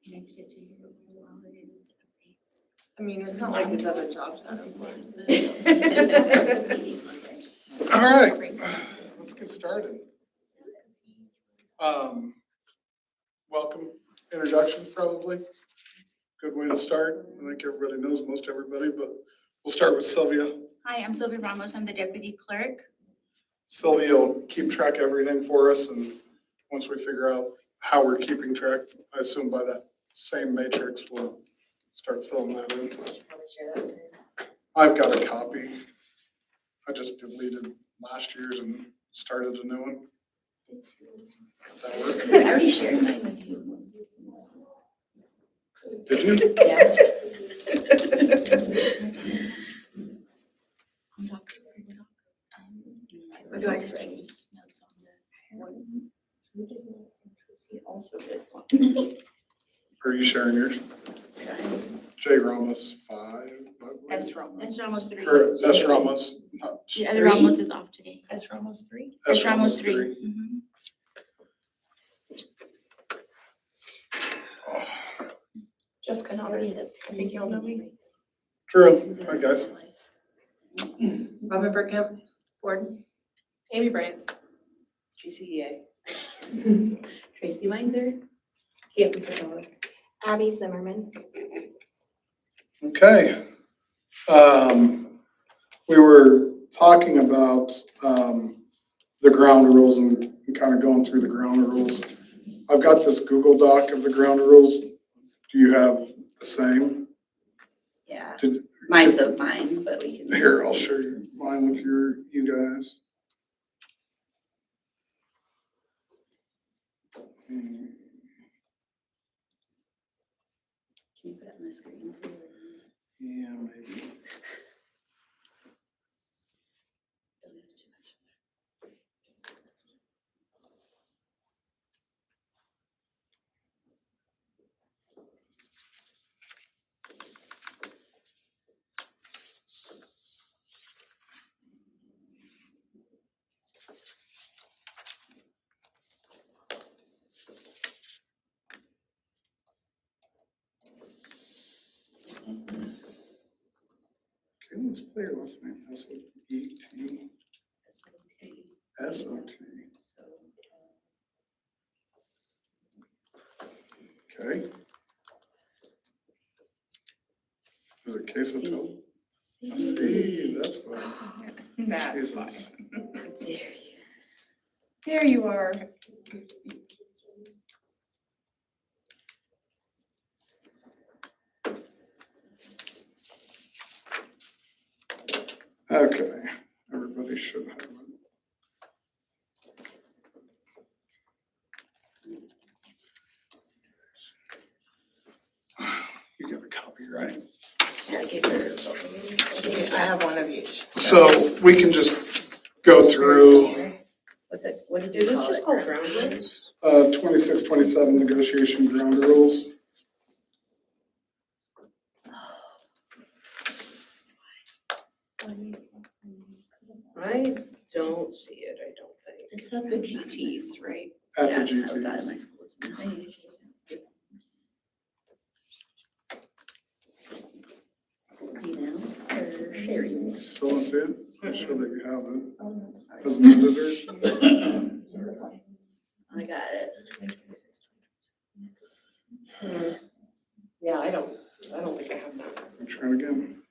I mean, it's not like his other job's not important. All right, let's get started. Welcome, introductions probably. Good way to start. I think everybody knows most everybody, but we'll start with Sylvia. Hi, I'm Sylvia Ramos. I'm the deputy clerk. Sylvia will keep track of everything for us, and once we figure out how we're keeping track, I assume by that same matrix, we'll start filling that in. I've got a copy. I just deleted last year's and started a new one. That work? I already shared mine with you. Did you? Yeah. Or do I just take these notes on the also did one. Are you sharing yours? J. Ramos 5. S Ramos 3. Or S. Ramos. not- The other Ramos is off today. S Ramos 3? S Ramos 3. Mhm. Oh, Jessica Notter. I think y'all know me. True, hi guys. Robin Burkett, Ford. Amy Brandt. GCEA. Tracy Weinzer. Caitlin Patella. Abby Zimmerman. Okay. We were talking about the ground rules and kind of going through the ground rules. I've got this Google Doc of the ground rules. Do you have the same? Yeah, Did- mine's of mine, but we can. Here, I'll share mine with you guys. Can you put it on the screen too? Yeah, maybe. That's too much. Okay, let's play your last name. S-O-E-T. S-O-T. Okay. Is it queso? Steve, that's what. That's fine. Jesus. Dare you? There you are. Okay, everybody should have it. You got a copy, right? Yeah, give her both of you. I have one of each. So we can just go through What's it, what did you Is this call just it? called ground rules? 26, 27 negotiation ground rules. I don't see it, I don't think. It's at the GTs, right? At Yeah, the I was at GTs. my school. I need to change that. Email or sharing? Still don't see it? I'm sure that you have it. Oh, no, sorry. As an editor. I got it. Yeah, I don't think I have that. I'm trying again.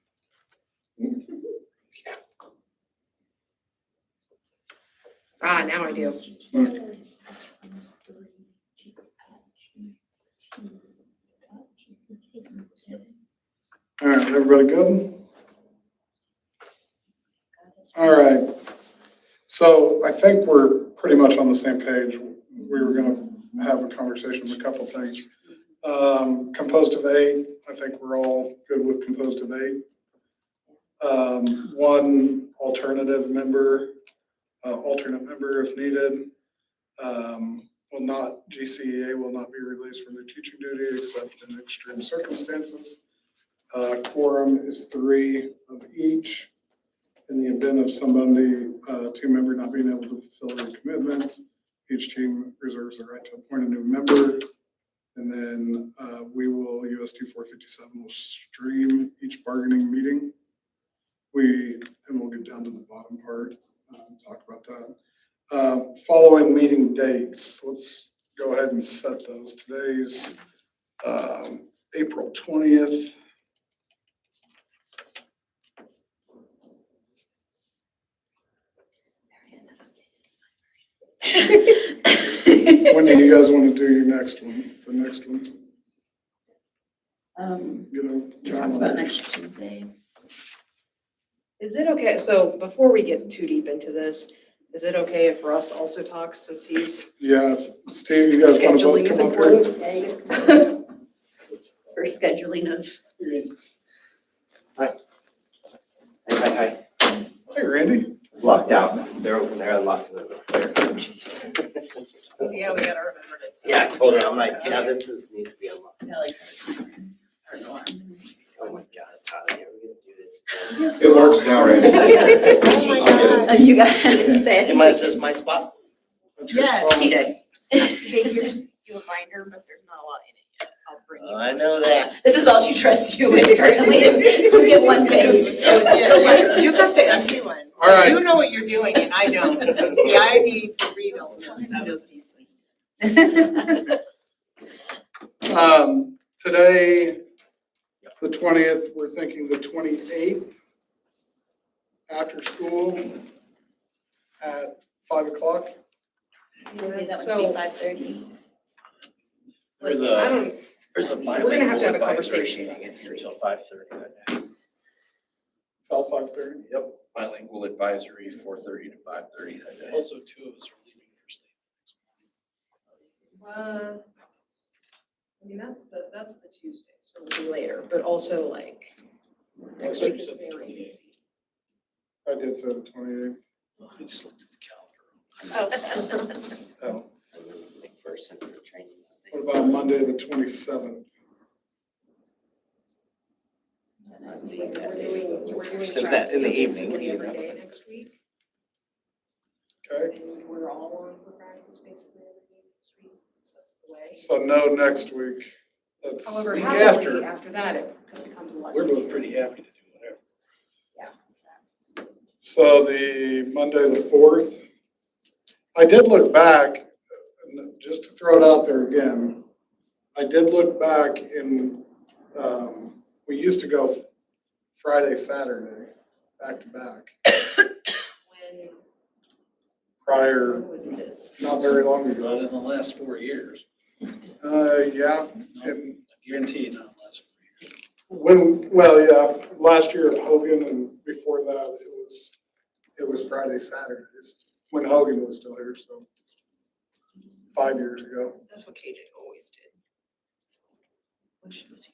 Ah, now I do. All right, everybody good? All right. So I think we're pretty much on the same page. We were gonna have a conversation on a couple things. Composed of 8, I think we're all good with composed of 8. One alternate member if needed. GCEA will not be released from their teaching duty except in extreme circumstances. Quorum is 3 of each. In the event of somebody, team member not being able to fulfill their commitment, each team reserves the right to appoint a new member. And then we will, USD 457 will stream each bargaining meeting. And we'll get down to the bottom part, talk about that. Following meeting dates, let's go ahead and set those. Today's April 20th. When do you guys want to do your next one, the next one? Talk about next Tuesday. Is it okay, so before we get too deep into this, is it okay if Russ also talks since he's Yeah, Steve, you guys want to scheduling both is come up here? important? Yeah, you guys for scheduling of. Hi. Hey, Randy. It's locked out. They're open there, unlocked the door. Yeah, we gotta remember to. Yeah, I told her, I'm like, yeah, this needs to be unlocked. Yeah, like or no. Oh my God, it's hot in here. We're gonna do this. It works now, Randy. Oh my God. You guys said. Is this my spot? That's your Yeah. spot. Okay. Hey, here's your binder, but there's not a lot in it yet. I'll bring you. I know that. This is all she trusts you with currently is you get one page. Yeah, you got the empty one. All right. You know what you're doing and I don't. So see, I need to read all this stuff. Today, the 20th, we're thinking the 28th, after school at 5 o'clock. Okay, that So- would be 5:30. There's I a, don't, there's a We're gonna have to have a bilingual advisory conversation meeting next here week. till 5:30 that day. Till 5:30. Yep, bilingual advisory, 4:30 to 5:30 that day. Also, two of us are leaving for state. I mean, that's the Tuesday, so it'll be later, but also like, next week is very busy. I did say the 28th. I just looked at the calendar. Oh. McPherson for training. What about Monday, the 27th? We're doing So that in the practice evening, basically every you know. day next week, Okay, and we're all on for practice basically every day next week, so that's the way. so no next week. That's However, week happily, after. after that, it becomes a lot We're easier. both pretty happy to do whatever. So the Monday, the 4th. I did look back, just to throw it out there again. I did look back we used to go Friday, Saturday, back to back, When prior, was this? not very long Not ago. in the last 4 years. Yeah, No, and I guarantee you not in the last 4 years. yeah, last year at Hogan and before that, it was Friday, Saturdays, when Hogan was still here, so 5 years ago. That's what KJ always did. When she was here.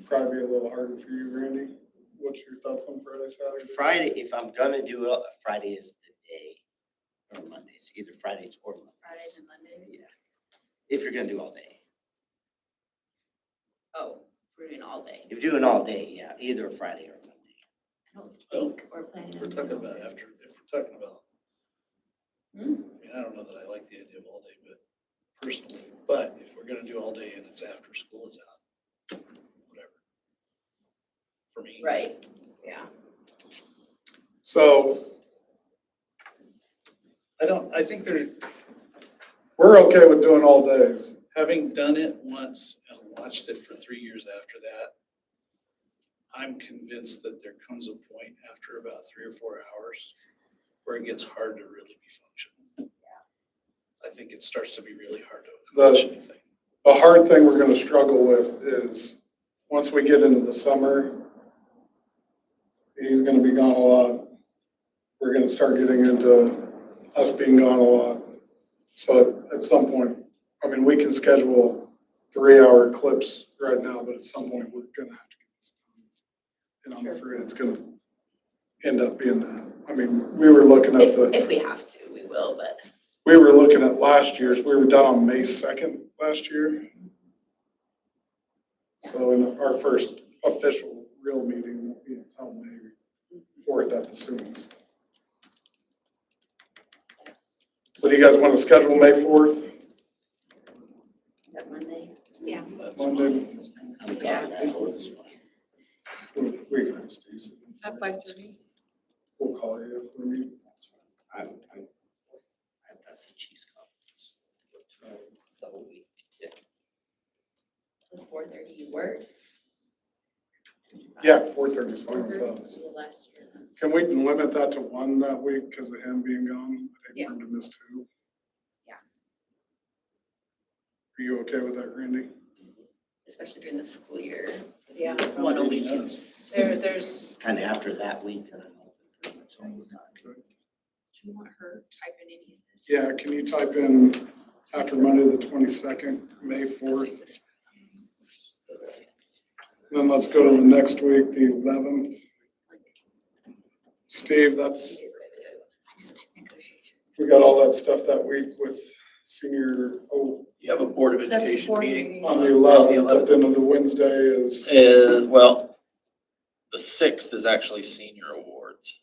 Probably be a little harder for you, Randy. What's your thoughts on Friday, Saturday? Friday, if I'm gonna do it, Friday is the day, or Mondays, either Fridays or Mondays. Fridays and Mondays. Yeah. If you're gonna do all day. Oh, we're doing all day. If you're doing all day, yeah, either Friday or Monday. I don't think we're planning on. We're talking about if we're talking about, I mean, I don't know that I like the idea of all day, but personally, but if we're gonna do all day and it's after school is out, whatever. For me. Right. Yeah. So I think we're okay with doing all days. having done it once and watched it for 3 years after that, I'm convinced that there comes a point after about 3 or 4 hours where it gets hard to really be functional. I think it starts to be really hard to accomplish anything. The hard thing we're gonna struggle with is, once we get into the summer, he's gonna be gone a lot. We're gonna start getting into us being gone a lot. So at some point, I mean, we can schedule 3-hour clips right now, but at some point, we're gonna have to get this done. And I'm afraid it's gonna end up being that. I mean, we were looking at If we have to, we will, but. we were looking at last year's, we were done on May 2nd last year. So in our first official real meeting won't be until May 4th at the soonest. So do you guys want to schedule May 4th, That Monday? That's Monday? I'm gone that fourth is fine. We can have Steve. At 5:30. We'll call you if we need. That's the Chiefs conference. It's the whole week. Yeah. Does 4:30 you work? Yeah, 4:30 is fine with us. Last year. Can we limit that to one that week because of him being gone? I'd hate for him to miss two. Yeah. Are you okay with that, Randy? Especially during the school year. Yeah. One a week is. There's, Kind of after that week, then I'm open pretty much all the time. Do you want her typing any of this? Yeah, can you type in after Monday, the 22nd, May 4th? Then let's go to the next week, the 11th. Steve, that's, I just did negotiations. we got all that stuff that week with senior, You have a Board of That's Education board meeting. meeting. on the 11th, but then on the Wednesday is, Well, the 6th is actually senior awards.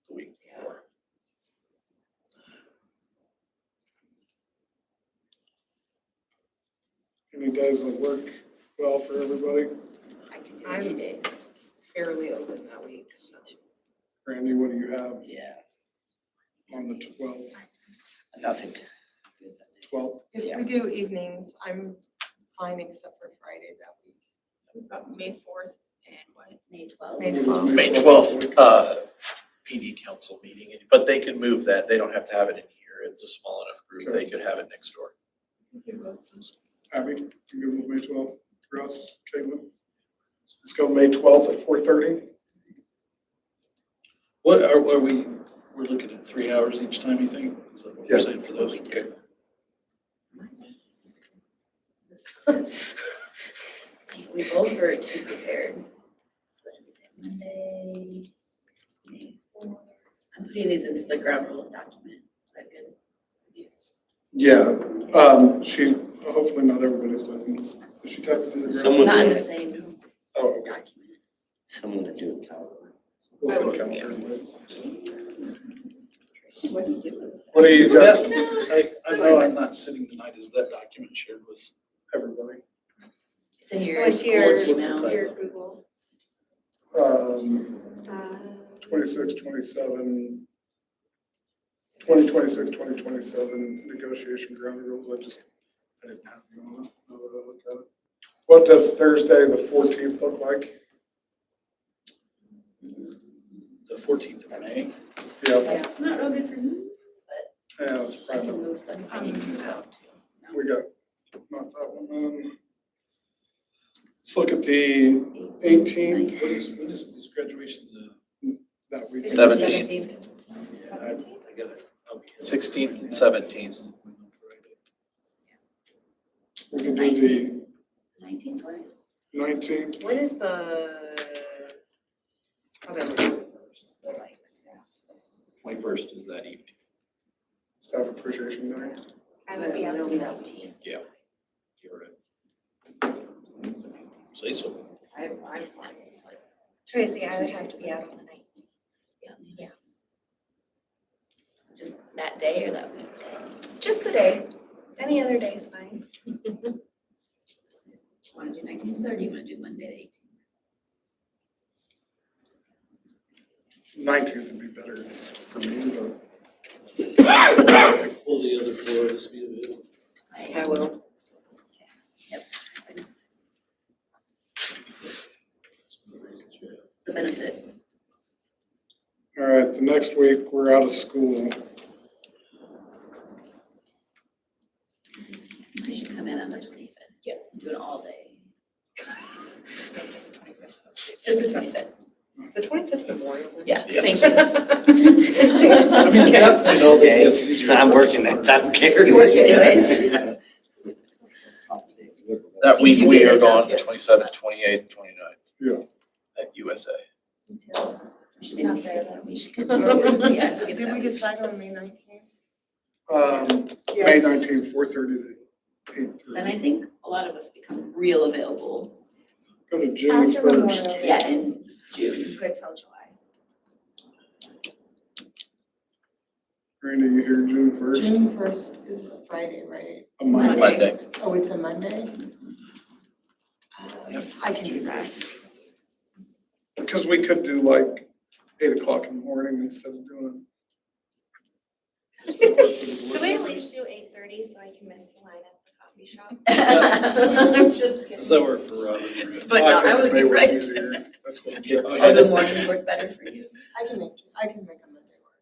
The week before. any days that work well for everybody? I can do I'm- any days. fairly open that week, so. Randy, what do you have Yeah, on the 12th? nothing. 12th? If we do evenings, I'm fine except for Friday that week. We've got May 4th and what? May 12th. May 12th. May 12th, PD council meeting, but they can move that. They don't have to have it in here. It's a small enough group. They could have it next door. Abby, you good with May 12th? Russ, Caitlin? Let's go May 12th at 4:30. What are we, we're looking at 3 hours each time, you think? Is that what we're Yeah. saying for those? Okay. We both were too prepared. Monday, May 4th. I'm putting these into the ground rules document. Is that good? Yeah, she, hopefully not everybody's looking. Is she typing in the ground? Someone Not in did. the same Oh, okay. document. Someone to do a calendar. We'll send calendar invites. What do you do? What do you Is guys, I know I'm not sitting tonight. Is that document shared with? everybody? It's in your What's school your- Gmail. Your Google. 26, 27, 2026, 2027 negotiation ground rules. I didn't have you on it, now that I look at it. What does Thursday, the 14th look like? The 14th of May. Yeah, It's not real good for me. yeah, it's I probably, can move stuff. I need to move out too. we got, not that one then. Let's look at the 18th, When is graduation? that week. 17th. I got it. 16th and 17th. We can do the 19th, right? 19th. When is the, it's probably on the first, the like staff. 21st is that evening. Staff Appreciation Day. I won't be out on that. Yeah. You're right. Say so. I'm fine. Tracy, I would have to be out on the 19th. Yeah. Just that day or that week? Just the day. Any other day is fine. Want to do 19th or do you want to do Monday the 19th would be better for me, but Will the other four of us be available? 18th? I will. The benefit. all right, the next week, we're out of school. I should come in on the 25th. Yep. Do it all day. Just the 25th. The 25th Memorial. Day. Yeah, Yes. thank you. I mean, you know, Okay, it's easier. I'm working that, I don't care. You work anyways. That Did week you we get are it gone, down? 27th, 28th, 29th. Yeah. At USA. Should not say that. Yes. Did we decide on May 19th? May 19th, 4:30 to 8:30. Then I think a lot of us become real available. Go to June After Memorial 1st. Day. Yeah, in June. Good till July. Randy, you here June first? June first is a Friday, right? A Monday. Monday. Oh, it's a Monday? I can do that. Because we could do like 8 o'clock in the morning instead of doing Could we at least do 8:30 so I can miss the line at the coffee shop? I'm just kidding. Does that work for Robert? But I no, think I would it may be work right. easier. That's what I'm checking. Oh, the mornings work better for you. I can make a Monday work.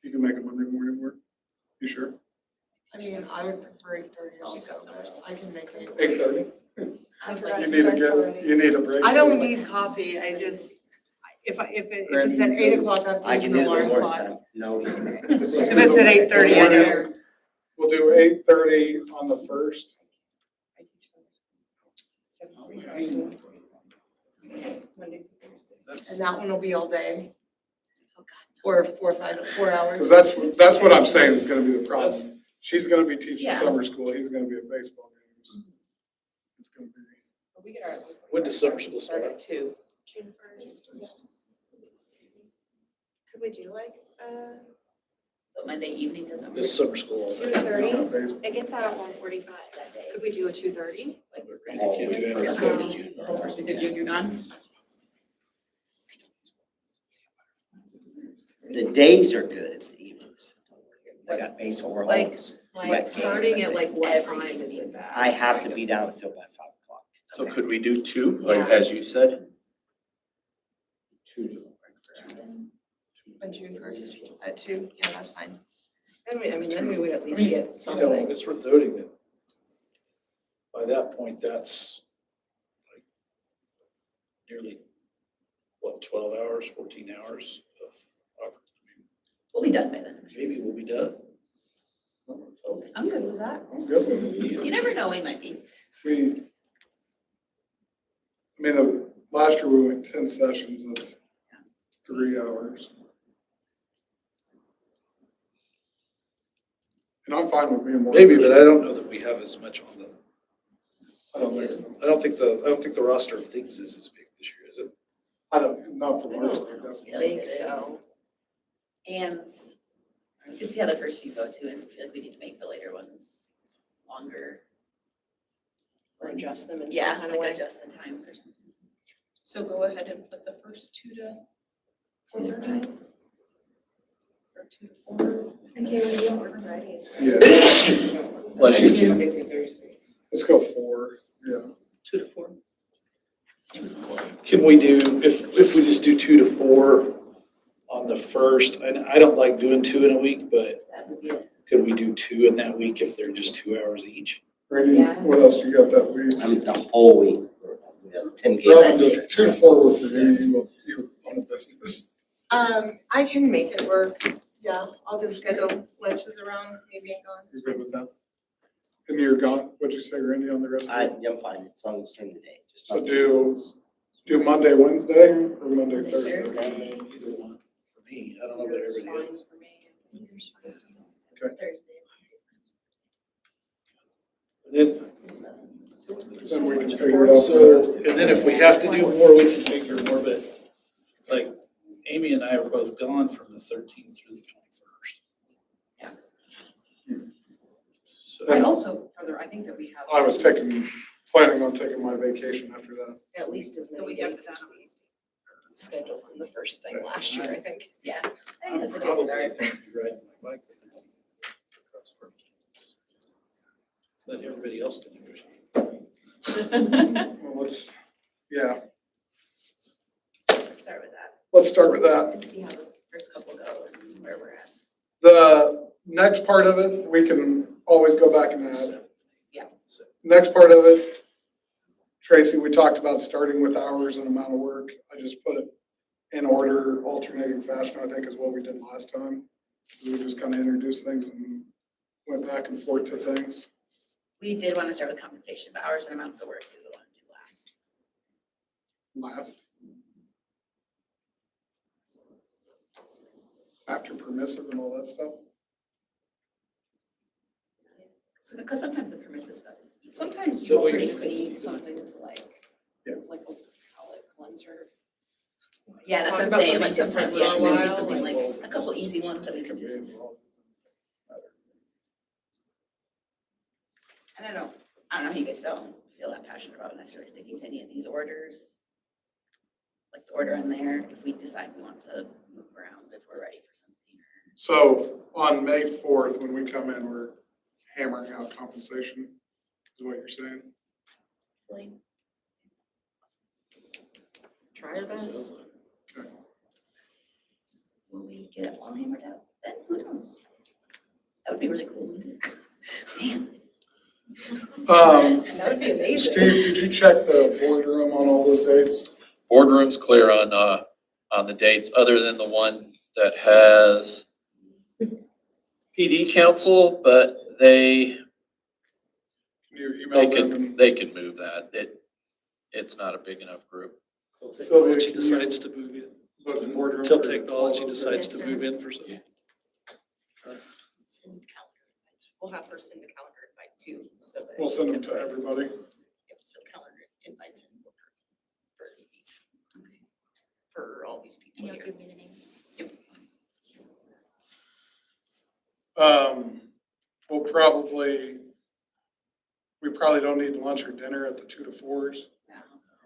You can make a Monday morning work? You sure? I mean, I would prefer 8:30 also, but I can make it. 8:30? I You need to get, you need a break. I don't need coffee, I just, if it's at 8 o'clock, I've I can taken do the the alarm morning clock. time. No. If it's at 8:30, I do. We'll do 8:30 on the first. And that one will be all day. Or 4 hours. Because that's what I'm saying is gonna be the problem. She's gonna be teaching Yeah. summer school, he's gonna be at baseball games. It's gonna be, We get our. When does summer school start? at 2. June 1st. Could we do like, But Monday evening doesn't work. This summer school. 2:30? baseball. It gets out at 1:45 that day. Could we do a 2:30? All the way first week of June. The first week of June, you're gone? The days are good, it's the evenings. I got baseball, we're Like- home. Like starting at like what time is it bad? I have to be down at the field by 5 o'clock. So could we do 2, like, Yeah. as you said? On June 1st, at 2, yeah, that's fine. Then we would at least get You know, something. it's worth noting that by that point, that's like nearly, 12 hours, 14 hours of, We'll be done by then. maybe we'll be done. I'm good with that. Good. You never know, we might be. Last year we went 10 sessions of 3 hours. And I'm fine with being more. Maybe, but I efficient. don't know that we have as much on the, I don't think so. I don't think the roster of things is as big this year, is it? Not for ours, I guess. I think so. And you can see how the first few go too, and I feel like we need to make the later ones longer. Or adjust them in some Yeah, kind of like way. adjust the times or something. So go ahead and put the first 2 to 4:30? Or 2 to 4? I can't even do it on Fridays. Yeah, Bless you, Jim. let's go 4, yeah. 2 to 4. Can we do, if we just do 2 to 4 on the first, and I don't like doing 2 in a week, but That would be it. could we do 2 in that week if they're just 2 hours each? Randy, Yeah. what else you got that week? I'm the whole week. We have 10 Robin, games. does 2 to 4 work for you? You own a business. I can make it work, yeah, I'll just schedule lunches around me being gone. You're good with that? And you're gone, what'd you say, Randy, on the rest of it? I'm fine, as long as it's during the day. Just So not- do Monday, Wednesday, or Monday, Thursday? Thursday. Either one for me, I don't know about everybody else. Okay. Thursday. And Then we can figure it out. so, and then if we have to do more, we can figure more, but like Amy and I are both gone from the 13th through the 21st. Yeah. So. I also, I think that we have. I was planning on taking my vacation after that. At least as many we have dates as that. we scheduled in the first thing last year, I think. Yeah, I I'm think that's a good probably start. riding my bike. Let everybody else do it. Well, yeah, Let's start with that let's start with that. and see how the first couple go and where we're at. The next part of it, we can always go back and add. Yeah. Next part of it, Tracy, we talked about starting with hours and amount of work. I just put it in order, alternating fashion, I think is what we did last time. We just kind of introduced things and went back and forth to things. We did want to start with compensation, but hours and amounts of work we would want to do last. Last. After permissive and all that stuff. Because sometimes the permissive stuff is easy. Sometimes So you we also can just just need do something to like, Yeah. it's like a palate cleanser. Yeah, that's Talk what I'm about saying, like something sometimes, different yeah, for a maybe while, something like- like, a couple easy ones that we could just And I don't know how you guys feel that passionate about necessarily sticking to any of these orders. Like the order in there, if we decide we want to move around, if we're ready for something. So on May 4th, when we come in, we're hammering out compensation, is what you're saying? Like, Try our best. Okay. will we get it all hammered out? Then who knows? That would be really cool. Man. That would be amazing. Steve, did you check the boardroom on all those dates? Boardroom's clear on the dates, other than the one that has PD council, but Can you email them? and- they can move that. It's not a big enough group. Technology decides to move in. Book the boardroom Until for technology all those decides dates? to move in for something. Send calendar invites. We'll have her send the calendar invite too, so that. We'll send them to everybody. Yep, so calendar invites and for these. Okay. For all these people And you'll here. give me the names. We'll we probably don't need lunch or dinner at the 2 to 4s. Yeah.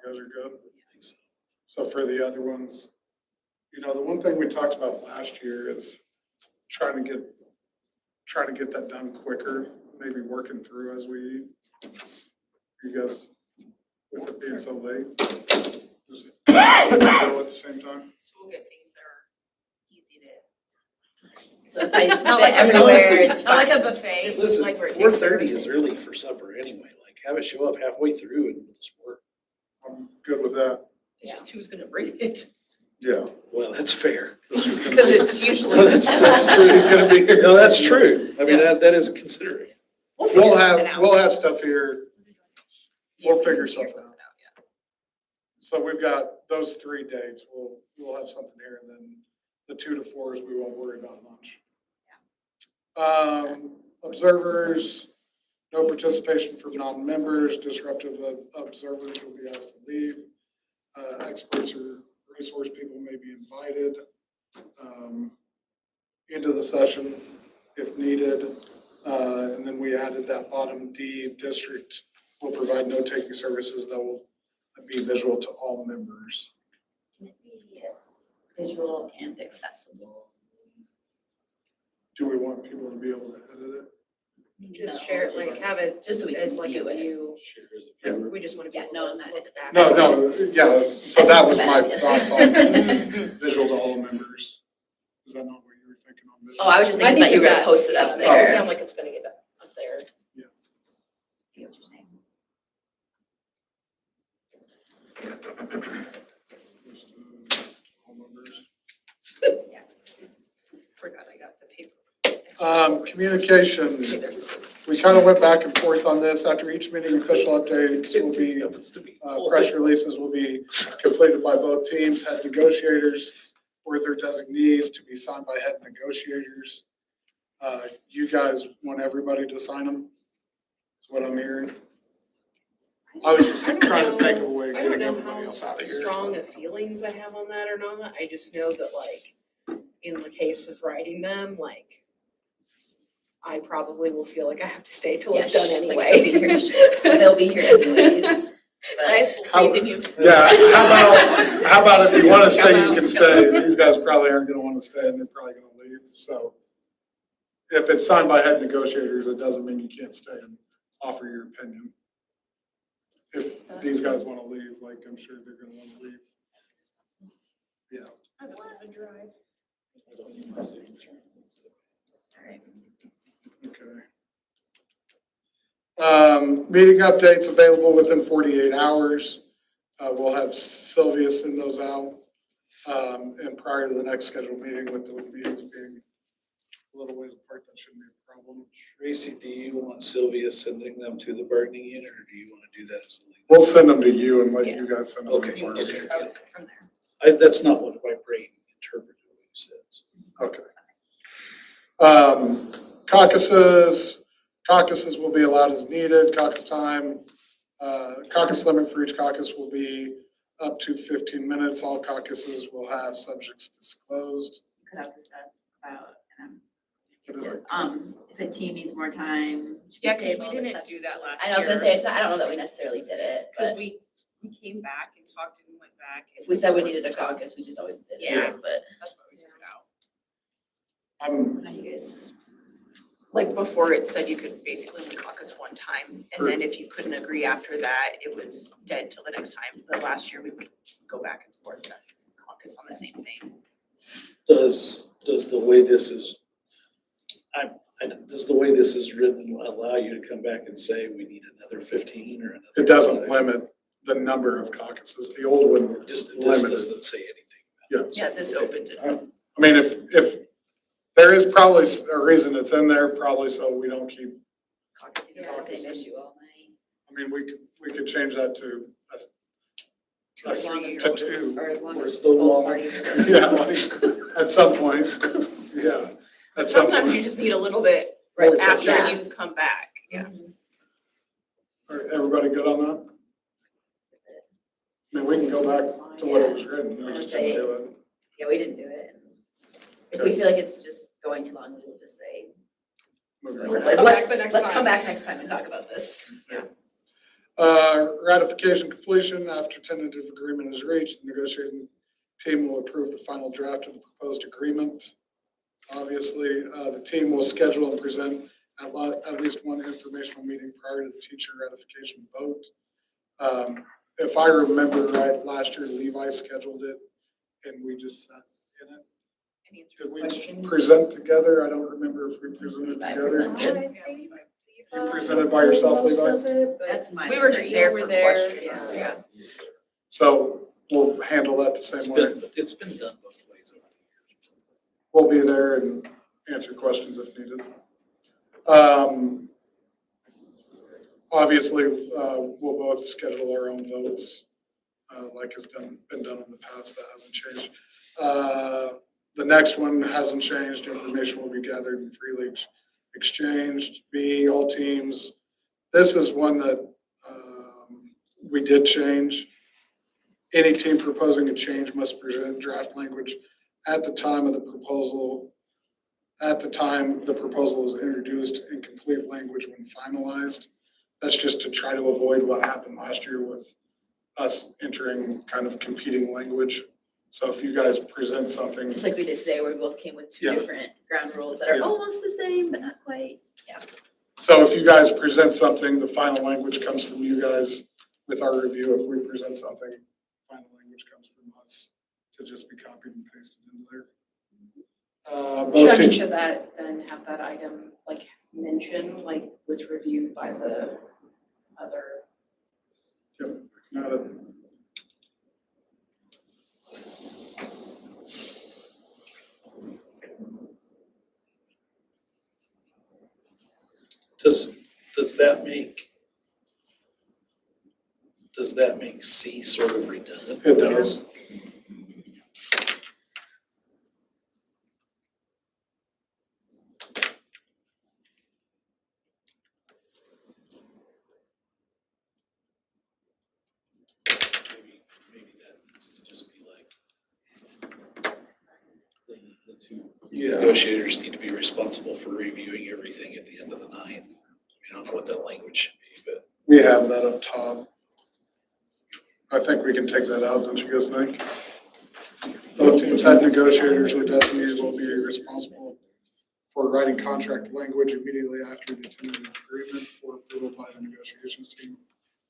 You guys are good? So for the other ones, the one thing we talked about last year is trying to get that done quicker, maybe working through as we eat. You guys, with it being so late, just go at the same time? So we'll get things that are easy to. So if I Not spit like a everywhere, buffet, it's not like fine. a buffet, Just just Listen, like where it four takes. thirty is early for supper anyway, like have it show up halfway through and we'll just work. I'm good with that. It's just who's gonna bring it. Yeah. Well, that's fair. She's gonna- Cause it's usually. No, that's true. She's gonna be here. No, that's true. I mean, that is considerate. figure We'll something out. have stuff here. We'll figure something out. yeah. So we've got those 3 dates. We'll have something here, and then the 2 to 4s, we won't worry about lunch. Observers, no participation from non-members, disruptive observers will be asked to leave. Experts or resource people may be invited into the session if needed. And then we added that bottom D, district will provide note-taking services that will be visual to all members. Can it be visual and accessible? Do we want people to be able to edit it? Just No, share it, like have it just so we can as like view a it. view. Share as a Yeah, viewer. we just want to be Yeah, able no, to not- look back. No, yeah, so That's that a was bad my idea. thoughts on visual to all members. Is that not what you were thinking on this? Oh, I was just I thinking that think you were gonna that- post it up Makes it there. sound like it's gonna get up there. I get what you're saying. All members. Forgot I got the paper. Communication, Okay, there's those. we kind of went back and forth on this. After each meeting, official updates will be, Happens to be. press releases will be completed by both teams, head negotiators or their designees to be signed by head negotiators. You guys want everybody to sign them? Is what I'm hearing. I was just I don't trying to know- think of a way of I don't getting know everybody how else out of here. strong of feelings I have on that or not. I just know that like, in the case of writing them, like, I probably will feel like I have to stay till it's done Yes, like, anyway. they'll be here anyways. I have full How- faith in you. Yeah, how about if you want to stay, you can stay. These guys probably aren't gonna want to stay and they're probably gonna leave, so. If it's signed by head negotiators, it doesn't mean you can't stay and offer your opinion. If these guys want to leave, like, I'm sure they're gonna want to leave. Yeah, I don't have a drive. Alright. okay. Meeting updates available within 48 hours. We'll have Sylvia send those out. And prior to the next scheduled meeting, with the meetings being a little ways apart, that shouldn't be a problem. Tracy, do you want Sylvia sending them to the bargaining unit or do you want to do that as the leader? We'll send them to you and let you guys send them. to Okay. the board. From there. That's not what my brain interpreted what you said. Okay. Caucuses will be allowed as needed. Caucus time, caucus limit for each caucus will be up to 15 minutes. All caucuses will have subjects disclosed. You could have just said about, if a team needs more time, Yeah, cause table, we didn't except- do that last I year. know, I was gonna say, I don't know that we necessarily did it, Cause but we came back and talked and went back. if we said we needed a So caucus, we just always did it, Yeah. but that's why we took it out. I'm, how do you guys? Like before, it said you could basically only caucus one time, and then if you couldn't agree after that, it was dead till the next time. But last year, we would go back and forth to caucus on the same thing. Does the way this is, does the way this is written allow you to come back and say we need another 15 or another? it doesn't 5? limit the number of caucuses. The old one, Just, this limited. doesn't say anything. yeah. Yeah, this opens it. I mean, if there is probably a reason it's in there, probably so we don't keep, Caucusing Yeah, on the caucusing. same issue all night. I mean, we could change that to As long as to both- two. Or as long Or as still both long. parties are. Yeah, like, at some point, yeah, at some Sometimes you point. just need a little bit Right, after yeah. you come back, yeah. All right, everybody good on that? I mean, we can go back to what it was written, we just didn't do it. Yeah, we didn't do it. And if we feel like it's just going too long, we will just say, Moving Let's on. come back the next let's come time. back next time and talk about this. Ratification completion, after tentative agreement is reached, the negotiating team will approve the final draft of the proposed agreement. Obviously, the team will schedule and present at least one informational meeting prior to the teacher ratification vote. If I remember right, last year Levi scheduled it and we just sat in it. And answer Did we questions. present together? I don't remember if we presented Levi together. presented. You presented by yourself, Levi? That's my. We were just memory. there You for were there, questions, yeah. yeah. So we'll handle that the same way. It's been done both ways over the years. We'll be there and answer questions if needed. Obviously, we'll both schedule our own votes, like has been done in the past. That hasn't changed. The next one hasn't changed. Information will be gathered and freely exchanged. B, all teams. This is one that we did change. Any team proposing a change must present draft language at the time of the proposal. At the time the proposal is introduced in complete language when finalized. That's just to try to avoid what happened last year with us entering kind of competing language. So if you guys present something, Just like we did today, where we both came with two Yeah. different ground rules that are Yeah. almost the same, but not quite. so if you guys present something, the final language comes from you guys with our review. If we present something, final language comes from us to just be copied and pasted into there. Should Both I make teams, sure that then have that item like mentioned, like with review by the other? Does that make C sort of redundant? it does. Maybe that needs to just be like, the two negotiators need to be responsible for reviewing everything at the end of the night. I don't know what that language should be, but We have that up top. I think we can take that out, don't you guys think? Both teams had negotiators who designated will be responsible for writing contract language immediately after the tentative agreement for approval by the negotiations team.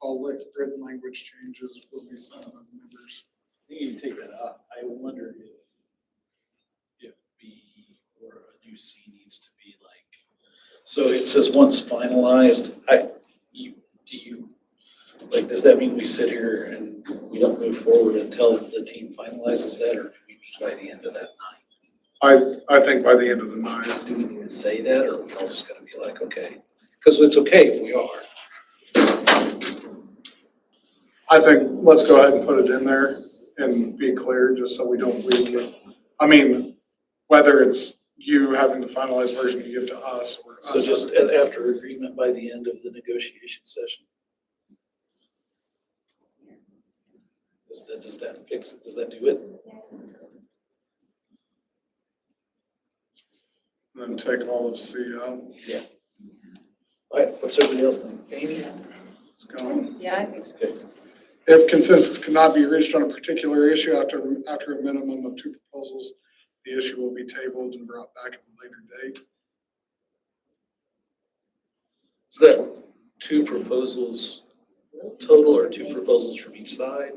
All written language changes will be signed by the members. I think you take that out. I wonder if B or a new C needs to be like, so it says once finalized, does that mean we sit here and we don't move forward until the team finalizes that, or do we meet by the end of that night? I think by the end of the night. Do we need to say that, or are we all just gonna be like, okay? Because it's okay if we are. I think let's go ahead and put it in there and be clear, just so we don't leave it. I mean, whether it's you having the finalized version you give to us or So us. just after agreement by the end of the negotiation session. Does that fix it? Does that do it? And then take all of C out. I What's everybody else think? Amy? It's going. Yeah, I think so. Okay. If consensus cannot be reached on a particular issue after a minimum of 2 proposals, the issue will be tabled and brought back at a later date. Is that 2 proposals total or 2 proposals from each side?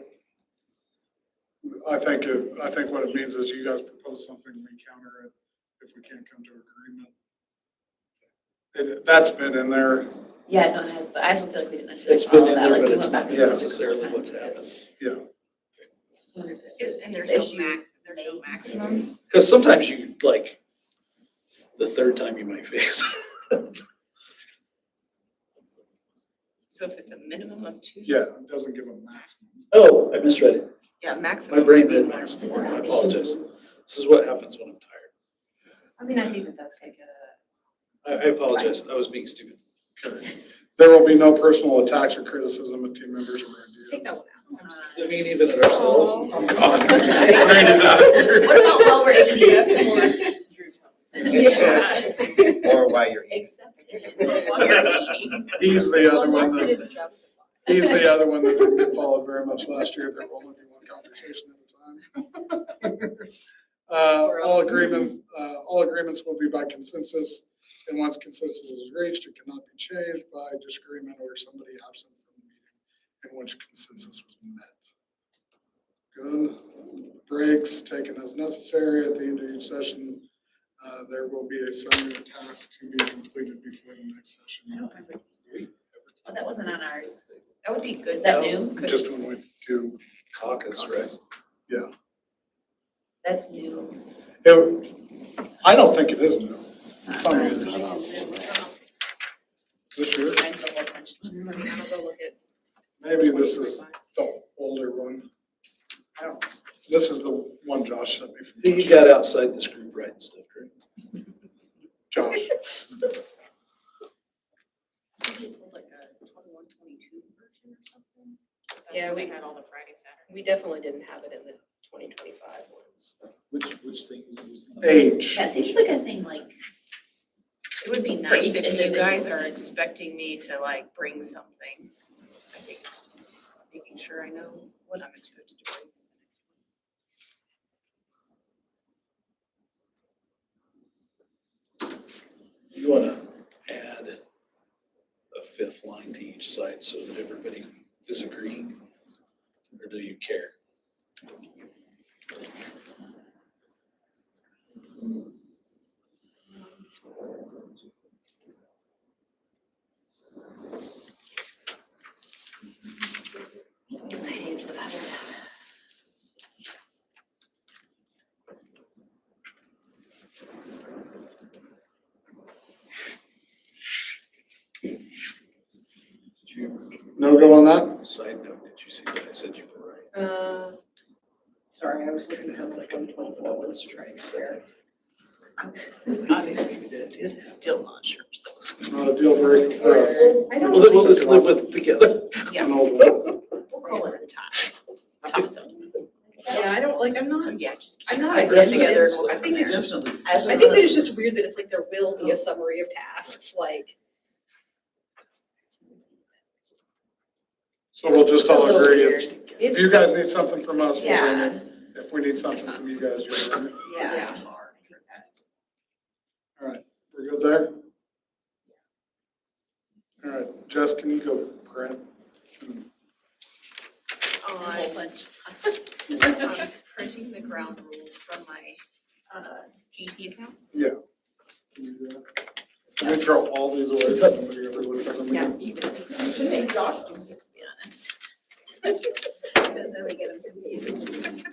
I think what it means is you guys propose something, we counter it if we can't come to agreement. That's been in there, Yeah, no, it has, but I also feel like we didn't necessarily It's been follow in that, there, like but we it's went back not and forth necessarily several what's times. happened. yeah. And there's Issue there's no maximum. Because sometimes you, like, the third time you might face. So if it's a minimum of 2. Yeah, it doesn't give a maximum. Oh, I misread it. Yeah, maximum. My brain would be read one. maximum. I apologize. This is what happens when I'm tired. I mean, I think that that's like I apologize. I was being stupid. There will be no personal attacks or criticism of team members or let's take that ideas. one out. Does that mean even at ourselves? Randy's out of here. What about while we're eating? Or while you're eating. He's the other one Unless it that, is justified. he's the other one that didn't get followed very much last year. There will only be one conversation at a time. All agreements will be by consensus, and once consensus is reached, it cannot be changed by disagreement or somebody absent from the meeting in which consensus was met. Good. Breaks taken as necessary at the end of each session. There will be a summary of tasks to be completed before the next I session. don't remember. Oh, that wasn't on ours. That would be good Is that though, new? 'cause- Just when we do, Caucus, right? That's new. I don't think it is new. It's Some not years. ours. This year, Mine's the whole punched one. I mean, I'll go look at. maybe this is the older one. I don't. This is the one Josh sent me from. Who you got outside this group writing stuff, Greg? Josh. Like a 21, 22 version or something. Yeah, we had all the Friday, Saturday. We definitely didn't have it in the 2025 ones. Which thing is Age. That seems like a thing, like, It would be For nice each if you individual guys are thing. expecting me to like bring something. I think it's making sure I know what I'm expected to bring. You wanna add a 5th line to each side so that everybody is agreeing? Or do you care? exciting stuff. Did you, No go on that? side note, did you see that I said you were right? Sorry, I was looking You at had the like a 2024 ones to try to compare. I think maybe that did happen. Still not sure, so. Not a deal breaker for us. I don't Well, then we'll think, just live with it together. Yeah, An old one. we'll call it a tie. Toss up. yeah, I don't, like, I'm So not, yeah, just. I'm keep not track. against together it. and we'll I think it's just, I I think that it's just weird that it's like there will be a summary of tasks, like. So we'll just all It's a little agree, weird. if you guys need something from us, we'll Yeah. bring it. If we need something from you guys, you'll bring it. Yeah. All right, we're good there? All right, Jess, can you go print? On printing the ground rules from my GT account. Yeah. Can you do that? Let me throw all these away so nobody ever looks at them again. You should make Josh do it, to be honest. Because then we get him confused.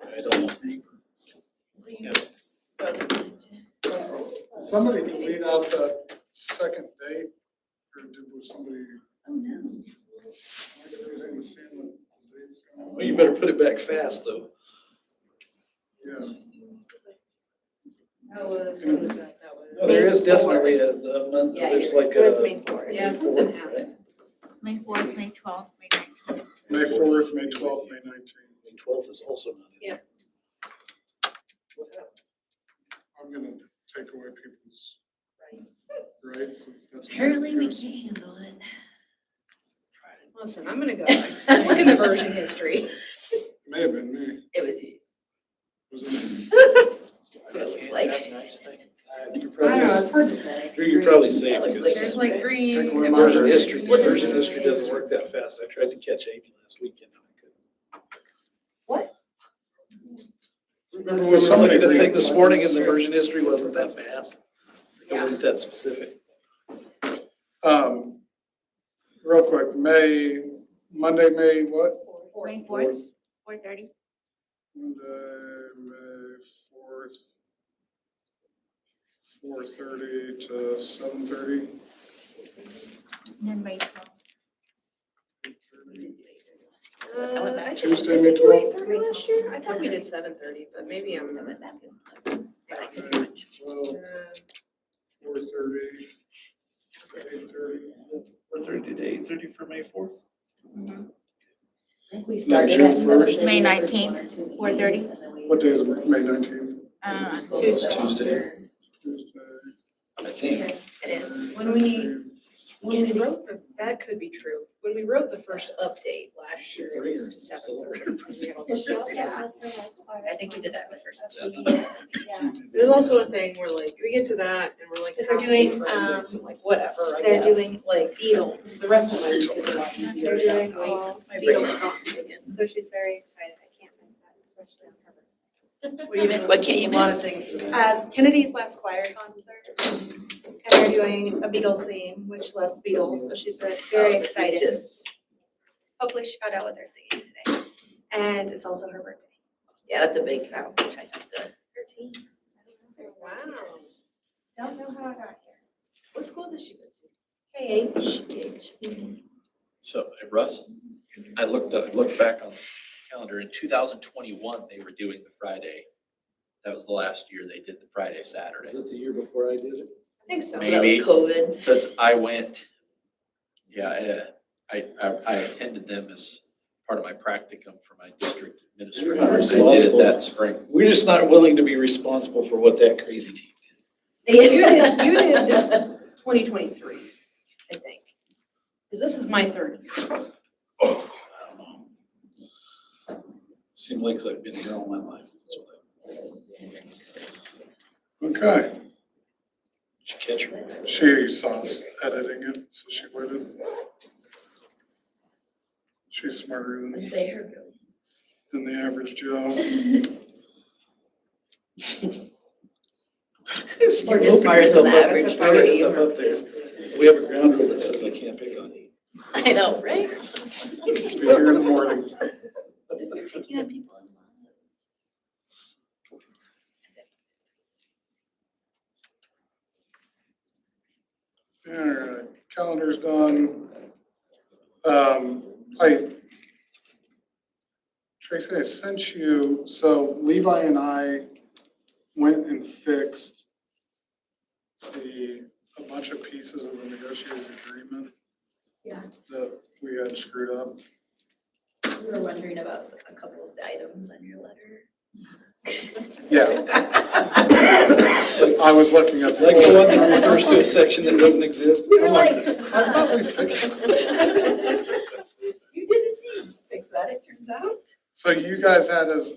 I don't know. Somebody delete out that second date, or was somebody, Oh, no. everybody's in seeing the dates going? Well, you better put it back fast, though. Yeah. That was, what was that? That was. No, there is definitely the month, Yeah, there's you're like right. It was a. May 4th. Yeah, something May 4th, happened. right? May 4th, May 12th, May 19th. May 4th, May 12th, May 19th. May 12th is also not in. Yeah. I'm gonna take away people's right? So that's what Apparently we it is. can't handle it. Listen, I'm gonna go, just look in the version history. May have been me. It was you. Was it me? That's what it looks like. You I probably don't know, just- it's hard to say. You're probably safe That looks because There's like green. Take a look. and version orange. history, We'll just- version history doesn't work that fast. I tried to catch Amy last weekend. and I couldn't. Remember I when was somebody looking at the thing agreed- this morning and the version history wasn't that fast. It wasn't that specific. Real quick, Monday, May what? May 4th, 4:30. Monday, May 4th. 4:30 to 7:30. And then May 12th. I went back. Tuesday, Did May we do 12th. 8:30 last year? I thought we did 7:30, but maybe I'm. I went back and I was, but I could Okay, do 12, 4:30, 8:30. 4:30 to 8:30 for May 4th. I think we started June at 1st. 7:30 May the first 19th, one or 2 meetings, 4:30. and then we- What day is it? May 19th? Tuesday. Tuesday. Tuesday. I think. It is. When we wrote that could be true. When we wrote the first update last year, it was to 7:30. because we had all those stuff. I think we did that in the first 2 meetings. Yeah. There's also a thing where like, we get to that and we're like, Because they're house doing, forensics and like, whatever, I they're guess. doing Like, Beatles. the rest of my week is a lot easier. They're to doing wait. all My brain's Beatles not songs, again. so she's very excited. I can't miss that, especially on her birthday. What do you mean, what can't you A lot of miss? things. Kennedy's last choir concert, and they're doing a Beatles theme, which loves Beatles, so she's very excited. Hopefully she found out what they're singing today. And it's also her birthday. Yeah, that's a big sound. I have to. 13. Wow. Don't know how I got here. What school does she go to? KH. So, Russ, I looked back on the calendar, in 2021, they were doing the Friday. That was the last year they did the Friday, Saturday. Was it the year before I did it? I think so. So that was Maybe. COVID. Because I went, I attended them as part of my practicum for my district administrator. You're not I did it responsible. that spring. We're just not willing to be responsible for what that crazy team did. You did 2023, I think. Because this is my third year. Oh, I don't know. Seemed like I've been here all my life. That's what Okay. Did you catch her? She saw us editing it, so she waited. She's smarter Let's than say her. the average Joe. We're just smarter than the average. I write stuff up there. We have a ground rule that says I can't pick on you. I know, right? Be here in the morning. You're picking on people in love. All right, calendar's done. Tracy, I sent you, so Levi and I went and fixed a bunch of pieces of the negotiated agreement. Yeah. That we had screwed up. We were wondering about a couple of the items on your letter. Yeah. I was looking at. Like the one that refers to a section that doesn't exist. I'm like, I thought we fixed it. You didn't fix that, it turns out. So you guys had as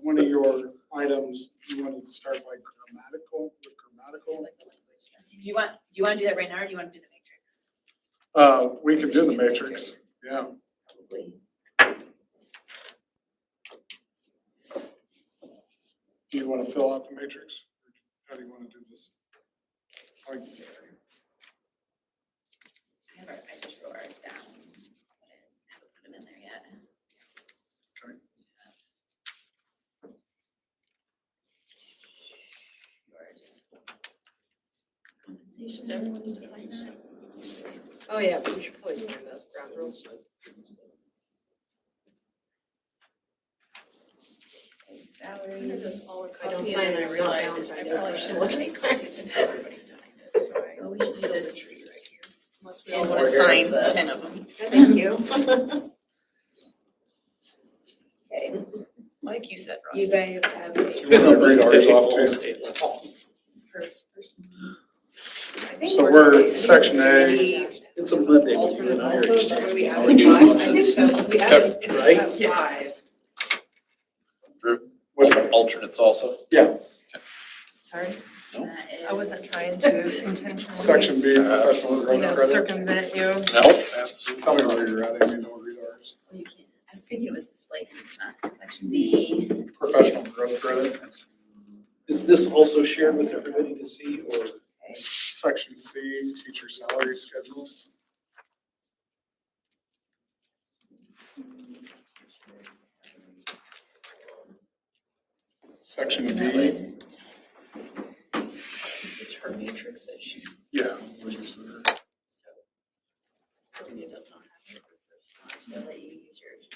one of your items, you wanted to start like grammatical, with grammatical. Do you want to do that right now, or do you want to do the matrix? We can do the matrix, yeah. Probably. Do you want to fill out the matrix? How do you want to do this? Like, I just wrote ours down. I haven't put them in there yet. Okay. Yours. Compensation, does everyone need to sign that? Oh, yeah, but we should probably sign the ground rules. Okay, salary. I don't sign, I realize. I probably should look at Chris. Everybody signed it, so I. Oh, we should do this. Unless we all want to sign 10 of them. Thank you. Okay. Like you said, Ross. You guys have. It's been on my radar off too. First person. I think So we're we're okay. section A. Maybe It's a Monday. alternates when also, you're is that what we Are added we doing five? I think alternates? so. We added, it's Right? at Yes. five. Drew, What's that? alternates also? Yeah, Sorry, That is- I wasn't trying to intentionally. section B, professional You know, development credit. circumvent you. No. Tell me where you're at, Amy, don't read ours. You can't, I was thinking it was displayed, and it's not, section B. Professional growth credit, Is this also shared with everybody to see, or? section C, teacher salary schedule. Section D, This is her matrix that she, yeah. so. Sylvia does not have it. They'll let you use yours.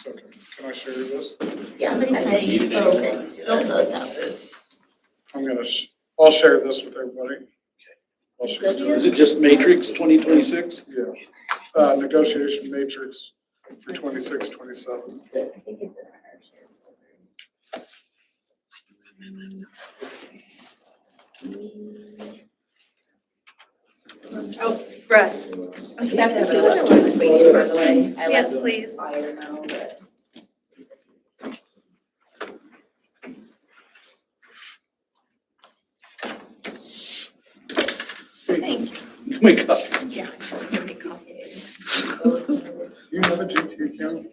Okay, can I share this? Yeah, somebody's trying to use it. Still does have this. I'm gonna, I'll share this with everybody. I'll share Is this. it just matrix 2026? Yeah, negotiation matrix for 26, 27. I think it's in our shared folder. Oh, Russ. I have this other one that's way too far away. I Yes, left please. fire now, but. Thank you. My copies. Yeah, give me copies. You have a GT account?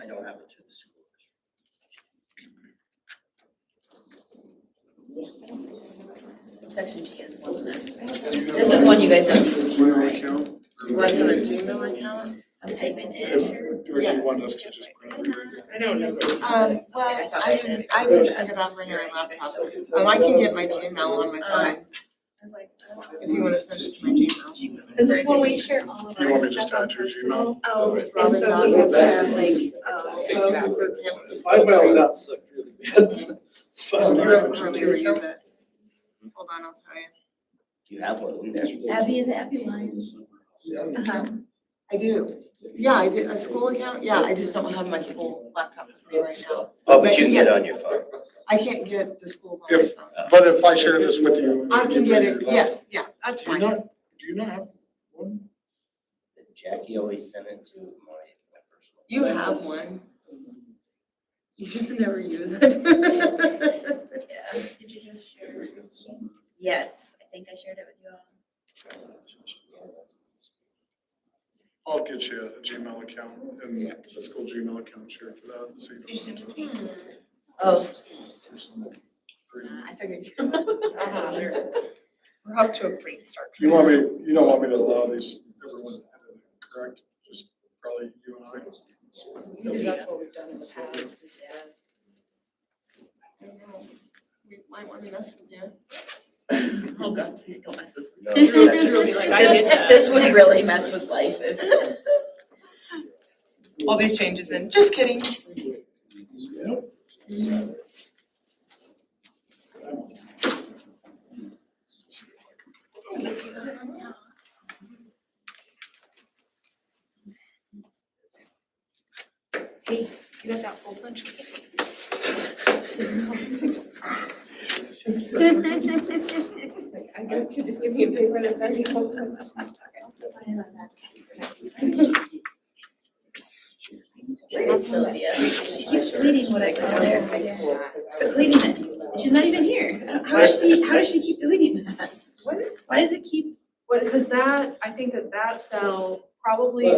I don't have it through the school. Section G is one this is one you guys don't need. Gmail account? What's on a Gmail account? I'm typing in. Or do you want us to just print it? I don't know. Well, I didn't pick it up on your laptop. I can get my Gmail on my phone, I was like, if you wanna send it to my Gmail. Because when we share all of Do you want our me to just stuff on add your personal, Gmail? oh, and so we have to have like, oh. 5 miles out sucked really bad. 5 Oh, You miles. haven't hardly ever used it. Hold on, I'll tell you. Do you have one in there? Abby is Abby Lyons. uh-huh. I do. Yeah, I did, a school account, yeah, I just don't have my school laptop with me right now. Oh, but you can get it on your phone. I can't get the school on my If- phone. But if I share this with you. I can get it, your yes, yeah, that's laptop. fine. Do you not have one? Jackie always sent it to my personal. You have one. You just never use it. Yeah, did you just share? Yes, I think I shared it with you all. I'll get you a Gmail account and the school Gmail account, share it to that, so you You just don't. sent it to me. Oh, Pretty- I figured. We're off to a great start. You want me, you don't want me to allow these, everyone to edit it, correct? Just probably you and I. Because that's what we've done in the past, is that. I don't know. We might wanna mess with you. Oh God, please don't mess with me. No, This, section- Like, I did that. this would really mess with life if. All these changes in, just kidding. Hey, you got that whole bunch cake? I got you, just give me a paper and it's already open. Sylvia, she keeps deleting what I put on there. But deleting it. She's not even here. How does she keep deleting that? Why does it keep? Well, because that, I think that cell, probably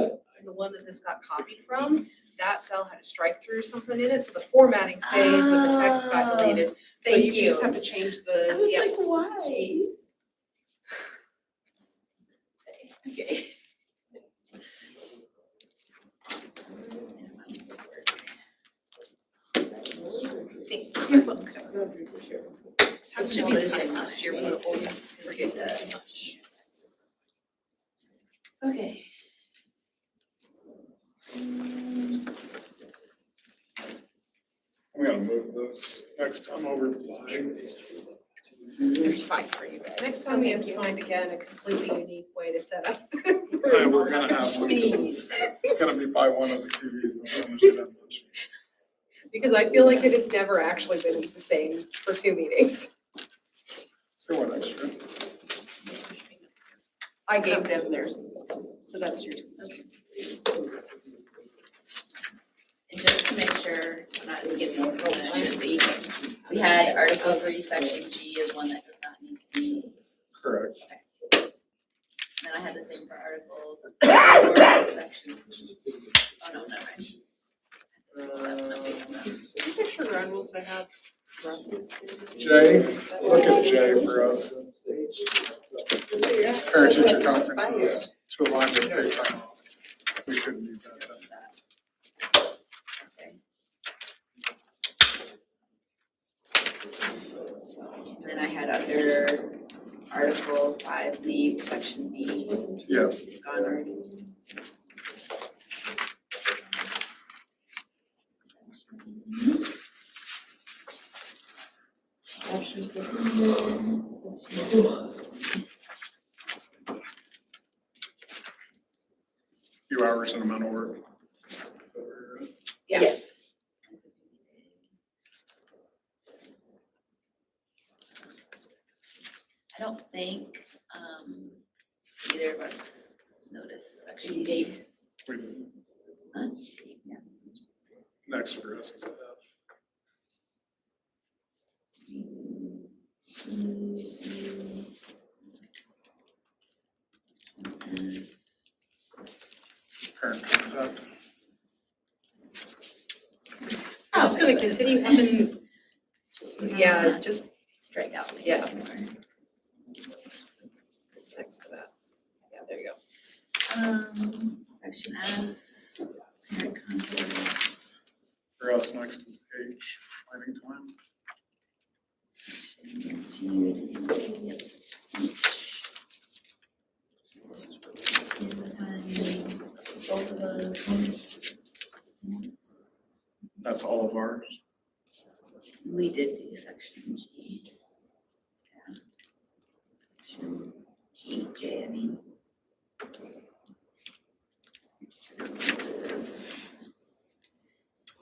the one that this got copied from, that cell had a strike through something in it, so the formatting stayed, but the text got deleted. So Thank you just you. have to change I the, was yeah. like, why? Okay. Thanks. You're welcome. It should be the same last year, but I always forget to. Okay. I'm gonna move this next time over to mine. There's 5 for you guys. Next time we have to find again a completely unique way to set up. And we're gonna have one. Please. It's gonna be buy one of the TVs. I promise you that much. Because I feel like it has never actually been the same for 2 meetings. So what extra? I gave them theirs, so that's yours. And just to make sure I'm not skipping something that should be, we had Article 3, Section G is one that does not need to be. Correct. Then I had the same for Article 4, Section C. Oh, no, never mind. These extra ground rules that I have, Russ's. Jay, look at Jay for us. Parent teacher conferences to align with pay time. We shouldn't need that. And then I had under Article 5, leave, Section B. Yeah. It's gone already. Few hours in amount of work. Yes. I don't think, either of us noticed Section 8. We did. Huh? Yeah. Next for us is a F. Parent contact. I'm just gonna continue having, yeah, just, Strike out. Yeah. somewhere. it's next to that. Yeah, there you go. Section F, parent contacts. For us, next is H, planning time. Both of us. That's all of ours. We did do Section G. Yeah. Section G, J, I mean.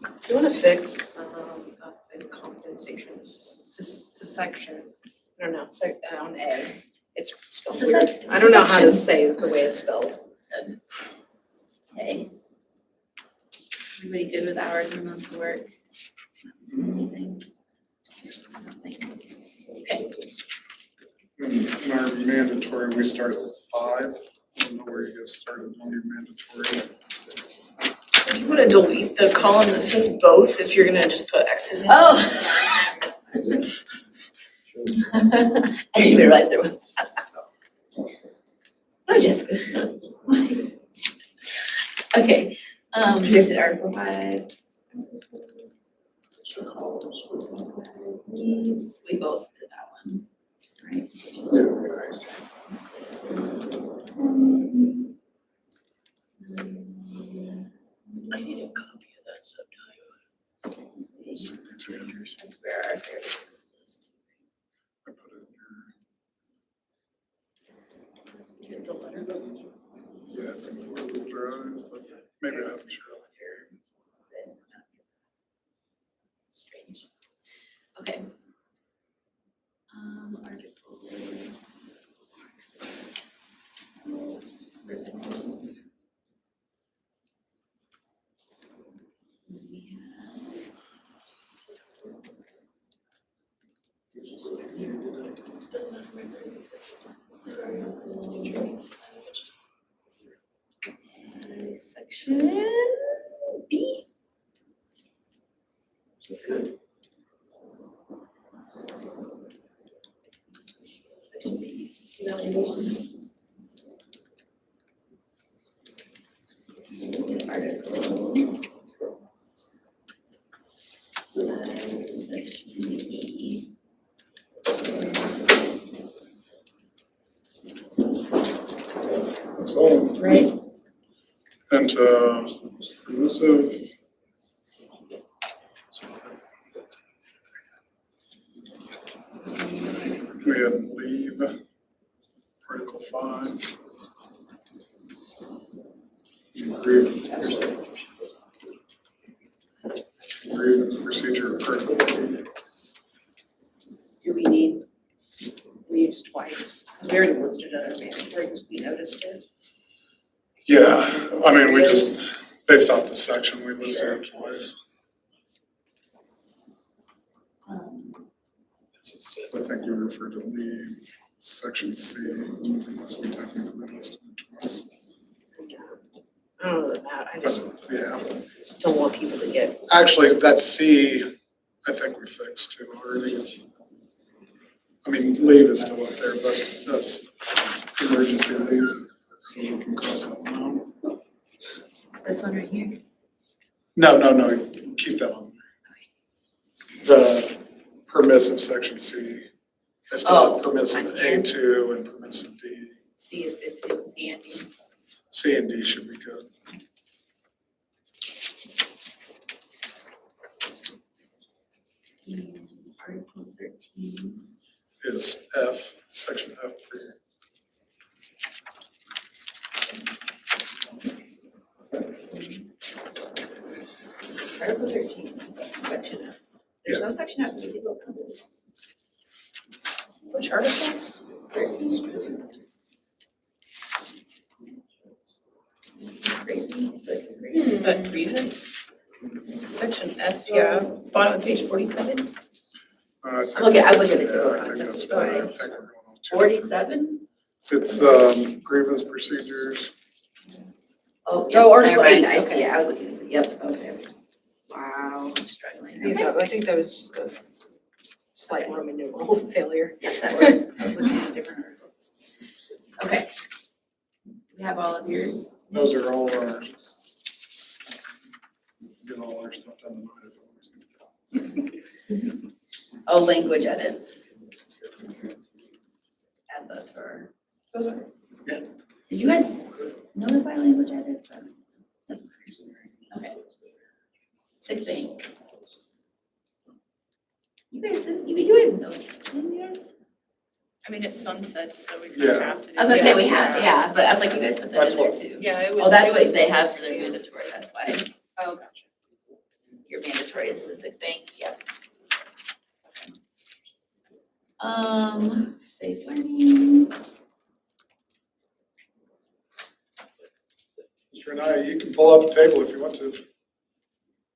Do you wanna fix, the compensation section? I don't know, on A, it's spelled weird. I don't know how to say the way it's spelled. Okay. Everybody good with hours and months of work? Not missing anything? Nothing. Okay. In our mandatory, we start at 5. I don't know where you guys started on your mandatory. You wanna delete the column that says both if you're gonna just put X's in? Oh. I didn't even realize there was. Oh, Jessica. Okay, is it Article 5? We both did that one, right? I need a copy of that sometime. That's where our third is list. I put it in Get the letter. your, yeah, it's in the Google Drive, but maybe I haven't sure. This. Strange. Okay. Article. Resolutions. We have. Section B. Section B, evaluations. Article. Section E. So, Right. and permissive. We had leave, Article 5. Grievance procedure approval. Do we need, we used twice, we already listed it as mandatory because we noticed it. Yeah, I mean, we just, based off the section, we listed it twice. It's a set. I think you referred to leave section C, unless we technically listed it twice. I don't know that, I just Yeah, don't want people to get, actually, that C, I think we fixed too already. I mean, leave is still up there, but that's emergency leave, so we can cross that one out. This one right here. No, keep that on there. The permissive section C, I still have permissive A2 and permissive D. C is good too, C and D. C and D should be good. And Article 13. Is F, section F for you. Article 13, section F. There's no section F, we did vote on this. Which article? 13. Crazy, is that grievance? Section F, yeah, bottom of page 47. I think- Okay, I was looking at the Yeah, table I of think contents, that's right. I sorry. think we're going off too. 47? It's grievance procedures. Oh, Oh, yeah, Article never mind, 8, I see, okay. I was looking at, yep, okay. Wow, I'm struggling. Okay. I think that was just a slight Roman numeral failure. Yeah, that was looking at a different article. Okay. We have all of yours. Those are all ours. Get all our stuff done tonight if we want. Oh, language edits. Add that to our. Those are. Did you guys notify language edits? Okay. Sick bank. You guys didn't, you guys know, didn't you guys? I mean, it's sunset, so we kind Yeah. of have to. I was gonna say we have, yeah, but I was like, you guys put that That's in there what- too. Yeah, it was. Oh, that's it was what they have supposed for to their be. mandatory, that's why. Oh, gotcha. Your mandatory is the sick bank, yep. Safe learning. Mr. Anaya, you can pull up the table if you want to.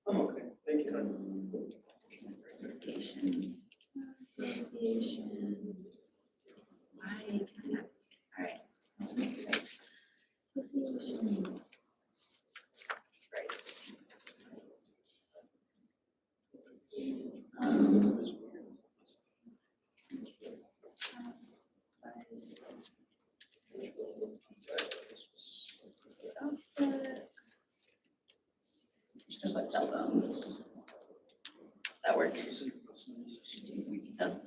I'm okay, thank you. Association. Why can I not? All right. Association. Rights. Offset. Just like cell phones. That works. So.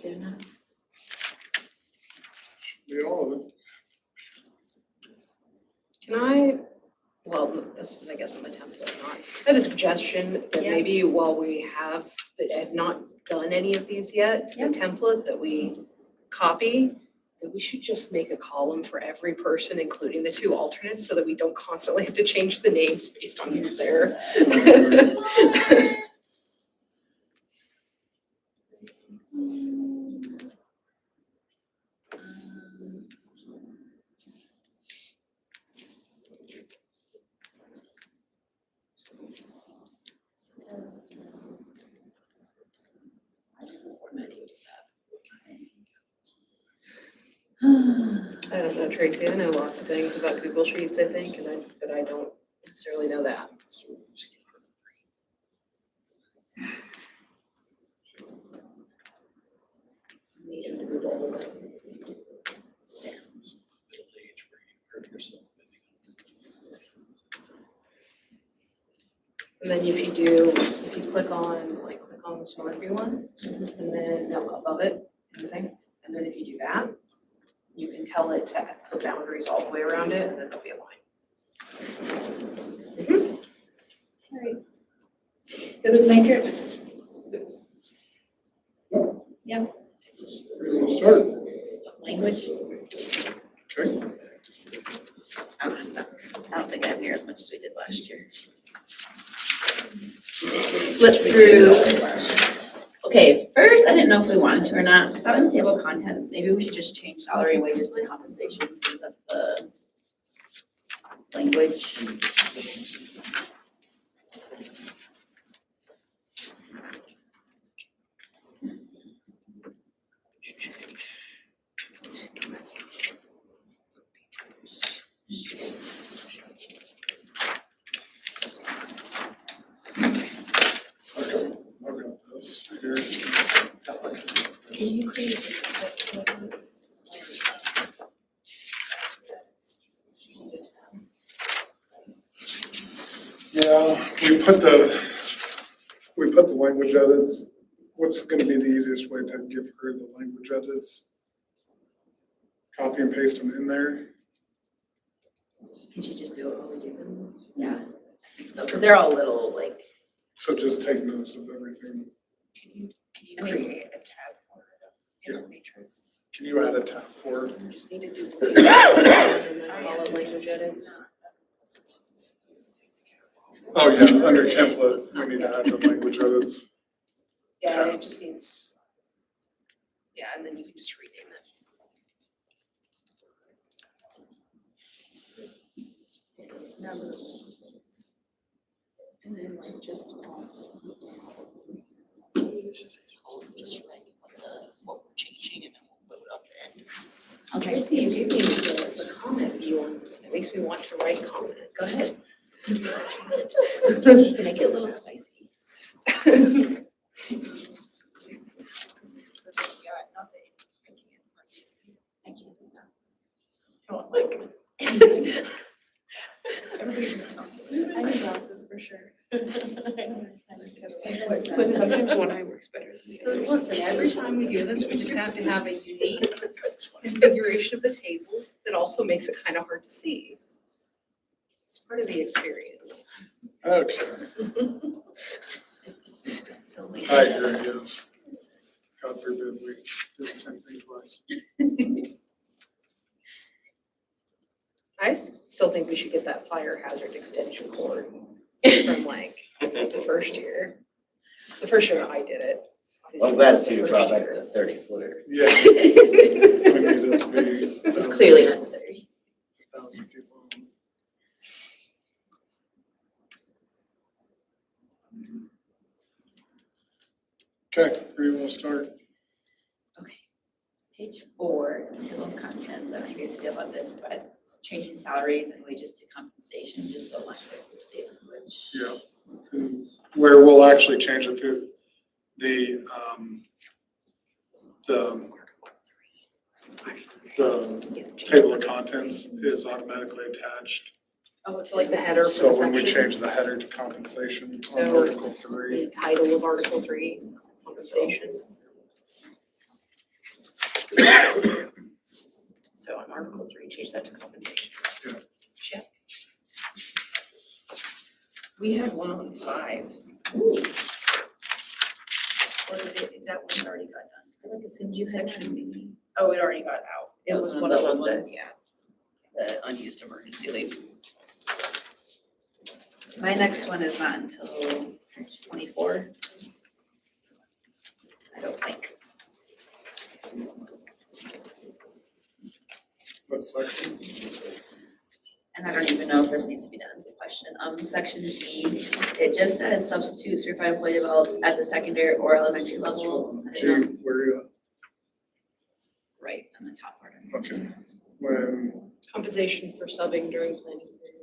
Good enough. Should be all of it. Can I, well, this is, I guess, on the template, not, I have a suggestion that Yeah. maybe while we have, that have not done any of these yet, the Yeah. template that we copy, that we should just make a column for every person, including the two alternates, so that we don't constantly have to change the names based on who's there. I don't know, Tracy, I know lots of things about Google Sheets, I think, but I don't necessarily know that. Need him to Google it. Middle age where you hurt yourself. And then if you click on the Smart View one, and then no, above it, anything, and then if you do that, You can tell it to put boundaries all the way around it, and then there'll be a line. Alright. Good with matrix? Ready to start? Language, Okay. I don't think I have near as much as we did last year. Flip through. Okay, first, I didn't know if we wanted to or not, that was table of contents, maybe we should just change salary and wages to compensation, since that's the language. Okay, I've got this here. Can you create? Yeah, we put the language edits. What's gonna be the easiest way to give her the language edits? Copy and paste them in there. Can she just do it when we do them? Yeah, I think so, because they're all little, like, So just take notes of everything. Can you I mean- create a tab for it in the matrix? Can you add a tab for it? You just need to do. And then call it language edits. Oh, yeah, under template, we need to add the language edits. Yeah, it just needs, Yeah, and then you can just rename it. and then like just. Just write what we're changing and then we'll vote up and. Okay, Tracy, you gave me the comment view on this, it makes me want to write comments. go ahead. Make it a little spicy. I need glasses for sure. But sometimes one eye works better than the So other. listen, Every time we do this, we just have to have a unique configuration of the tables that also makes it kind of hard to see. It's part of the experience. Okay, So like. I agree, yes. God forbid we do the same thing twice. I still think we should get that fire hazard extension cord from like the first year. The first year I did it. I'm glad Obviously, you the brought first back year. the 30-footer. Yeah. We need it to be. It's clearly necessary. 1,000 people. Okay, where do you want to start? Okay. Page 4, table of contents, I don't know if you guys feel about this, but it's changing salaries and wages to compensation, just so much of the state language. Yeah. Where we'll actually change it to the table of contents is automatically attached. Oh, it's like the header for the So section. when we change the header to compensation on So- Article 3, The title of Article 3, compensation. So on Article 3, change that to compensation. Yeah. Check. We had one on 5. Or is that one that already got done? I feel like as soon as you had Section B. Oh, it already got out. It was one one of of the the old ones, ones. yeah. The unused emergency leave. My next one is not until 24. I don't think. what section? And I don't even know if this needs to be done, is the question. Section B, it just says substitute certified employee develops at the secondary or elementary level. I G, don't know, where are you right on the top part. at? Okay. When, Compensation for subbing during planning.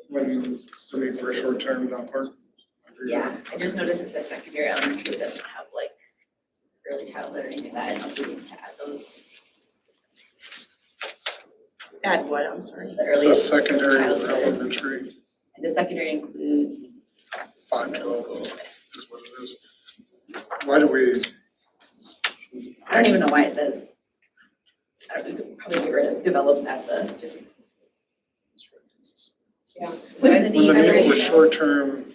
when, the need for a short term, that part? I agree with Yeah, I just noticed it says secondary elementary, it doesn't have like early childhood or anything like that. I don't know if we need to add those. Add what, I'm sorry? The It says earliest secondary or childhood. elementary, And does secondary include 512 is what it is. Why do we, I don't even know why it says, I don't, we could probably get rid of develop develops at the, just. Yeah. With the When need the need for for short-term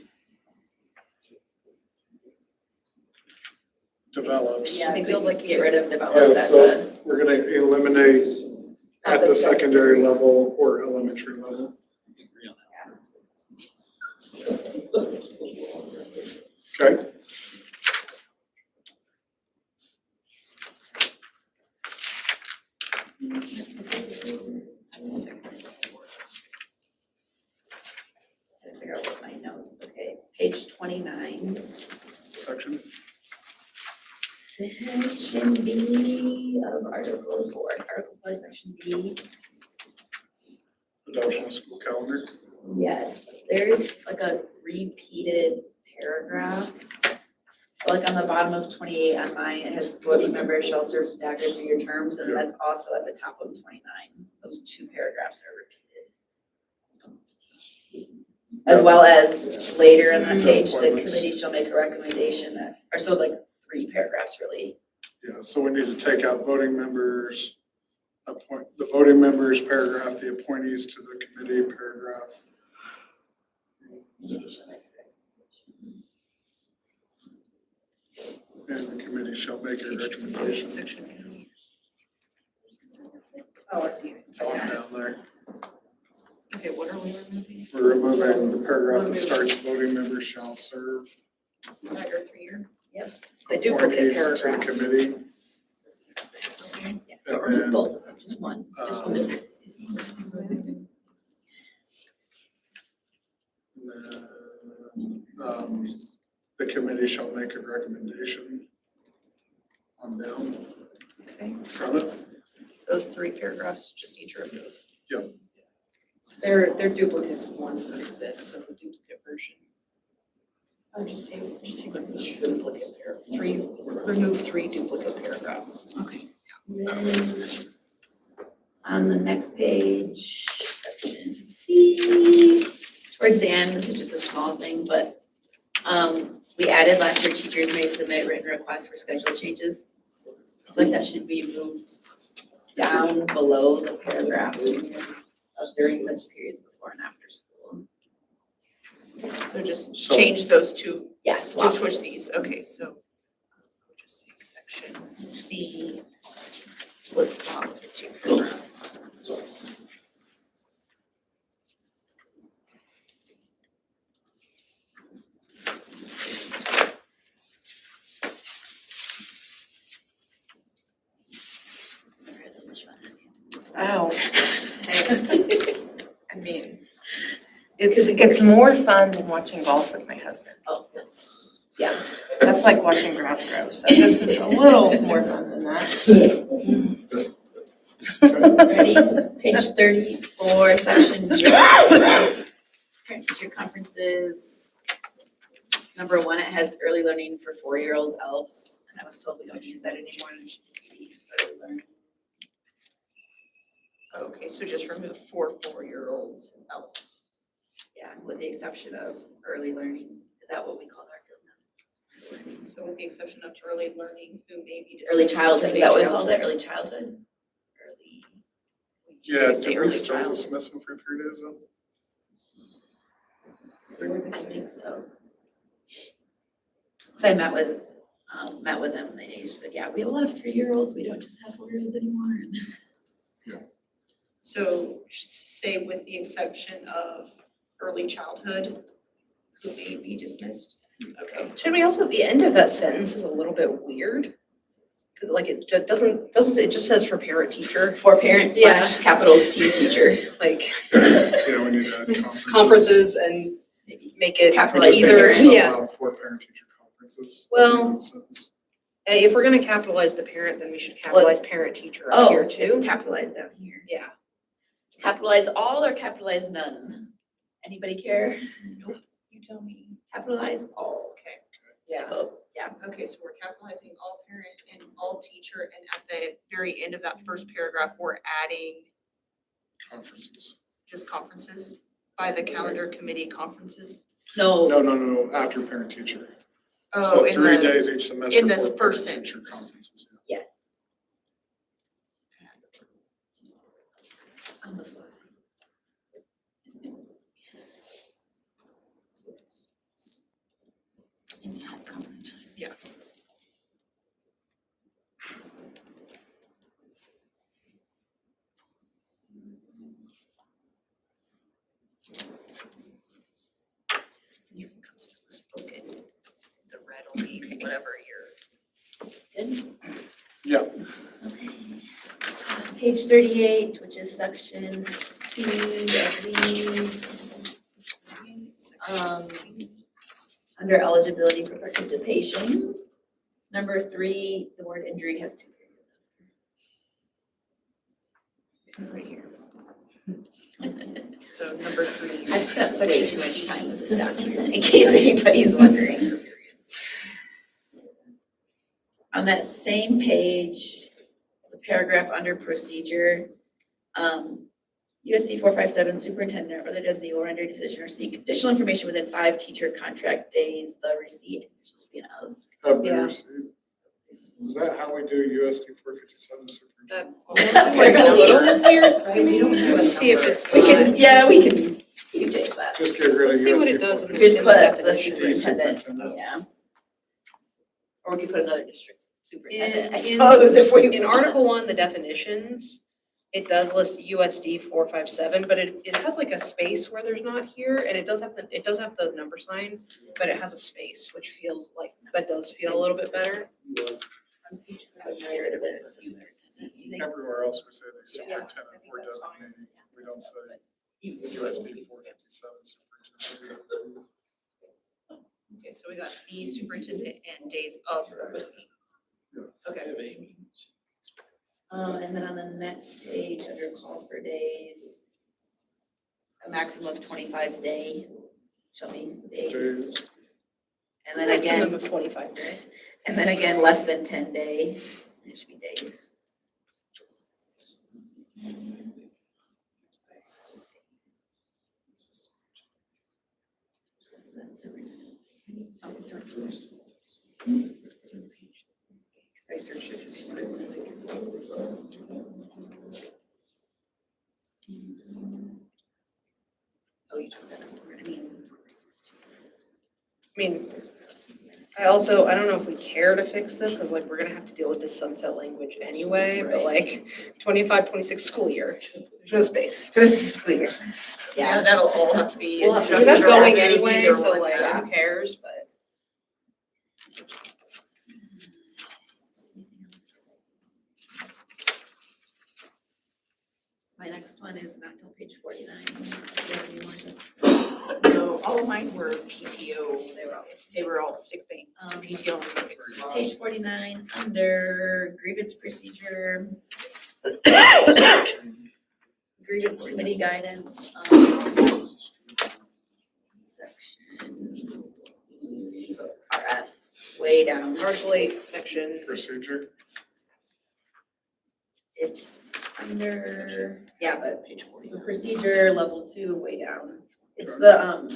develops. Yeah, I think we Feels like can get rid of Yeah, develops at so the, we're gonna eliminate at the secondary level or elementary level. Agree on Okay? figure out what's my notes, okay, page 29. Section. Section B of Article 4, Section B. Adoption of school calendar. Yes, there's like a repeated paragraph. So like on the bottom of 28 on mine, it has board members shall serve staggered 3-year terms, and that's also at the top of 29. Those 2 paragraphs are repeated. As well as later in the page, the Appointments. committee shall make a recommendation that, or so like 3 paragraphs really. Yeah, so we need to take out voting members, the voting members paragraph, the appointees to the committee paragraph. Committee shall make a And the committee shall make a recommendation. Section. Oh, I see. It's all down there. Okay, what are we removing? We're removing the paragraph that starts voting members shall serve. Staggered 3-year? The duplicate appointees to the paragraph. committee. Yeah, but And remove then, both of them, just one, just one. The committee shall make a recommendation on down. Okay. Got it? Those 3 paragraphs just need to remove. They're duplicates of ones that exist, so the duplicate version. Or just say remove duplicate remove 3 duplicate paragraphs. Okay. Then on the next page, section C, towards the end, this is just a small thing, but we added last year, teachers may submit written requests for schedule changes. I feel like that should be moved down below the paragraph of during such periods before and after school. So just So- change those 2, Yes, just switch these, okay, so we'll just say section C, flip flop the 2 paragraphs. so much fun. Oh. I mean, it's more fun than watching golf with my husband. Oh, that's, yeah. That's like watching grass grow, so this is a little more fun than that. Ready? Page 34, section J. Parent teacher conferences. Number 1, it has early learning for 4-year-old elves, and I was told we don't use that anymore. It should just be early learning. Okay, so just remove 4-4-year-olds else. Yeah, with the exception of early learning. Is that what we call our field now? So with the exception of early learning, who may be. Early childhood, is that what we called it? Early childhood? Early. Yeah, Say did we early still child. dismiss them for 3 days then? I think so. So I met with them, and they just said, yeah, we have a lot of 3-year-olds, we don't just have 4-year-olds anymore. And So say with the exception of early childhood, who may be dismissed. Okay. Should we also, the end of that sentence is a little bit weird? Because like it doesn't, it just says for parent teacher, For parent Yeah. slash capital T teacher. like Yeah, we need to add conferences. conferences and make it Capitalize Just make either, it spell yeah. out for parent-teacher conferences. Well- Sentence. If we're gonna capitalize the parent, then we should capitalize parent teacher up Oh, here it's too. capitalized down here. Yeah. Capitalize all or capitalize none? Anybody care? You tell me. Capitalize all. Okay. Yeah. Oh, yeah. Okay, so we're capitalizing all parent and all teacher, and at the very end of that first paragraph, we're adding Conferences. just conferences by the calendar committee conferences. No, No, after parent-teacher. Oh, So in 3 the, days each semester in this for first parent-teacher sentence. conferences. yes. Page 38, which is section C of these. Under eligibility for participation. Number 3, the word injury has 2 periods. Right here. So number 3. I've spent way too much time with this document, in case anybody's wondering. On that same page, the paragraph under procedure, USD 457, superintendent or other designee will render a decision or seek additional information within 5 teacher contract days, the receipt, which is being of. Have they Yeah. received? Is that how we do USD 457 superintendent? That might be a little weird to me. Let's see if it's. We can, yeah, we can change that. Just get rid of Let's see what USD it does in the- Just put the definition. superintendent, Superintendent. yeah. Or we could put another district superintendent, I In- suppose, if we. In Article 1, the definitions, it does list USD 457, but it has like a space where there's not here, and it does have the number sign, but it has a space, which feels like, that does feel a little bit better. Everywhere else we say the Yeah, I superintendent think or that's fine. designee, we don't say USD 457 superintendent. Okay, so we got the superintendent and days of the receipt. Okay. And then on the next page, under call for days, a maximum of 25 day shall be days. Days. And then Maximum again, of 25 days. and then again, less than 10 day, it should be days. Oh, it's right first. I searched it to see what it was like. Oh, you took that over, I mean, I don't know if we care to fix this, because like, we're gonna have to deal with this sunset language anyway, but Right. like, 25-26 school year, there's no space. it's clear. Yeah, that'll all have to be We'll have to- Because adjusted that's or going removed, anyway, either so one, like, yeah. who cares, but. My next one is not till page 49. No, all of mine were PTO, they were all sick bank, PTO and fixed. Page 49, under grievance procedure. Grievance committee guidance. Section RF, way down. Article 8, section, Procedure. It's under, yeah, but page 40. The procedure, level 2, way down. It's the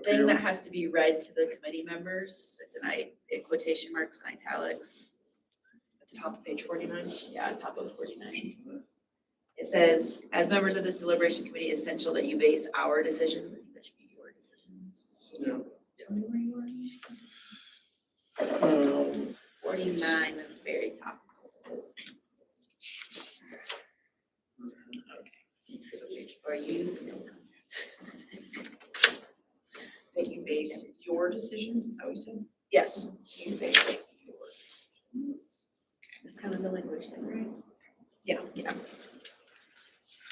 thing Appeal. that has to be read to the committee members. It's in quotation marks and italics. at the top of page 49. Yeah, top of 49. It says, as members of this deliberation committee, it's essential that you base our decisions, I think that should be your decisions. Yeah. Tell me where you are. 49, the very top. Or use. That you base your decisions, is that what you said? Yes. You base yours. It's kind of the language thing, right? Yeah. Yeah.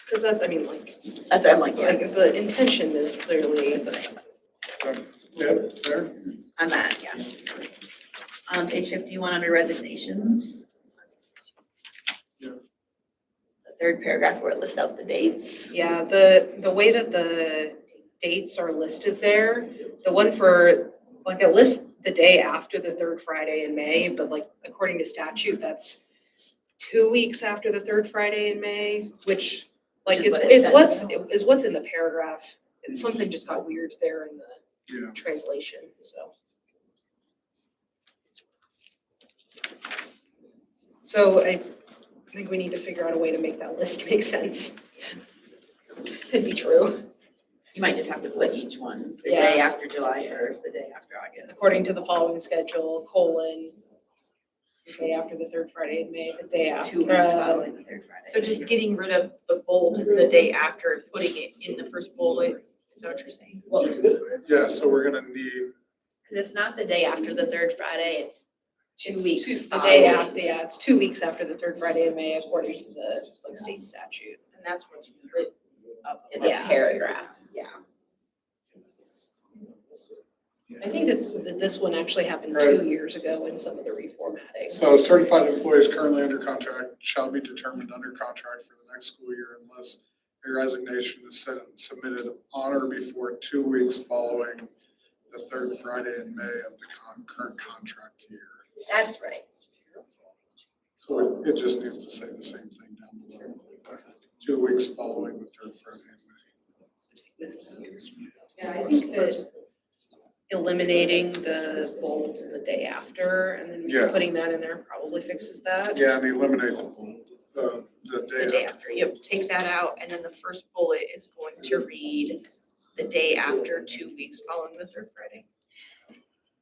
Because that's, I mean, like, That's, I'm like, yeah, like, the intention is clearly. that's what I thought. So, yeah, there. On that, yeah. Page 51 under resignations. Yeah. The third paragraph where it lists out the dates. Yeah, the way that the dates are listed there, the one for, like, it lists the day after the third Friday in May, but like, according to statute, that's 2 weeks after the third Friday in May, which, like, Which is is what it says. is what's in the paragraph. And something just got weird there in the Yeah. translation, so. So I think we need to figure out a way to make that list make sense. It'd be true. You might just have to put each one, the day after July 1st, the day after August. According to the following schedule, colon, the day after the third Friday in May, the day after. 2 weeks following the third Friday. So just getting rid of the bold the day after and putting it in the first bullet, is that what you're saying? Yeah, so we're gonna need, Because it's not the day after the third Friday, it's It's weeks The day following. after, yeah, it's 2 weeks after the third Friday in May according to the like state statute. And that's what you put up. In the Yeah. paragraph. I think that this one actually happened Right. 2 years ago in some of the reformatting. So certified employees currently under contract shall be determined under contract for the next school year unless a resignation is submitted on or before 2 weeks following the third Friday in May of the current contract year. That's right. So it just needs to say the same thing down below. 2 weeks following the third Friday in May. Yeah, I think that eliminating the bold the day after and Yeah. then putting that in there probably fixes that. Yeah, and eliminate the The day day after. after, yep, take that out, and then the first bullet is going to read the day after 2 weeks following the third Friday.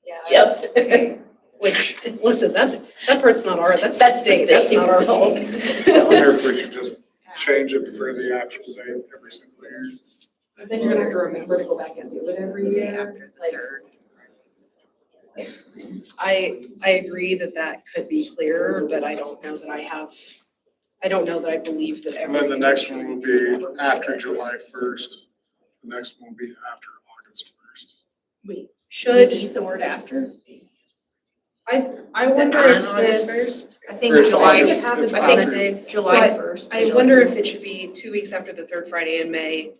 Yeah. Yep. Okay. Which, listen, that part's not that's the That's the state, that's state. not our fault. I wonder if we should just change it for the actual date every single year. Then you're gonna have to remember to go back and do it every Day day. after the third. I agree that could be clearer, but I don't know that I believe that And every. then the next one will be after July 1st. The next one will be after August 1st. We Should, need the word after. I wonder if this, I think Or it's July, August, happens it's on I the after- day. July 1st. I wonder if it should be 2 weeks after the third Friday in May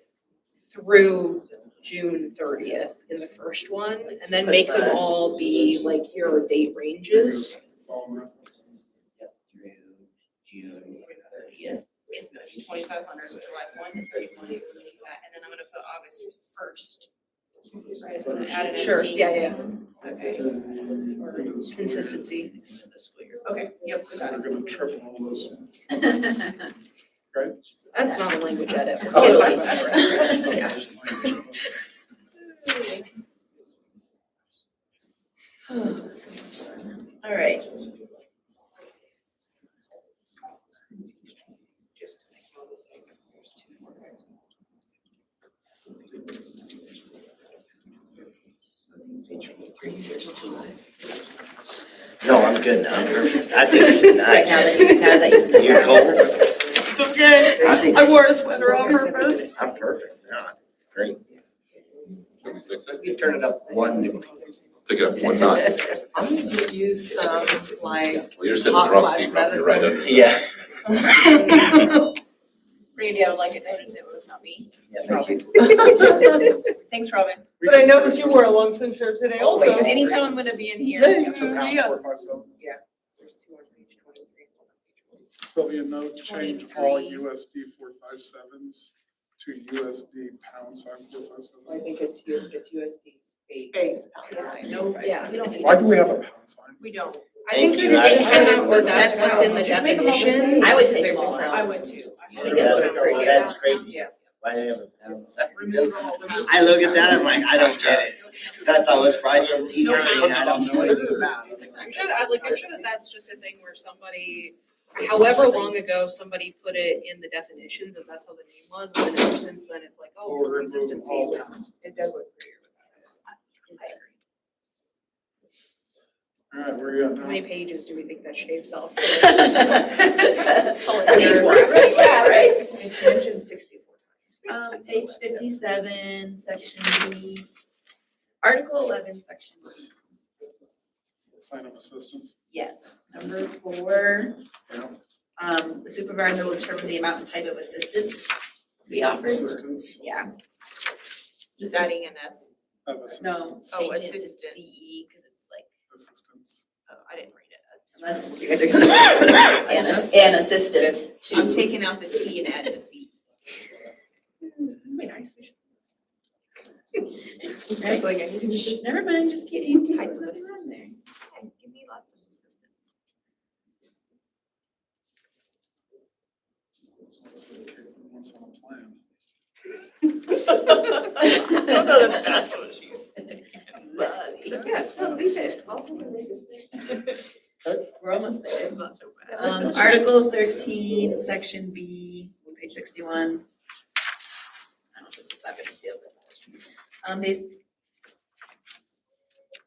through June 30th in the first one, and then make them all be like, here are date ranges. Through June 30th. It's gonna be 2,500, July 1 to 31, and then I'm gonna put August 1st. Right, I'm gonna add an Sure, SD. yeah. Okay. Consistency. The school year. Okay, yep, we got We're it. gonna triple all those. That's not a language edit. We're Oh, talking it about is. it. All right. No, I'm good now. I'm perfect. I think it's nice. Now that You're cold? It's okay. I think I wore a sweater on purpose. I'm perfect. Yeah, great. Can we fix it? You turn it up one. Take it up one notch. I'm gonna give you some, like, Well, you're sitting in the wrong seat, probably right under. Yeah. Randy, I would like it noted that it was not me. Yeah, thank you. Thanks, Robin. but I noticed you wore a long sleeve shirt today also. Always, anytime I'm gonna be in here. Yeah, So count yeah. 4, 5, 7. Yeah. Sylvia, note, change all 23. USD 457s to USD pound sign 457. I think it's USD space. Space outside. No, Yeah. we don't need Why it. do we have a pound sign? We don't. I think Thank you. that it's just I- kind of, or that's That's what's in the just make them all the same. definition. I would take them all out. I would too. I think it looks pretty. That's crazy. Why do they have a pound sign? Remove all the. I look at that, I'm like, I don't get it. I thought it was probably some teacher thing I don't know anything about. I'm sure that that's just a thing where somebody, however long ago, somebody put it in the definitions and that's how the name was, and then ever since then, it's like, oh, Or for remove consistency. all we- pounds. It does look prettier. All right, where are you at How now? many pages do we think that shaves off? At least one, right? Yeah, right. It's mentioned 64 times. Page 57, section B. Article 11, section B. Sign of assistance. Yes, number 4. Yeah. The supervisor will determine the amount and type of assistance to be offered. Assistance Yeah. Just adding an S. of No, assistance. Oh, change it to assistant. CE, because it's like, Assistance. Oh, I didn't read it. unless you guys are gonna. And assistant I'm to. taking out the T and adding a C. Be nice. Right? Like, I need to Just, never mind, just kidding. type of Nothing on there. assistance. Give me lots of assistance. What's on a plan? I don't know that that's what she's saying. Yeah, no, these days. We're almost there. It's not so bad. Article 13, section B, page 61. I don't know if this is that big a deal, but, these.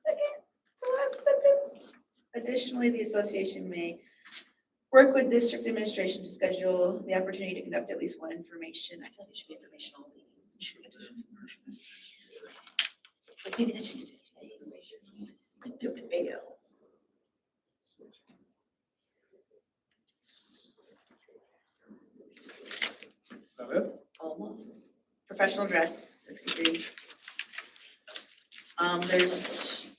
Second to last sentence. Additionally, the association may work with district administration to schedule the opportunity to conduct at least one information. I feel like it should be informational. We should get to like maybe that's just information. That it? Almost. Professional dress, 63. There's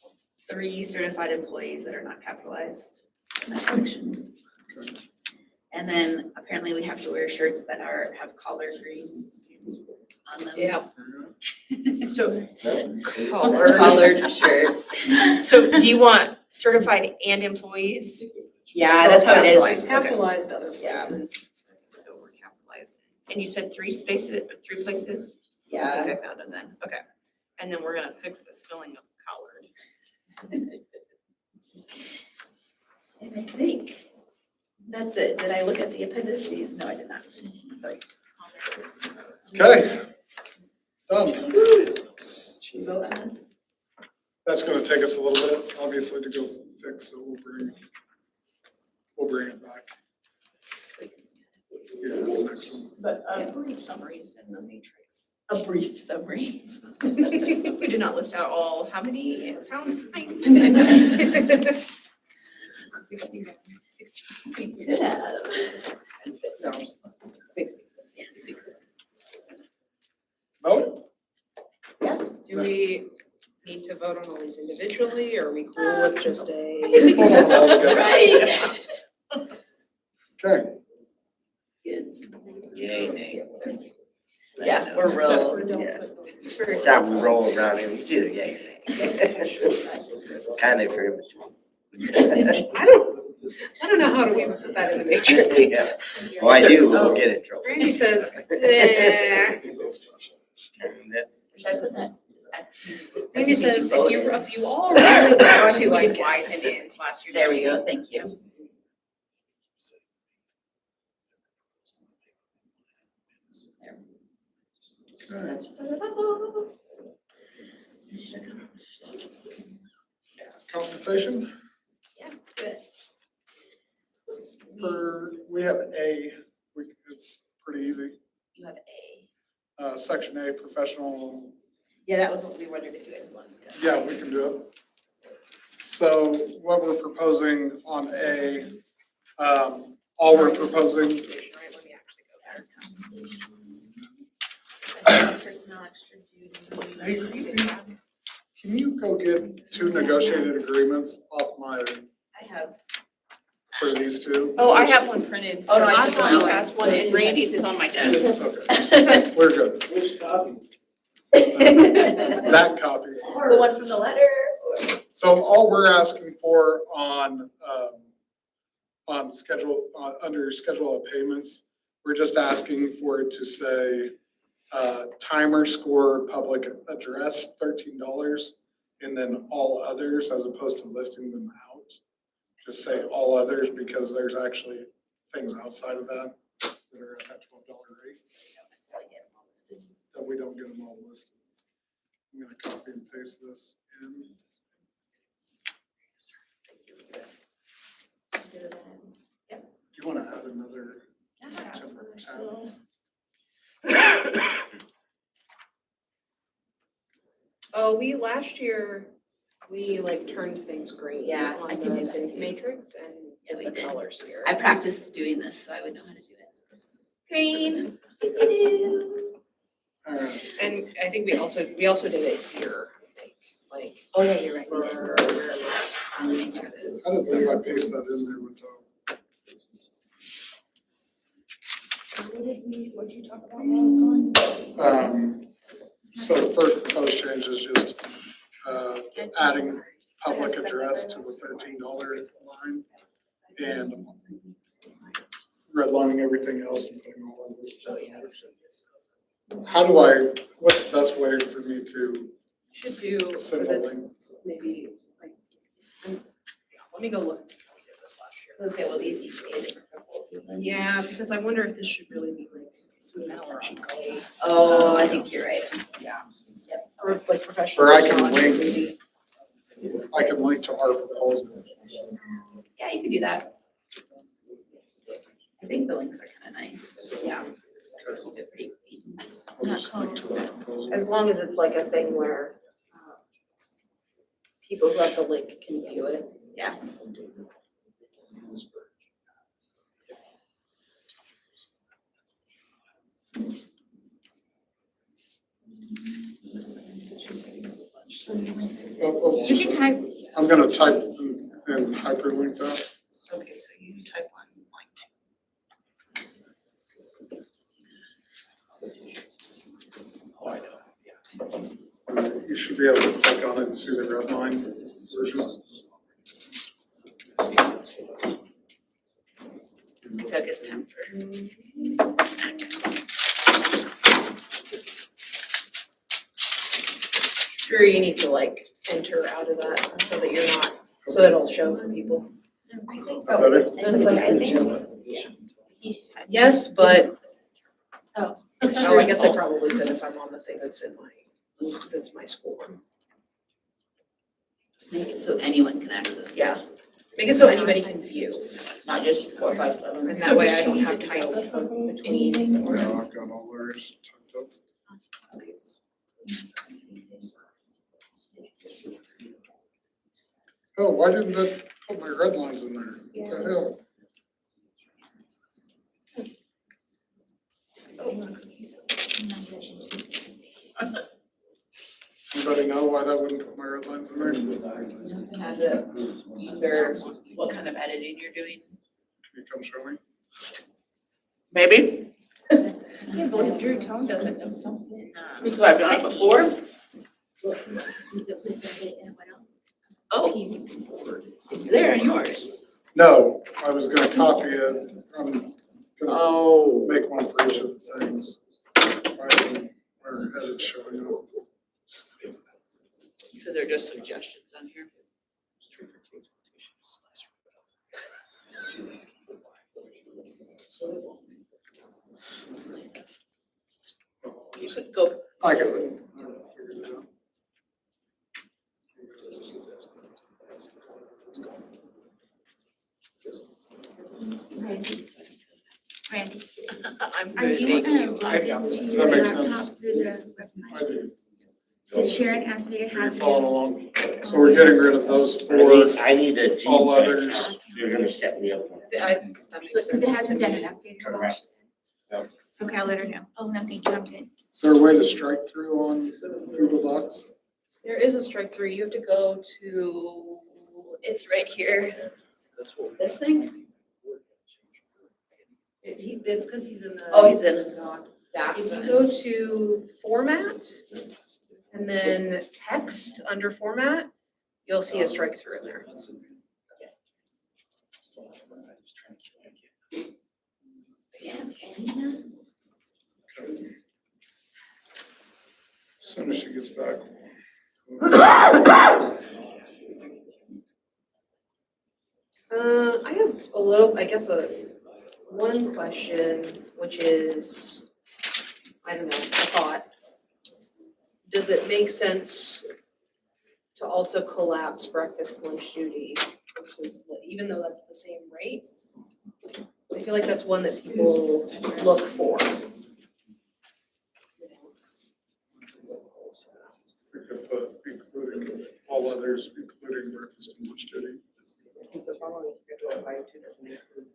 3 certified employees that are not capitalized in that section. And then apparently we have to wear shirts that have collar greases on them. Yeah. So, Collared shirt. so do you want certified and employees? Yeah, that's how it is. Capitalized. Capitalized other Yeah. places. So we're capitalized. And you said 3 spaces, 3 places? I Yeah. think I found it then, okay. And then we're gonna fix the spelling of collared. And I think that's it. Did I look at the appendices? No, I did not. Sorry. Okay. Done. Should we vote on this? That's gonna take us a little bit, obviously, to go fix, so we'll bring it back. Yeah, the next one. But brief summaries in the matrix. A brief summary. We did not list out all, how many pound signs? 60. Should have. No? Do we need to vote on all these individually, or are we cool with just Let's vote on them all together. Right. Okay. Good. Yay, nay. Yeah, we're real, yeah. That's how we roll around here, we do, yay, nay. Kind of for in between. I don't know how do we put that in the matrix. Yeah. Well, I do, we'll get in trouble. Randy says, eh. Should I put that? Randy says, if you all really want to, I Wide guess. opinions last year. There we go, thank you. Compensation, Yeah, let's do it. we have A, it's pretty easy. You have A. Section A, professional, Yeah, that was what we wanted to do as one. yeah, we can do it. So what we're proposing on A, all we're proposing, Let me actually go there. Personnel extra Hey, duty. can you go get 2 negotiated agreements off I have. for these 2? Oh, I have one printed. Oh, no, I took She one. has one and Randy's is on my desk. Okay, we're good. Which copy? That copy. The one from the letter or? So all we're asking for on schedule, under schedule of payments, we're just asking for it to say, timer score public address, $13, and then all others, as opposed to listing them out. Just say all others, because there's actually things outside of that that are at that $12 rate, that we don't get them all listed. I'm gonna copy and paste this in. Do you wanna add another tab? Oh, last year, we like turned things green Yeah, on I can do that the too. matrix and Yeah, we the did. colors here. I practiced doing this, so I would know how to do it. Green. All right. And I think we also did it here, I think, like. Oh, yeah, you're right. for- On the matrix. I don't think I paste that in there without. What did you talk about when I was gone? So the first proposed change is just, adding public address to the $13 line and redlining everything else and putting all of it. How do what's the best way for me to Should do for send a this, link? maybe like, let me go look and see how we did this last year. Let's say, well, these each need a different proposal. then. Yeah, because I wonder if this should really be like, section A. Oh, I think you're right. Yeah. Yep. Or like professional. Or I can link I can link to our proposal. Yeah, you could do that. I think the links are kind of nice. Yeah. Keep it pretty clean. I'll just link to that proposal. As long as it's like a thing where people who have the link can view it. Yeah. You can type. I'm gonna type and hyperlink that. Okay, so you type on line Oh, I know. You should be able to click on it and see the red line version. I feel like it's time for snack. Sure, you need to like enter out of that so that you're not, so that it'll show for people. Better? Yes, but. Oh. Oh, I guess I probably could if I'm on the thing that's in that's my school one. Make it so anyone can access. Yeah, make it so anybody can view, Not just 4, 5, 7. and So that way does I she don't need have to to type go. anything or? Yeah, I've got all theirs typed up. Oh, why didn't that put my red lines in there? What the hell? Anybody know why that wouldn't put my red lines in there? Can Have it under, What kind of editing you're doing? you come show me? Maybe. I can't believe Drew Tone doesn't know something. because I've done it before. And what else? Oh, It's there in yours. No, I was gonna copy it. I'm gonna Oh. make one for each of the things. Where edit's showing up. So they're just suggestions on here. You could go, I got it. I figured it out. Randy, I'm are good, you thank you. logged into Does your that make laptop sense? through the I website? do. Because Sharon asked me to Are you have following you. along? So we're getting rid of those four. I need a G all bank others. account. You're gonna set me up one. That makes sense. Because it hasn't to done me. an update at all, Correct. she Yep. said. Okay, I'll let her know. Oh, no, thank you, I'm good. Is there a way to strike through on Google Docs? There is a strike through, you have to go to, it's right here, this thing? it's because he's in the. Oh, he's in. If you go to format and then text under format, you'll see a strike through in there. Yeah. As soon as she gets back. I have a little, I guess, one question, which is, I don't know, a thought. Does it make sense to also collapse breakfast lunch duty versus, even though that's the same rate? I feel like that's one that people look for. We could put including all others, including breakfast and lunch duty. The following schedule by 2 doesn't include.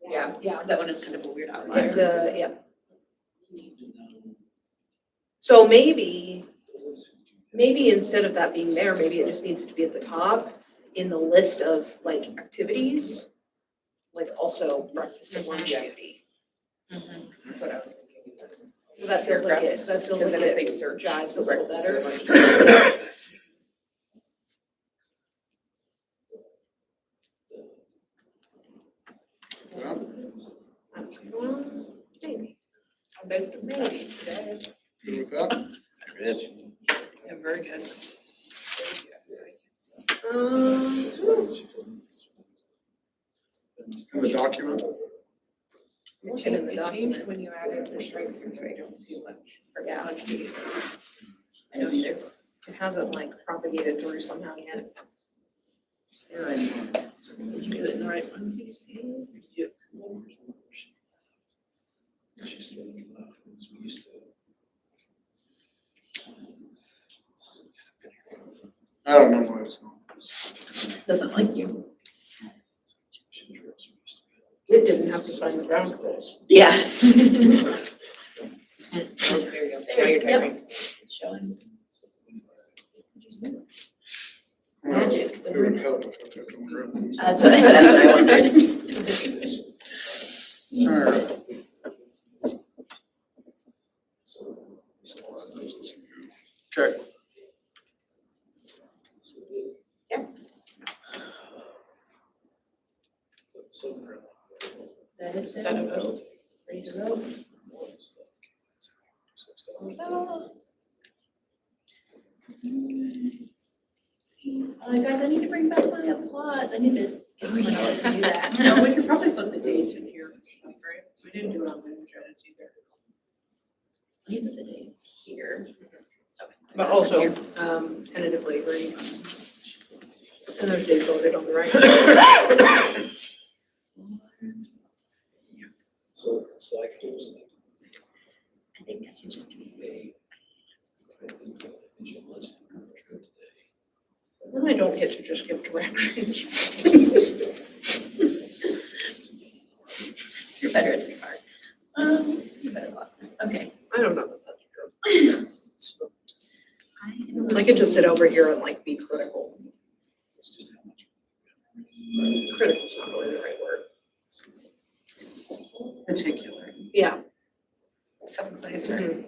Yeah, yeah, that one is kind of a weird outlier. It's yeah. So maybe instead of that being there, maybe it just needs to be at the top in the list of like activities, like also breakfast and lunch duty. That's what I was thinking. That feels like it, that feels like Because then if it they search jives a for little better. breakfast or lunch, Yeah, Maybe. I bet the mash today. good with that? Yeah, very good. In the document? Mention in the It document. changed when you added the strike through, I don't see much. Yeah. Lunch duty. I don't either. It hasn't like propagated through somehow yet. Did you do it in the right one? Did you see it? Or did you? I don't know why it's not. Doesn't like you. It didn't have to sign the ground rules. Yeah. Oh, there you go. Now There, you're yep. typing. It's showing. Magic. It would help if I took on road. That's what I wondered. All right. Okay. Is that a vote? Ready to vote? Oh, guys, I need to bring back my applause. I need to get someone else to do that. No, we could probably put the dates in here, right? We didn't do it on the agenda either. Let me put the date here. But also, tentatively agree. And those dates voted on the right. So I can do this. I think I should just do it. Then I don't get to just give directions. You're better at this part. You better love this. Okay. I don't know that that's true. I could just sit over here and like be critical. Critical's not really the right word. Particular. Yeah. Sounds nicer. Mhm.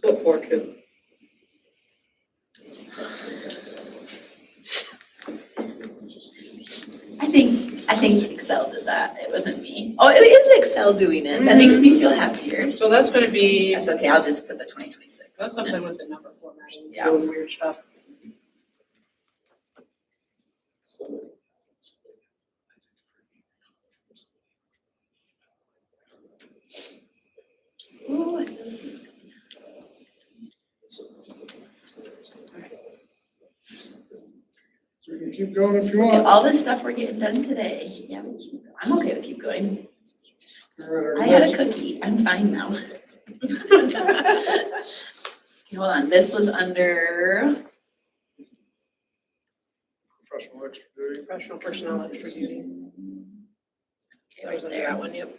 Look forward to. I think Excel did that. It wasn't me. Oh, it is Excel doing it. That makes me feel happier. So that's gonna be, That's okay. I'll just put the 2026. that's something with the number formatting, Yeah. doing weird stuff. Oh, I know this is coming. So we can keep going if you Look at want. all this stuff we're getting done today. Yeah, I'm okay with keep going. All right, our I had a next- cookie. I'm fine now. Okay, hold on. This was under, Professional extra duty. Professional personnel extra duty. okay, That right was under there. that one, yep.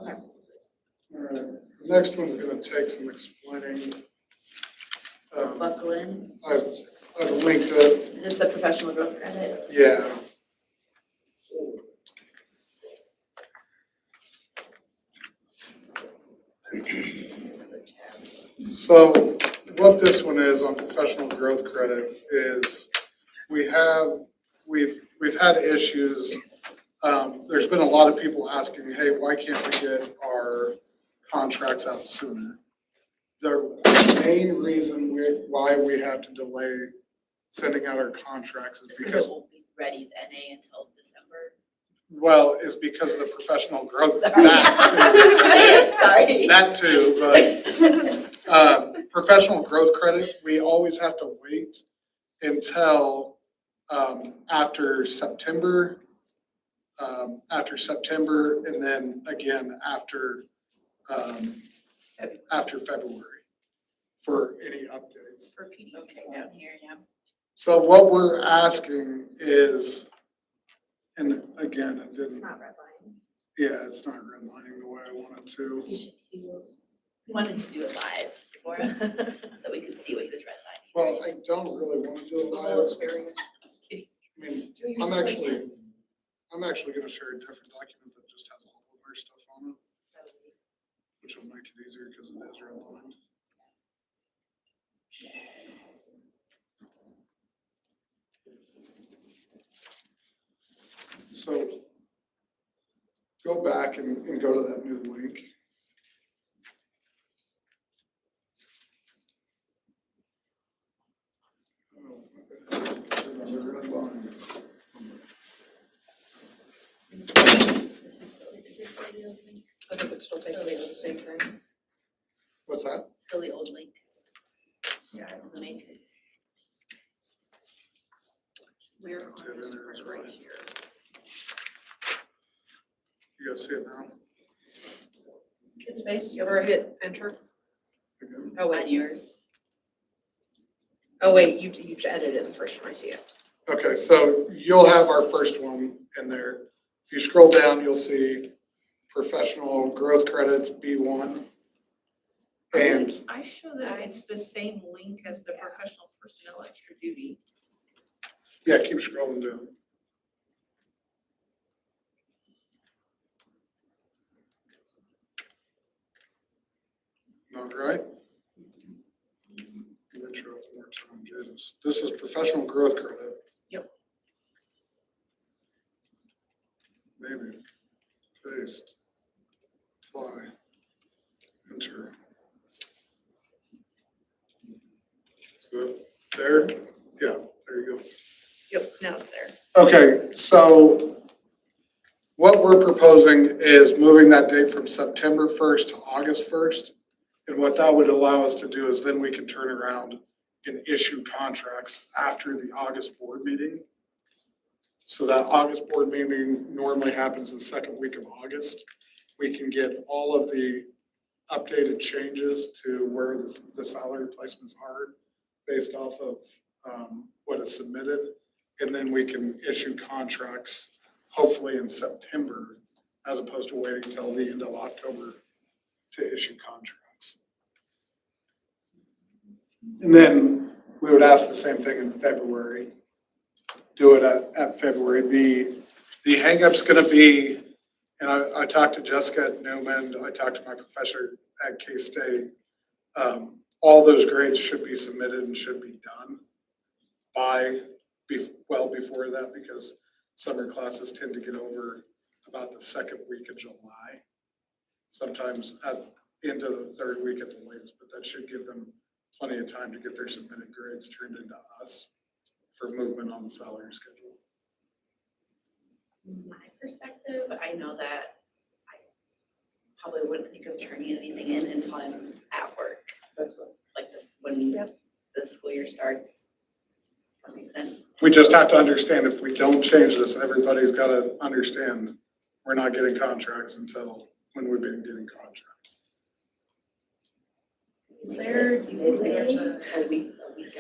Okay. All right, the next one's gonna take some explaining. Buckle in. I've linked it, Is this the professional growth credit? yeah. So what this one is on professional growth credit is we've had issues. There's been a lot of people asking, hey, why can't we get our contracts out sooner? The main reason why we have to delay sending out our contracts is Just because because, it won't be ready, the NA, until December. well, is because of the professional growth. Sorry. That too, but professional growth credit, we always have to wait until after September, and then again after February for any updates. For PDC down here, yeah. So what we're asking is, and again, it It's didn't, not redlining. yeah, it's not redlining the way I wanted to. He wanted to do it live for us, so we could see what he was redlining. Well, I don't really want to do it live. I mean, I'm actually gonna share a different document that just has all of our stuff on it, which will make it easier because it is redlined. So go back and go to that new link. Oh, okay. the red lines. Is this still the old link? I think it's still taking me to the same thing. What's that? Still the old link? Yeah, the matrix. We're on this one right here. You guys see it now? Hit space, you ever hit enter? Again? Oh, On wait, yours. oh, wait, you edited the first one, I see it. Okay, so you'll have our first one in there. If you scroll down, you'll see professional growth credits B1. And I show that it's the same link as the professional personnel extra duty. yeah, keep scrolling down. Not right? Let me try one more time, Jesus. This is professional growth credit. Yep. Maybe. Paste. Apply. Enter. So there, yeah, there you go. Yep, now it's there. Okay, so what we're proposing is moving that date from September 1st to August 1st. And what that would allow us to do is then we can turn around and issue contracts after the August board meeting. So that August board meeting normally happens the second week of August. We can get all of the updated changes to where the salary placements are based off of what is submitted. And then we can issue contracts hopefully in September, as opposed to waiting until the end of October to issue contracts. And then we would ask the same thing in February, do it at February. The hangup's gonna be, and I talked to Jessica at Newman, I talked to my professor at K-State. All those grades should be submitted and should be done by, well before that, because summer classes tend to get over about the second week of July. Sometimes at into the third week at the latest, but that should give them plenty of time to get their submitted grades turned into us for movement on the salary schedule. My perspective, I know that I probably wouldn't think of turning anything in until I'm at work. That's what, like, when the school year starts. That makes sense. We just have to understand, if we don't change this, everybody's gotta understand, we're not getting contracts until when we've been getting contracts. Is there, do you think there's a week?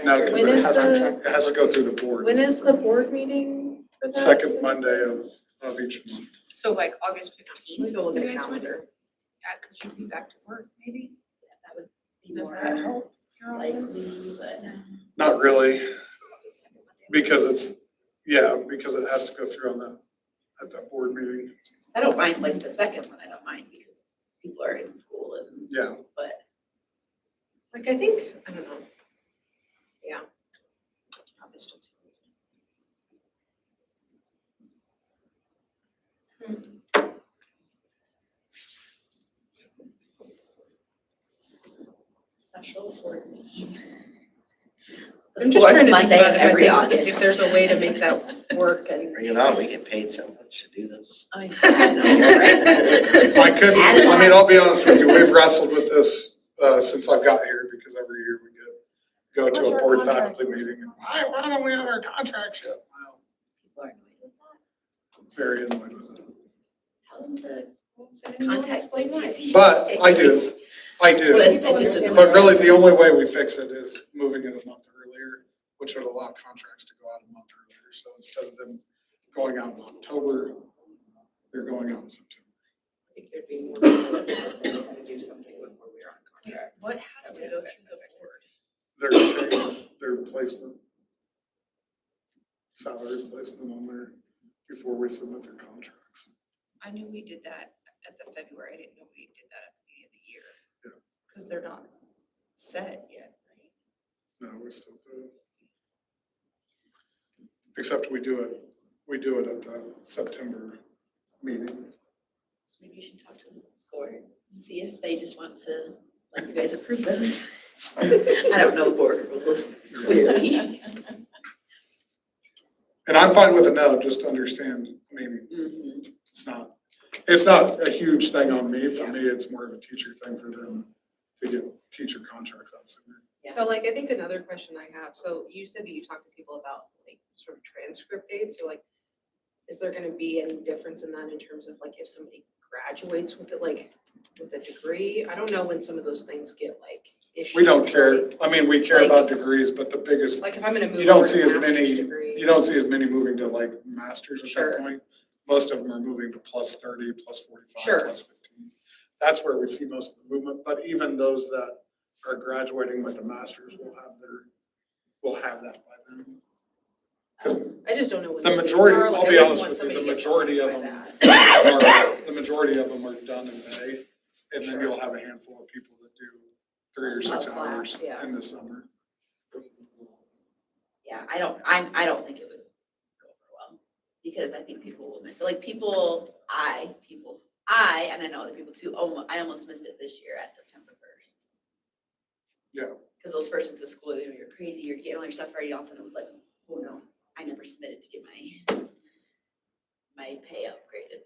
No, because When it is has the- to, it has to go through the board. When is the board meeting for that? Second Monday of each month. So like August 15th. Let me go look at you the guys would- calendar. Yeah, because you'd be back to work, maybe. That would be Does more that help your likely, office? but. Not really, because because it has to go through at that board meeting. I don't mind, like, the second one, I don't mind, because people are in school and, Yeah, but Like, I think, I don't know. Yeah. Probably still too special board meeting. The I'm just fourth trying to think Monday about of if I every think, August. if there's a way to make that work and. Bring it on, we get paid so much to do those. I know, right? I could, I mean, I'll be honest with you, we've wrestled with this since I've got here, because every year we go to a board faculty meeting, and why don't we have our contracts yet? Well, People are annoyed with that. very annoyed with it. Tell them to contact GC. But I do. But it just. But really, the only way we fix it is moving it a month earlier, which would allow contracts to go out a month earlier. So instead of them going out in October, they're going out in September. I think there'd be more people that want to do something before we're on contract. What has to go through the board? Their change, their placement, salary placement on there before we submit their contracts. I knew we did that at the February, I didn't know we did that at the beginning of the year. Yeah. Because they're not set yet, right? No, we still do it. Except we do it at the September meeting. Maybe you should talk to the board and see if they just want to, like, you guys approve those. I don't know board rules clearly. And I'm fine with a no, just understand, I mean, Mhm. it's not a huge thing on me. For me, it's more of a teacher thing for them to get teacher contracts out sooner. Yeah. So like, I think another question I have, so you said that you talked to people about like sort of transcript dates, so like, is there gonna be any difference in that in terms of like if somebody graduates with it, like with a degree? I don't know when some of those things get like issued. We don't care, I mean, we care Like- about degrees, but the biggest, Like if I'm gonna move you don't over see to as master's many, degree. you don't see as many moving to like masters at Sure. that point. Most of them are moving to plus 30, plus 45, Sure. plus 15. That's where we see most of the movement, but even those that are graduating with a master's will have that by then. 'Cause I just don't know what the those dates majority, are, like, I'll I be wouldn't honest want with you, somebody the to get majority of bothered them by that. the majority of them are done in May. And then Sure. you'll have a handful of people that do 3 or 6 A class, hours yeah. in the summer. Yeah, I don't think it would go over well, because I think people will miss it, like and I know other people too, I almost missed it this year at September 1st. Yeah. Cause those first weeks of school, you're crazy, you're getting all your stuff ready, all of a sudden it was like, oh no, I never submitted to get my pay upgraded.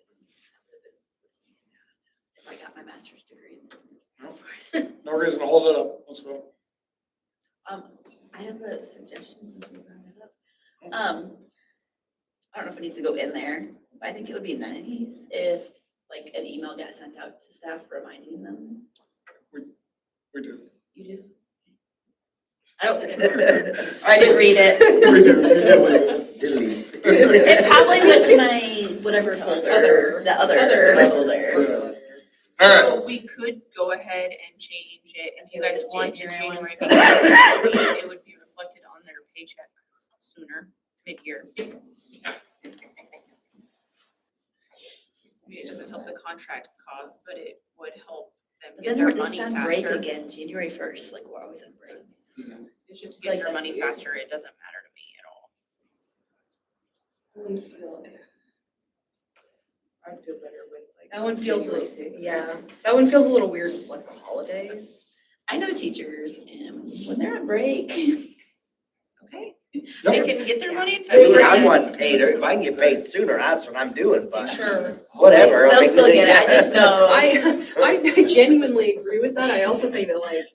If I got my master's degree. No reason to hold it up. Let's vote. I have a suggestion since we brought it up. I don't know if it needs to go in there, but I think it would be nice if like an email got sent out to staff reminding them. We do. You do? I don't think it, or I didn't read it. We do. You delete it. Delete. It probably went to my whatever folder, the other folder. All right. So we could go ahead and change it, if you guys want the January January ones. paycheck, it would be reflected on their paychecks sooner, mid-year. I mean, it doesn't help the contract cause, but it would help them But get then their we're money on break faster. again, January 1st, like we're always on break. It's just Like, getting their that's money weird. faster, it doesn't matter to me at all. I'd feel better with like. That one feels, January like- 6th. yeah, that one feels a little weird, with, like the holidays. I know teachers, and when they're on break, Okay, Yep. they can get their money in Dude, February. I want paid, or if I can get paid sooner, that's what I'm doing, but Sure. whatever. I they'll mean, still get it, I just know. I genuinely agree with that. I also think that like,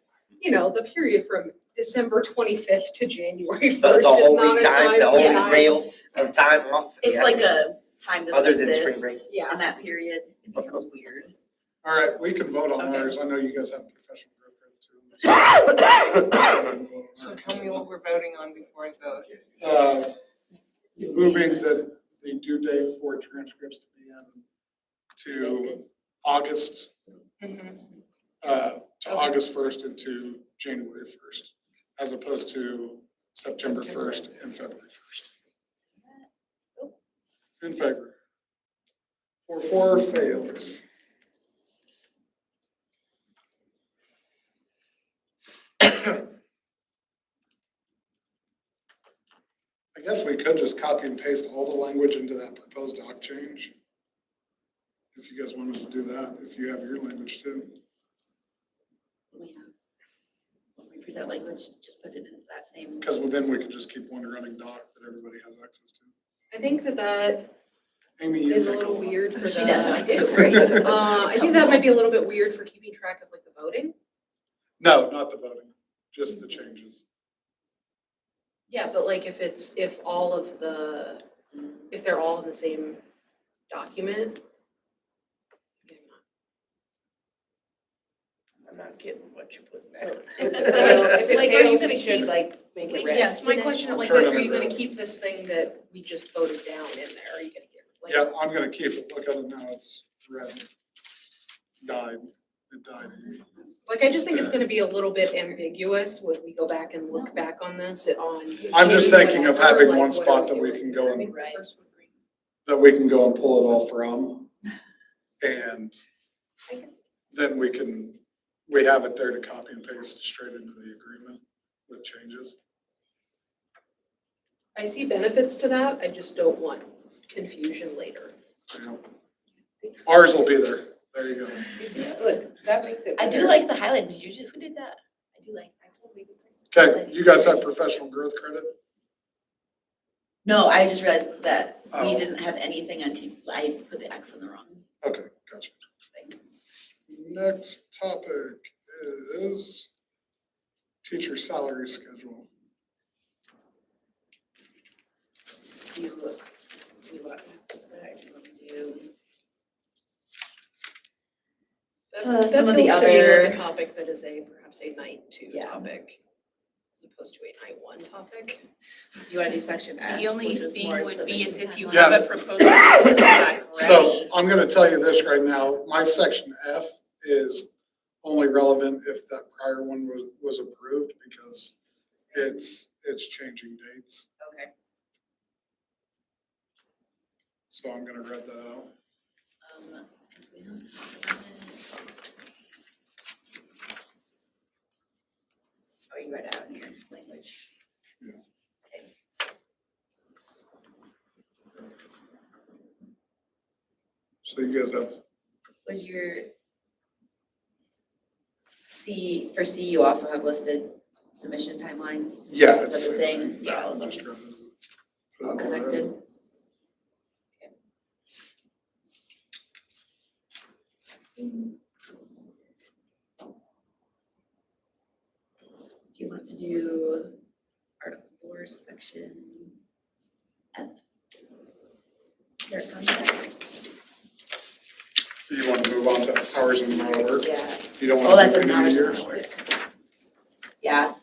you know, the period from December 25th to January 1st The is holy not a time, time the when holy I- grail of time off. It's yeah. like a time Other doesn't than spring break. exist Yeah. in that period, it becomes weird. All right, we can vote on Okay. ours. I know you guys have professional growth credit too. So tell me what we're voting on before I vote. Moving the due date for transcripts to be in to August, to August 1st and to January 1st, as opposed to September 1st and February 1st. In favor. 4 fails. I guess we could just copy and paste all the language into that proposed doc change. If you guys wanted to do that, if you have your language too. When we present language, just put it into that same. Because then we could just keep one running doc that everybody has access to. I think that Amy, you is a think little lot. weird for the. She does. I do. I think that might be a little bit weird for keeping track of like the voting. No, not the voting, just the changes. Yeah, but like if they're all in the same document. I'm not getting what you're putting there. So if Like, it are you fails, gonna we should keep- like make it red. Yes, my question, like, Turn are it you gonna around. keep this thing that we just voted down in there? Are you gonna get? like- Yeah, I'm gonna keep it. Look at it now, it's red. Died, it died. Like, I just think it's gonna be a little bit ambiguous when we go back and look back on this on. I'm just June, thinking of whatever, having like, one what are spot we that we doing? can go and, Right. that we can go and pull it all from. And then we have it there to copy and paste straight into the agreement with changes. I see benefits to that, I just don't want confusion later. You know. Ours will be there. There you go. You see that? Look, that makes it. I do better. like the highlight, did you just, who did that? I do like. Okay, you guys have professional growth credit? No, I just realized that we Oh. didn't have anything on I put the X on the wrong Okay, gotcha. thing. Next topic is teacher salary schedule. You want to do. That Some of the feels to me like other- a topic that is perhaps a night two Yeah. topic, as opposed to a night one topic. You wanna do section F? The only which was thing more would be is submission if you timeline? Yeah. have a proposal back So ready. I'm gonna tell you this right now, my section F is only relevant if that prior one was approved because it's changing dates. Okay. So I'm gonna read that out. We don't- Oh, you read out in your language. So you guys have, Was your for C, you also have listed submission timelines? yeah, Is it's that the same same? thing. Yeah, I'll just read it. Put it all all connected. right. Do you want to do Article 4, Section F? Your contract? You wanna move on to hours and amount of work? Yeah. You don't Oh, wanna that's do an any hours years? of work. Yeah,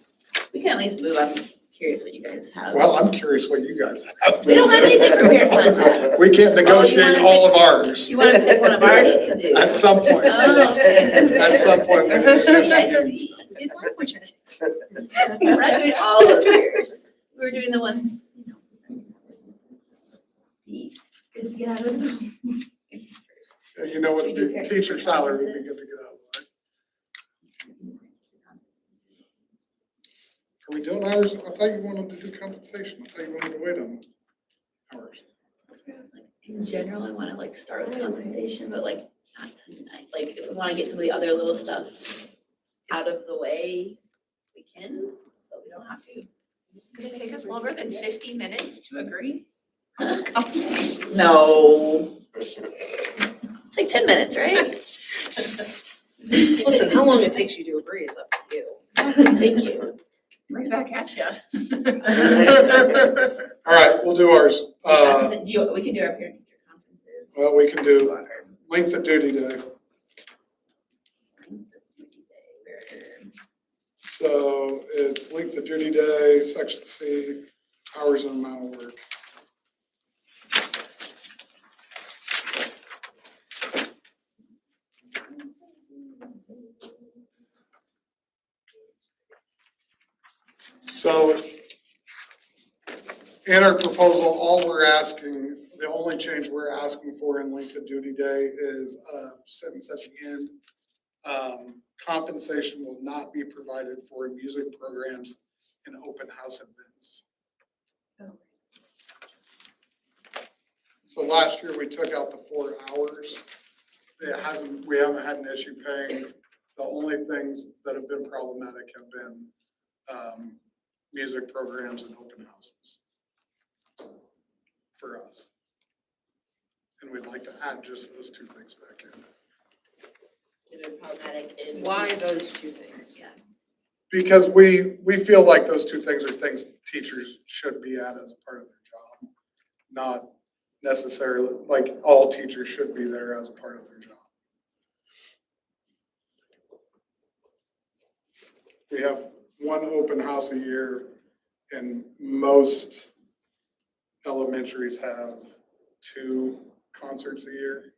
we can at least move. I'm curious what you guys have. Well, I'm curious what you guys have. We don't have anything for parent contacts. We can't negotiate wanna all of ours. You want to pick one of ours to do? At some point. Oh, okay. At some point. we need to do some I good see. In language edits. We're not doing all of yours. We're doing the ones, you know. Be good to get out of the. Yeah, you know what, Should we do parent teacher salary would be good conferences? to get out of, right? Are we doing hours? I thought you wanted to do compensation. I thought you wanted to wait on hours. In general, I want to like start with compensation, but like not tonight. Like, if we want to get some of the other little stuff out of the way, we can, but we don't have to. Could it take us longer than 50 minutes to agree? Compensation. No. It's like 10 minutes, right? Listen, how long it takes you to agree is up to you. Thank you. Right back at ya. All right, we'll do ours. We can do our parent teacher conferences. Well, we can do length of duty day. So it's length of duty day, section C, hours and amount of work. So in our proposal, all we're asking, the only change we're asking for in length of duty day is a sentence at the end. Compensation will not be provided for music programs and open house events. So last year, we took out the 4 hours. We haven't had an issue paying. The only things that have been problematic have been music programs and open houses for us. And we'd like to add just those 2 things back in. They're problematic in. Why those two things? Yeah. Because we feel like those 2 things are things teachers should be at as part of their job. Not necessarily, like all teachers should be there as a part of their job. We have 1 open house a year and most elementaries have 2 concerts a year.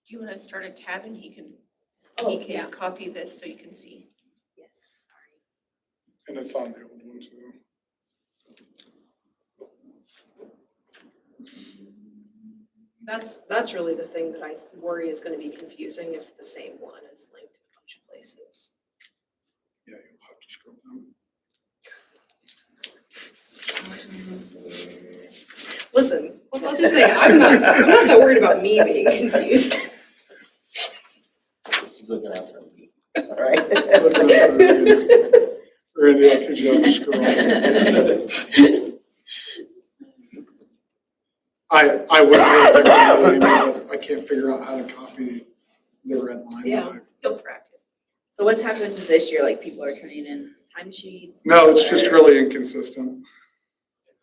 Do you want to start a tab and he can Yeah. copy this so you can see? Yes, sorry. And it's on the old one too. That's really the thing that I worry is gonna be confusing if the same one is linked in a bunch of places. Yeah, you'll have to scroll down. Listen, I'll just say, I'm not that worried about me being confused. She's looking out for me. All right. Randy, I'll teach you how to scroll. I would really, but I can't figure out how to copy the red line. Yeah. You'll practice. So what's happened this year? Like people are turning in timesheets? No, it's just or- really inconsistent.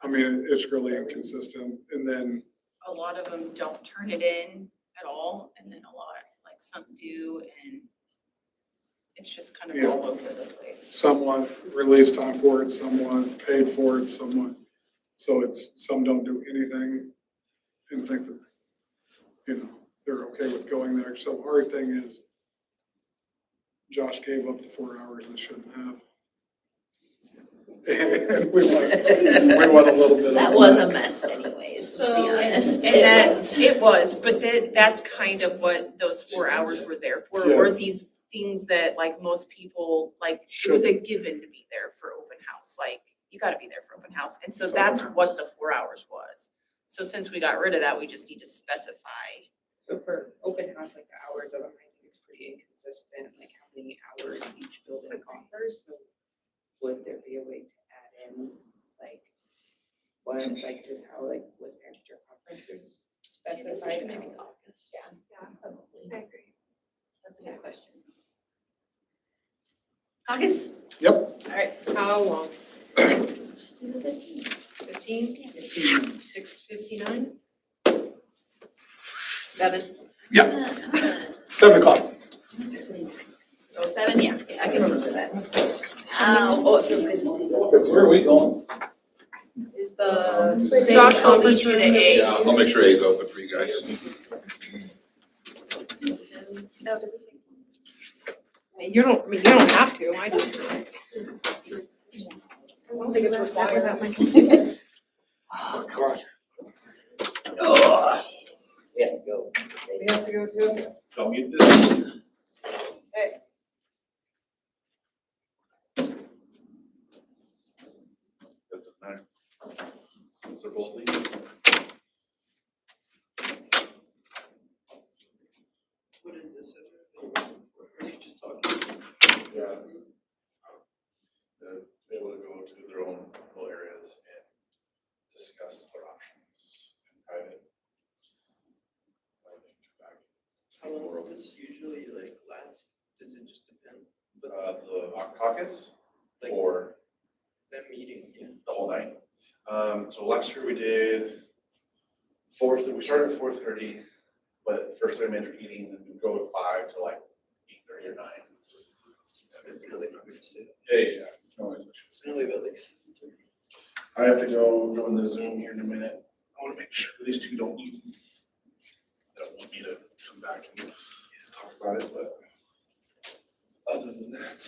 I mean, it's really inconsistent. And then, A lot of them don't turn it in at all, and then a lot, like some do, and it's just kind of Yeah. all over the place. somewhat release time for it, somewhat paid for it, somewhat. So it's, some don't do anything and think that, they're okay with going there. So our thing is Josh gave up the 4 hours they shouldn't have. And we want a little bit of. That was a mess anyways, to be So, honest. and it was, but that's kind of what those 4 hours were there for, Yeah. were these things that like most people, like, it was a given to be there for open house, like, you gotta be there for open house, and so It's that's open what house. the 4 hours was. So since we got rid of that, we just need to specify. So for open house, like the hours of them, I think it's pretty inconsistent, like how many hours each building offers, so would there be a way to add in, like, what, like, just how, like, with parent teacher conferences specified? Maybe caucus. Yeah, Probably. I agree. That's a good question. Caucus, Yep, all right, how long? Let's do the 15. 15? 6:59? 7? Yeah. 7 o'clock. Oh, 7, yeah, I can remember that. Oh, it feels good to see. So where are we going? Is the Same Josh I'll conference meet you room? to 8. Yeah, I'll make sure A's open for you guys. No, did we take? You don't have to, I just. I don't think it's required. Oh, God. Yeah, go. We have to go to. Don't mute this. Doesn't matter. Since they're both leaving. What is this? Are you just talking? Yeah. Be able to go to their own little areas and discuss their options in private. How long does this usually like last? Does it just depend? But The caucus like or that meeting, yeah. the whole night. So last year we did we started at 4:30, but first 30 minutes were eating, and we go at 5 to like 8:30 or 9. I'm definitely not gonna stay. Yeah. No, I It's gonna leave at like 7:30. I have to go join the Zoom here in a minute. I want to make sure these two don't eat. They don't want me to come back and talk about it, but other than that.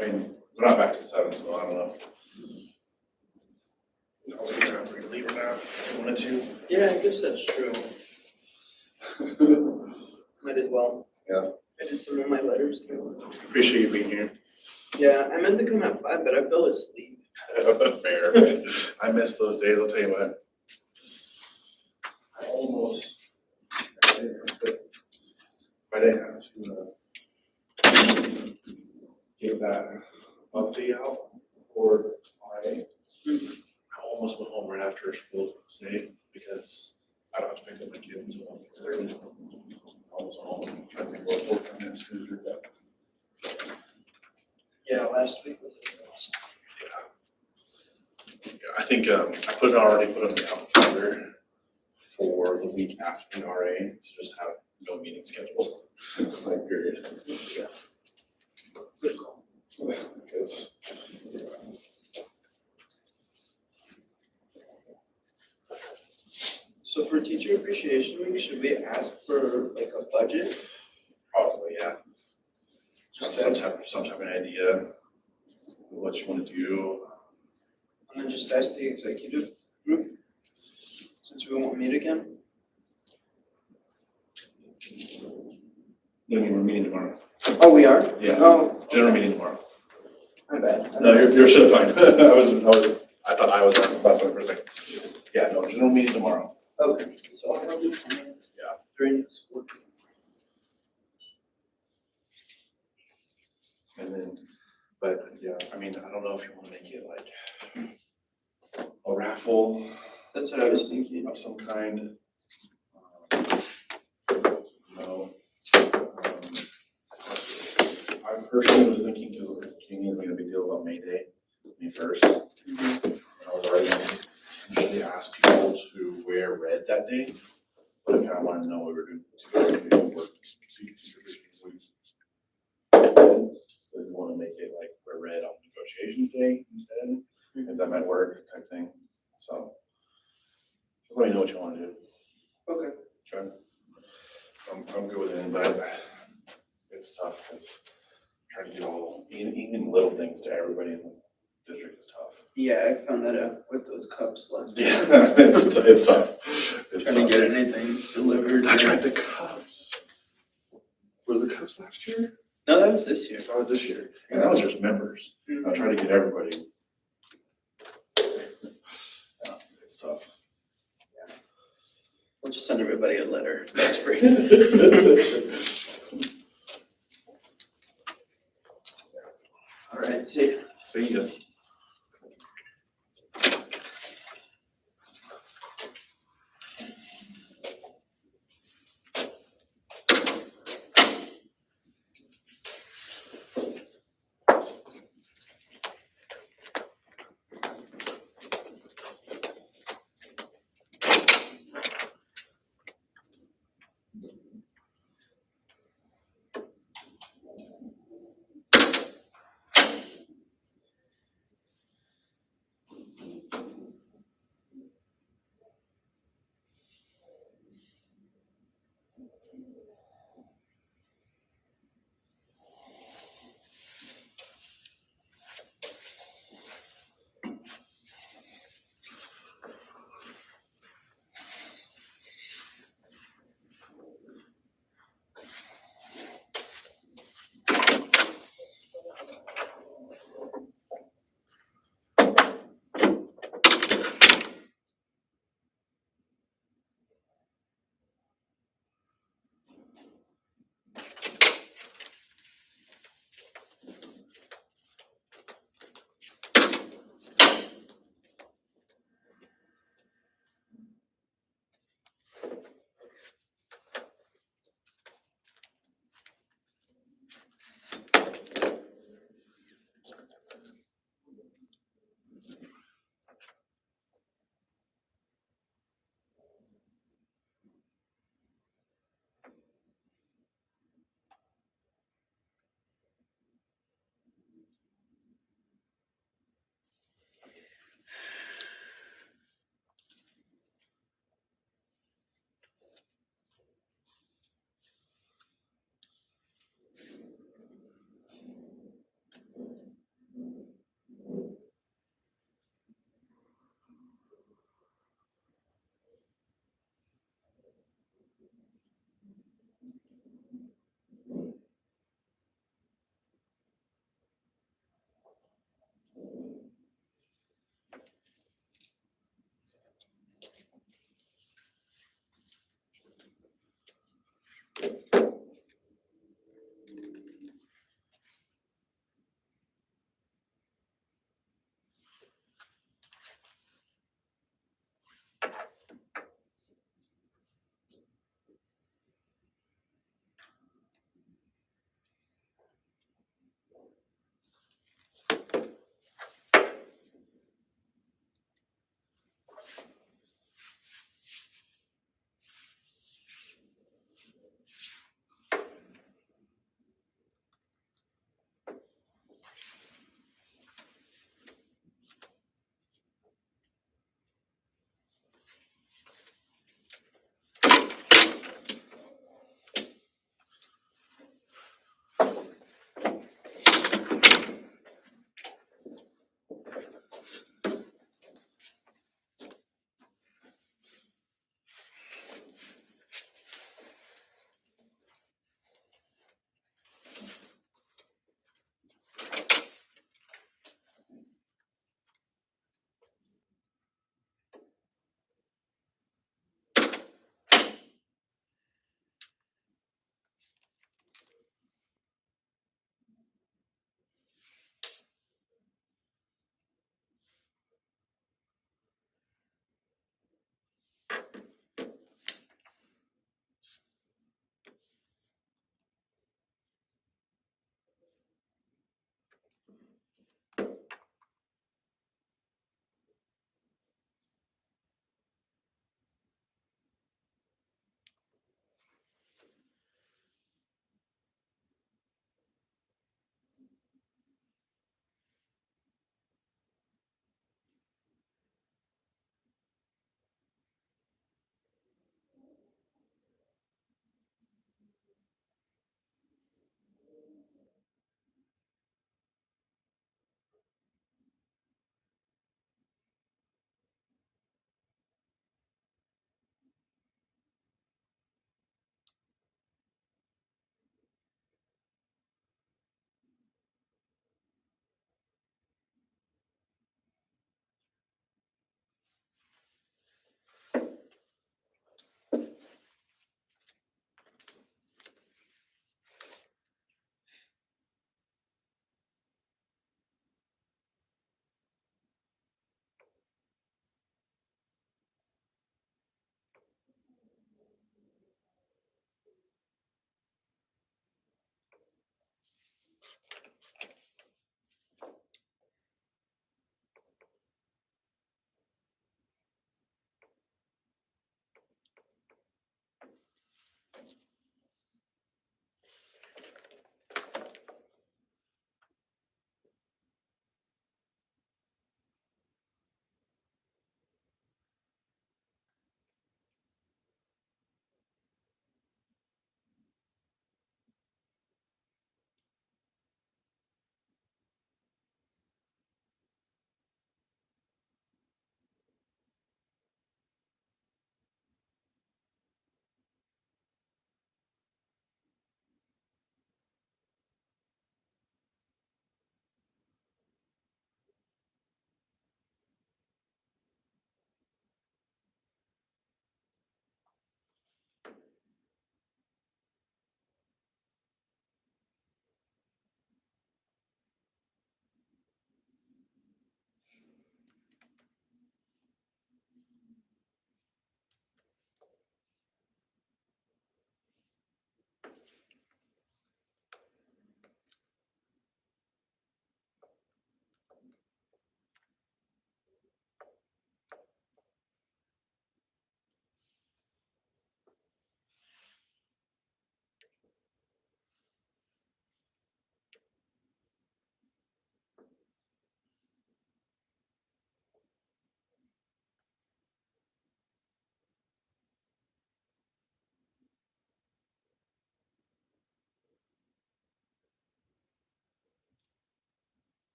I mean, we're not back to 7, so I don't know. Now's a good time for you to leave or not, if you wanted to. Yeah, I guess that's true. Might as well. Yeah. I did some of my letters. Appreciate you being here. Yeah, I meant to come at 5, but I fell asleep. Fair. I miss those days, I'll tell you what. I almost. If I didn't have to give that update out, or I almost went home right after school today because I don't have to pick up my kids until 4:30. I was home trying to think what work on this. Yeah, last week was exhausting. Yeah, I think I already put on the calendar for the week after the RA to just have no meeting scheduled. Like period. Yeah. Because. So for Teacher Appreciation Week, should we ask for like a budget? Probably, yeah. Just Some type of idea what you want to do. And then just ask the executive group, since we won't meet again. Then we're meeting tomorrow. Oh, we are? Yeah. Oh, General okay. meeting tomorrow. My bad. No, you're sure fine. I thought I was on the last one for a second. Yeah, no, general meeting tomorrow. Okay, so I'll probably come in. Yeah. During this work. And then, but yeah, I mean, I don't know if you wanna make it like a raffle That's what I was thinking. of some kind. No. I personally was thinking, because King is making a big deal about May Day, May 1st. I was already gonna intentionally ask people to wear red that day, but I kinda wanted to know what we were doing. We wanna make it like wear red on negotiations day instead, if that might work type thing, so. Just let me know what you wanna do. Okay. Okay. I'm good with it, but it's tough, because trying to do all, even little things to everybody in the district is tough. Yeah, I found that out with those cups last Yeah, time. it's tough. It's Trying tough. to get anything delivered. That's right, the cups. Was the cups last year? No, that was this year. That was this year, and that was just members. I tried to get everybody. Yeah, it's tough. We'll just send everybody a letter. That's free. All right, see ya. See ya.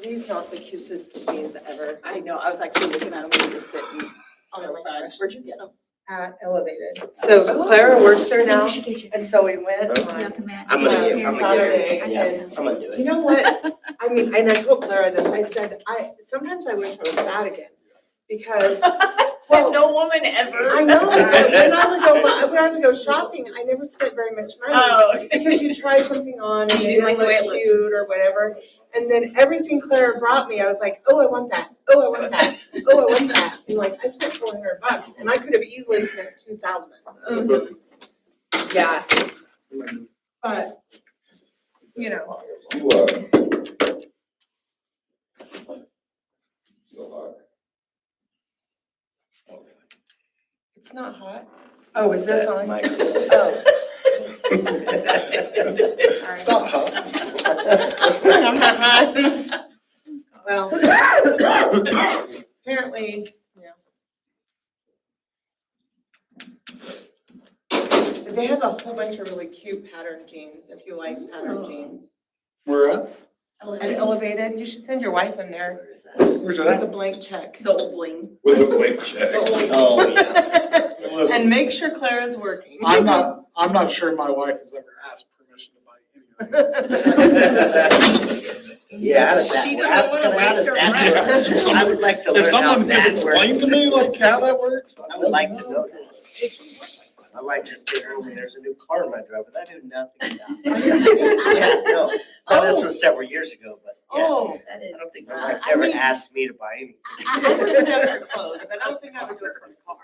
these not the cutest jeans ever? I know, I was actually looking at them when you were sitting. Oh So my fun. gosh. Where'd you get them? At Elevated. So Clara works there now, and so we went on I'm gonna Saturday, get, yeah, and I'm gonna do it. you know what? I mean, and I told Clara this, I said, sometimes I wish I was fat again, because, Said well, no woman ever. I know, but when I would go shopping, I never spent very much money. Oh. Because you try something on and You it didn't like didn't the way it look looked. cute or whatever. And then everything Clara brought me, I was like, oh, I want that. Oh, I want that. Oh, I want that. And like, I spent $400 and I could have easily spent $2,000. Yeah. But, you know, You, so hot. it's not hot. Oh, is this on? Microphone. Oh. It's not hot. I'm not hot. Well, apparently, yeah. But they have a whole bunch of really cute pattern jeans, if you like pattern jeans. Where at? At Elevated, you should send your wife in there Where is that? Where's it with a at? blank check. The old bling. With a blank check. Oh, yeah. And make sure Clara's working. I'm not sure my wife has ever asked permission to buy anything. Yeah, how does that She work? doesn't wanna How waste does her that money. work? I would like to learn If how someone could that explain works. to me like how that works. I would like to know this. I might just get home and there's a new car in my driveway. I knew nothing about it. Yeah, no, this was several years ago, but yeah. Oh, That is. I don't think my rough. wife's ever asked me to buy anything. I would have for clothes, but I don't think I would do it for a car.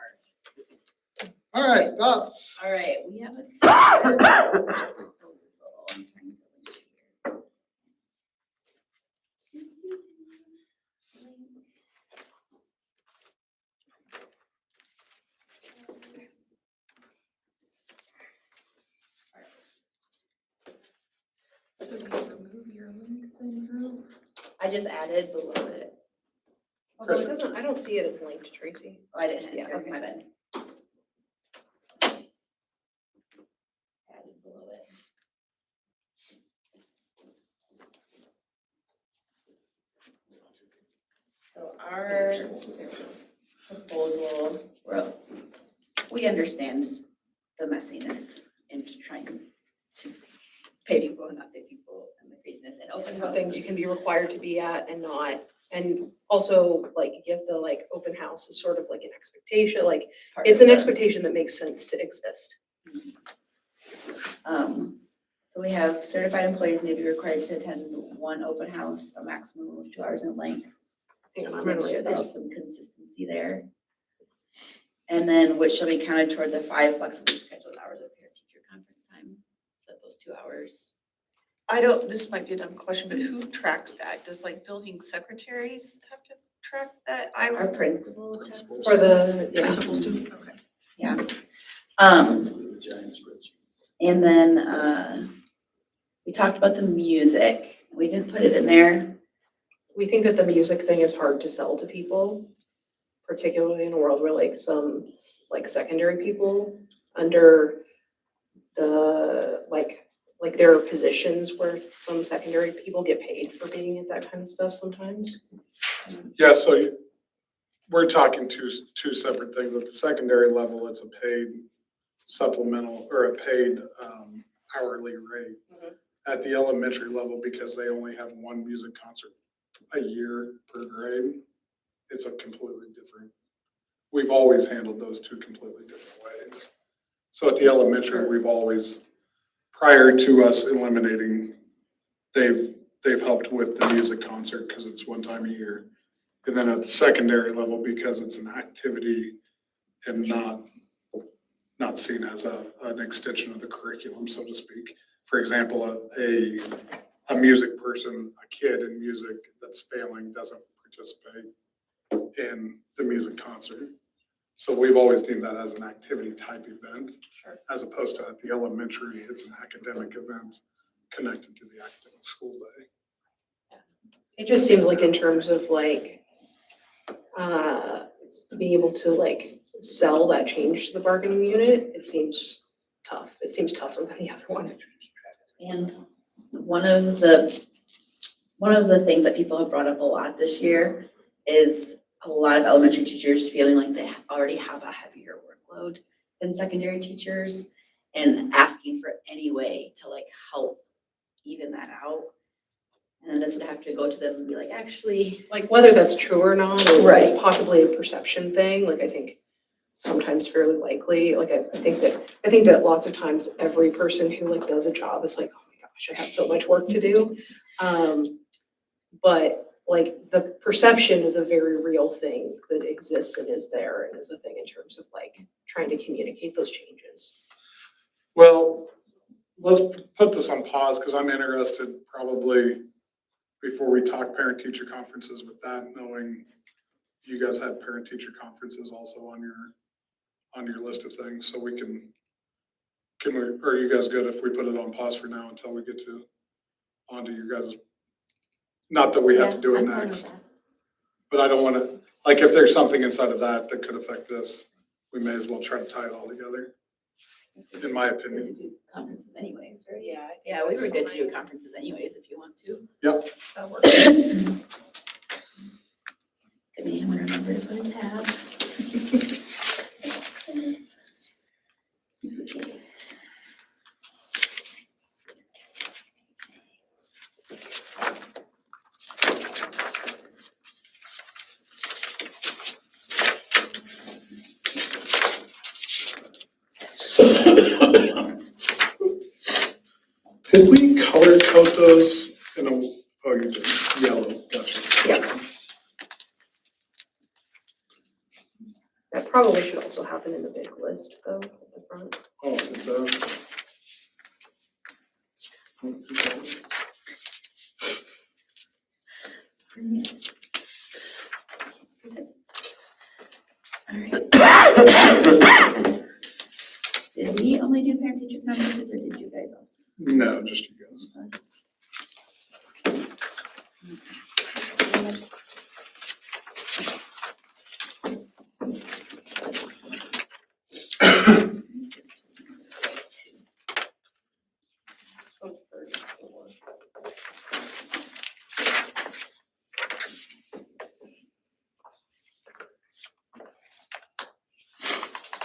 All right, thoughts. All right, we have a. So do you remove your link then, Drew? I just added below it. Although it doesn't, I don't see it as linked, Tracy. Oh, I didn't Yeah, enter, okay. my bad. Added below it. So our proposal, we understand the messiness in trying to pay people and not pay people and the craziness and open What houses. things you can be required to be at and not. And also like get the like open house is sort of like an expectation, like Part it's of an the- expectation that makes sense to exist. So we have certified employees may be required to attend one open house, a maximum of 2 hours in length. Hang on, Just I'm to make gonna sure read there's this. some consistency there. And then which shall be counted toward the 5 flexibly scheduled hours of parent-teacher conference time. So those 2 hours. This might be a dumb question, but who tracks that? Does like building secretaries have to track that? Our principal checks. For the, yeah. Principals do, okay. Yeah. And then, we talked about the music. We didn't put it in there. We think that the music thing is hard to sell to people, particularly in a world where like some like secondary people under the like there are positions where some secondary people get paid for being at that kind of stuff sometimes. Yeah, so we're talking two separate things. At the secondary level, it's a paid supplemental or a paid hourly rate. Mhm. At the elementary level, because they only have one music concert a year per grade, it's a completely different. We've always handled those two completely different ways. So at the elementary, we've always, prior to us eliminating, they've helped with the music concert because it's one time a year. And then at the secondary level, because it's an activity and not seen as an extension of the curriculum, so to speak. For example, a music person, a kid in music that's failing doesn't participate in the music concert. So we've always deemed that as an activity type event. Sure. As opposed to at the elementary, it's an academic event connected to the academic school day. It just seems like in terms of like, being able to like sell that change to the bargaining unit, it seems tough. It seems tougher than the other one. And one of the one of the things that people have brought up a lot this year is a lot of elementary teachers feeling like they already have a heavier workload than secondary teachers and asking for any way to like help even that out. And this would have to go to them and be like, actually, Like whether that's true or not, or Right. it's possibly a perception thing, like I think sometimes fairly likely, like I think that lots of times every person who like does a job is like, oh my gosh, I have so much work to do. But like the perception is a very real thing that exists and is there and is a thing in terms of like trying to communicate those changes. Well, let's put this on pause because I'm interested probably before we talk parent-teacher conferences with that, knowing you guys had parent-teacher conferences also on your list of things, so we can we, are you guys good if we put it on pause for now until we get onto your guys', not that we have to do it I'm fine with next, that. but I don't want to, like, if there's something inside of that could affect this, we may as well try to tie it all together, in my We're opinion. gonna do conferences anyways, right? Yeah, I think Yeah, we that's were good to do fine. conferences anyways if you want to. Yep. That works. Give me, I'm gonna remember to put a tab. Duplicate. Did we color code those in a, oh, you did, yellow, gotcha. Yeah. That probably should also happen in the big list though, at the front. Oh, it does. Alright. Did we only do parent teacher conferences or did you guys also? No, just you guys. Just us?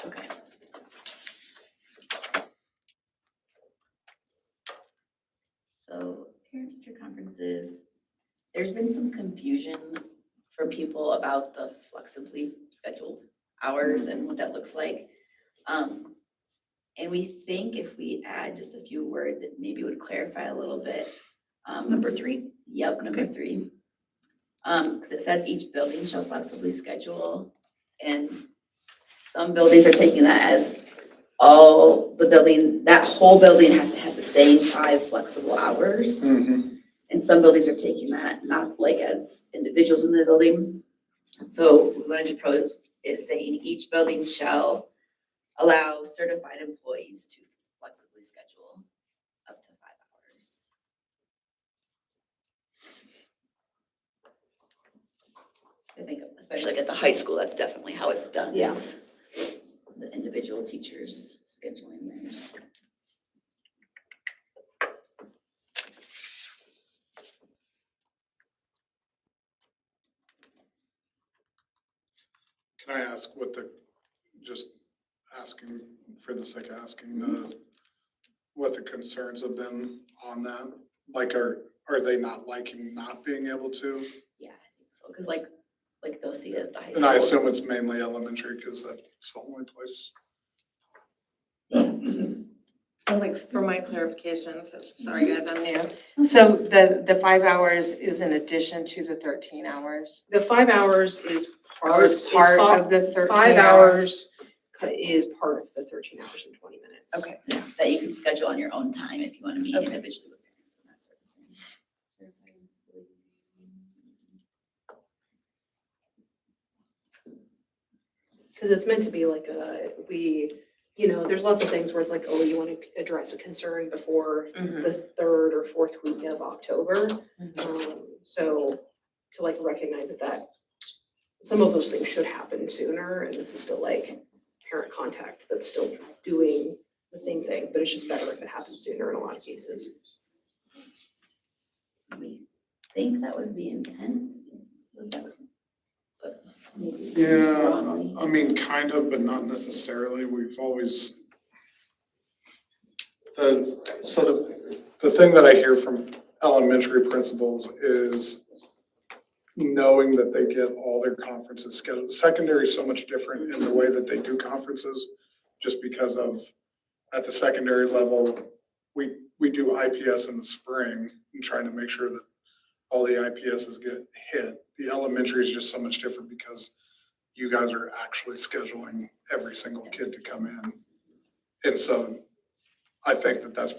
Okay. So parent-teacher conferences, there's been some confusion from people about the flexibly scheduled hours and what that looks like. And we think if we add just a few words, it maybe would clarify a little bit. Number 3? Yep, number 3. Because it says each building shall flexibly schedule, and some buildings are taking that as all the building, that whole building has to have the same 5 flexible hours. Mm-hmm. And some buildings are taking that not like as individuals in the building. So we wanted to propose is saying each building shall allow certified employees to flexibly schedule up to 5 hours. I think especially like at the high school, that's definitely how it's done. Yeah. Is the individual teachers scheduling theirs. Can I ask just asking for the sake of asking, what the concerns have been on that? Like, are they not liking not being able to? Yeah, I think so. Because like they'll see it at the high school. And I assume it's mainly elementary because that's the only place. And like for my clarification, because sorry guys, I'm new. So the 5 hours is in addition to the 13 hours? The 5 hours is Or is part of the 13 5 hours is part of the 13 hours and 20 minutes. Okay. Yes, that you can schedule on your own time if you want to meet Okay. individually with parents and that sort of thing. Because it's meant to be like there's lots of things where it's like, oh, you want to address a concern before the 3rd or 4th week of October. So to like recognize that some of those things should happen sooner, and this is still like parent contact that's still doing the same thing, but it's just better if it happens sooner in a lot of cases. think that was the intent. Was that- but maybe Yeah, wrongly. I mean, kind of, but not necessarily. We've always. The thing that I hear from elementary principals is knowing that they get all their conferences scheduled. Secondary is so much different in the way that they do conferences, just because of, at the secondary level, we do IPS in the spring and trying to make sure that all the IPSs get hit. The elementary is just so much different because you guys are actually scheduling every single kid to come in. And so I think that that's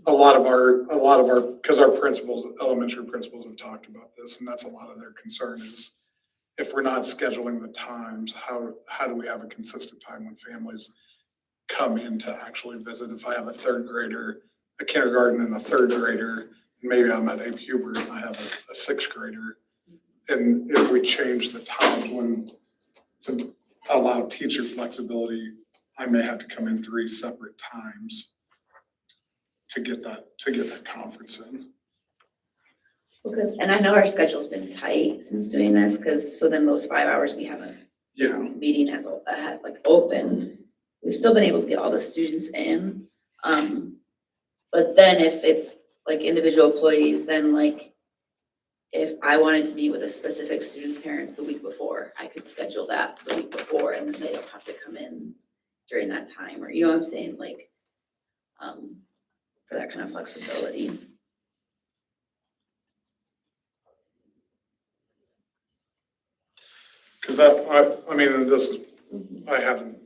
a lot of our, because our principals, elementary principals have talked about this, and that's a lot of their concern is if we're not scheduling the times, how do we have a consistent time when families come in to actually visit? If I have a third grader, a kindergarten and a third grader, and maybe I'm at Abe Huber and I have a sixth grader, and if we change the time when to allow teacher flexibility, I may have to come in 3 separate times to get that conference in. Because, and I know our schedule's been tight since doing this, because, so then those 5 hours we have a Yeah, meeting has had like open. We've still been able to get all the students in. But then if it's like individual employees, then like if I wanted to meet with a specific student's parents the week before, I could schedule that the week before and then they don't have to come in during that time, or you know what I'm saying, like, for that kind of flexibility. because that, I mean, and this is, I hadn't,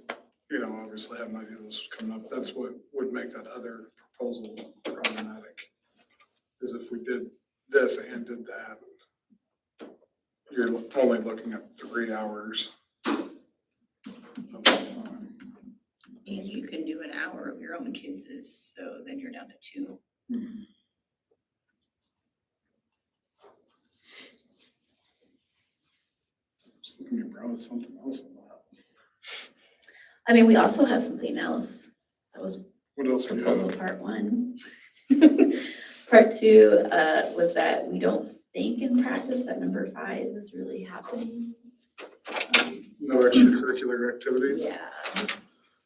obviously had an idea this was coming up. That's what would make that other proposal problematic, is if we did this and did that. You're only looking at 3 hours of time. And you can do an hour of your own kids' so then you're down to 2. So you brought us something else on that. I mean, we also have something else. That was What else do you proposal have? part 1. Part 2 was that we don't think in practice that number 5 is really happening. No extracurricular activities? Yeah,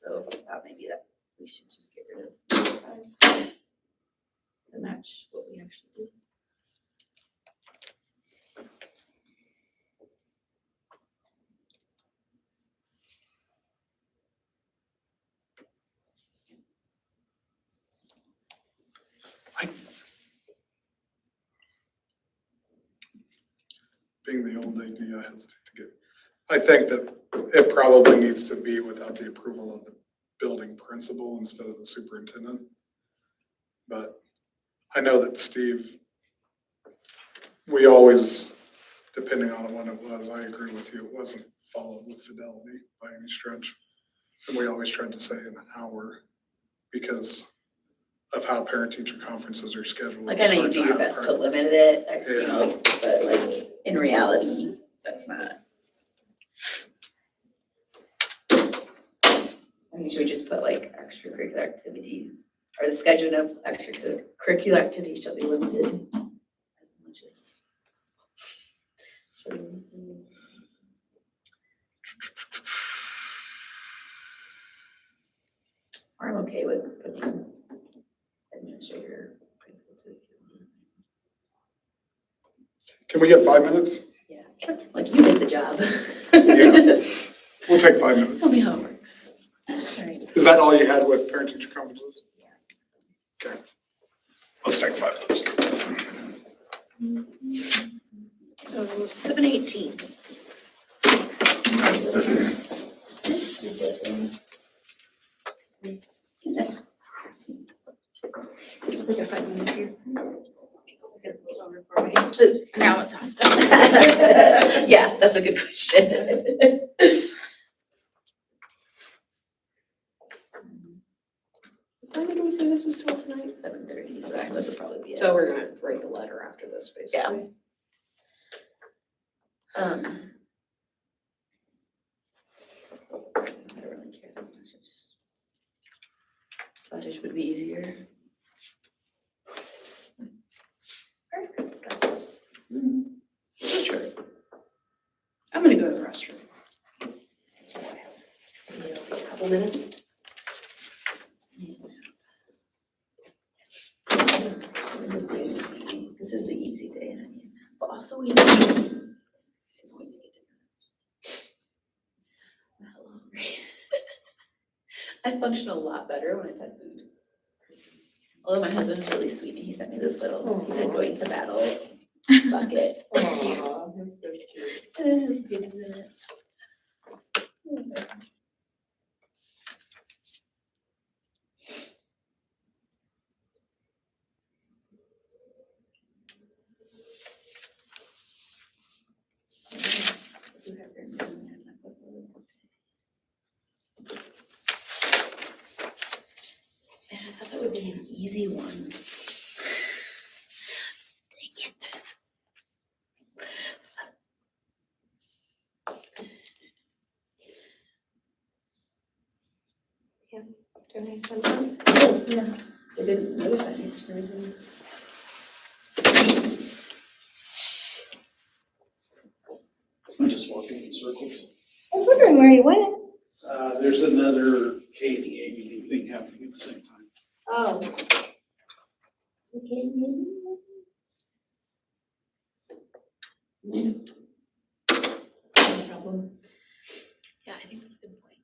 so I thought maybe that we should just get rid of number 5 to match what we actually do. Being the old AD, I hesitate to get, I think that it probably needs to be without the approval of the building principal instead of the superintendent. But I know that Steve, we always, depending on when it was, I agree with you, it wasn't followed with fidelity by any stretch. And we always tried to say an hour because of how parent-teacher conferences are scheduled. Like, I know you do your best to limit it, like, you Yeah. know, but like, in reality, that's not. I mean, should we just put like extracurricular activities, or the schedule of extracurricular activities shall be limited as much as. Shall be limited. Or I'm okay with putting administrator, principal too. Can we get 5 minutes? Yeah, sure. Like you did the job. Yeah. We'll take 5 minutes. Tell me how it works. All right. Is that all you had with parent-teacher conferences? Okay. Let's take 5 minutes. So 7:18. Like a 5 minutes here. Because it's still recording. Now it's on. Yeah, that's a good question. When did we say this was till tonight? 7:30, so this will probably be it. So we're gonna write the letter after this, basically. I don't really care that much. I just thought it would be easier. Sure. I'm gonna go to the restroom. Couple minutes. This is the easy day, and I need, but also we. I function a lot better when I've had food. Although my husband's really sweet and he sent me this little, he said going to battle bucket. Aw, that's so cute. It has goodies in it. Man, I thought that would be an easy one. Dang it. Do I send them? Oh, yeah. It didn't notify me for some reason. I'm just walking in circles. I was wondering where you went. There's another KDA meeting thing happening at the same time. Oh. No problem. Yeah, I think that's a good point.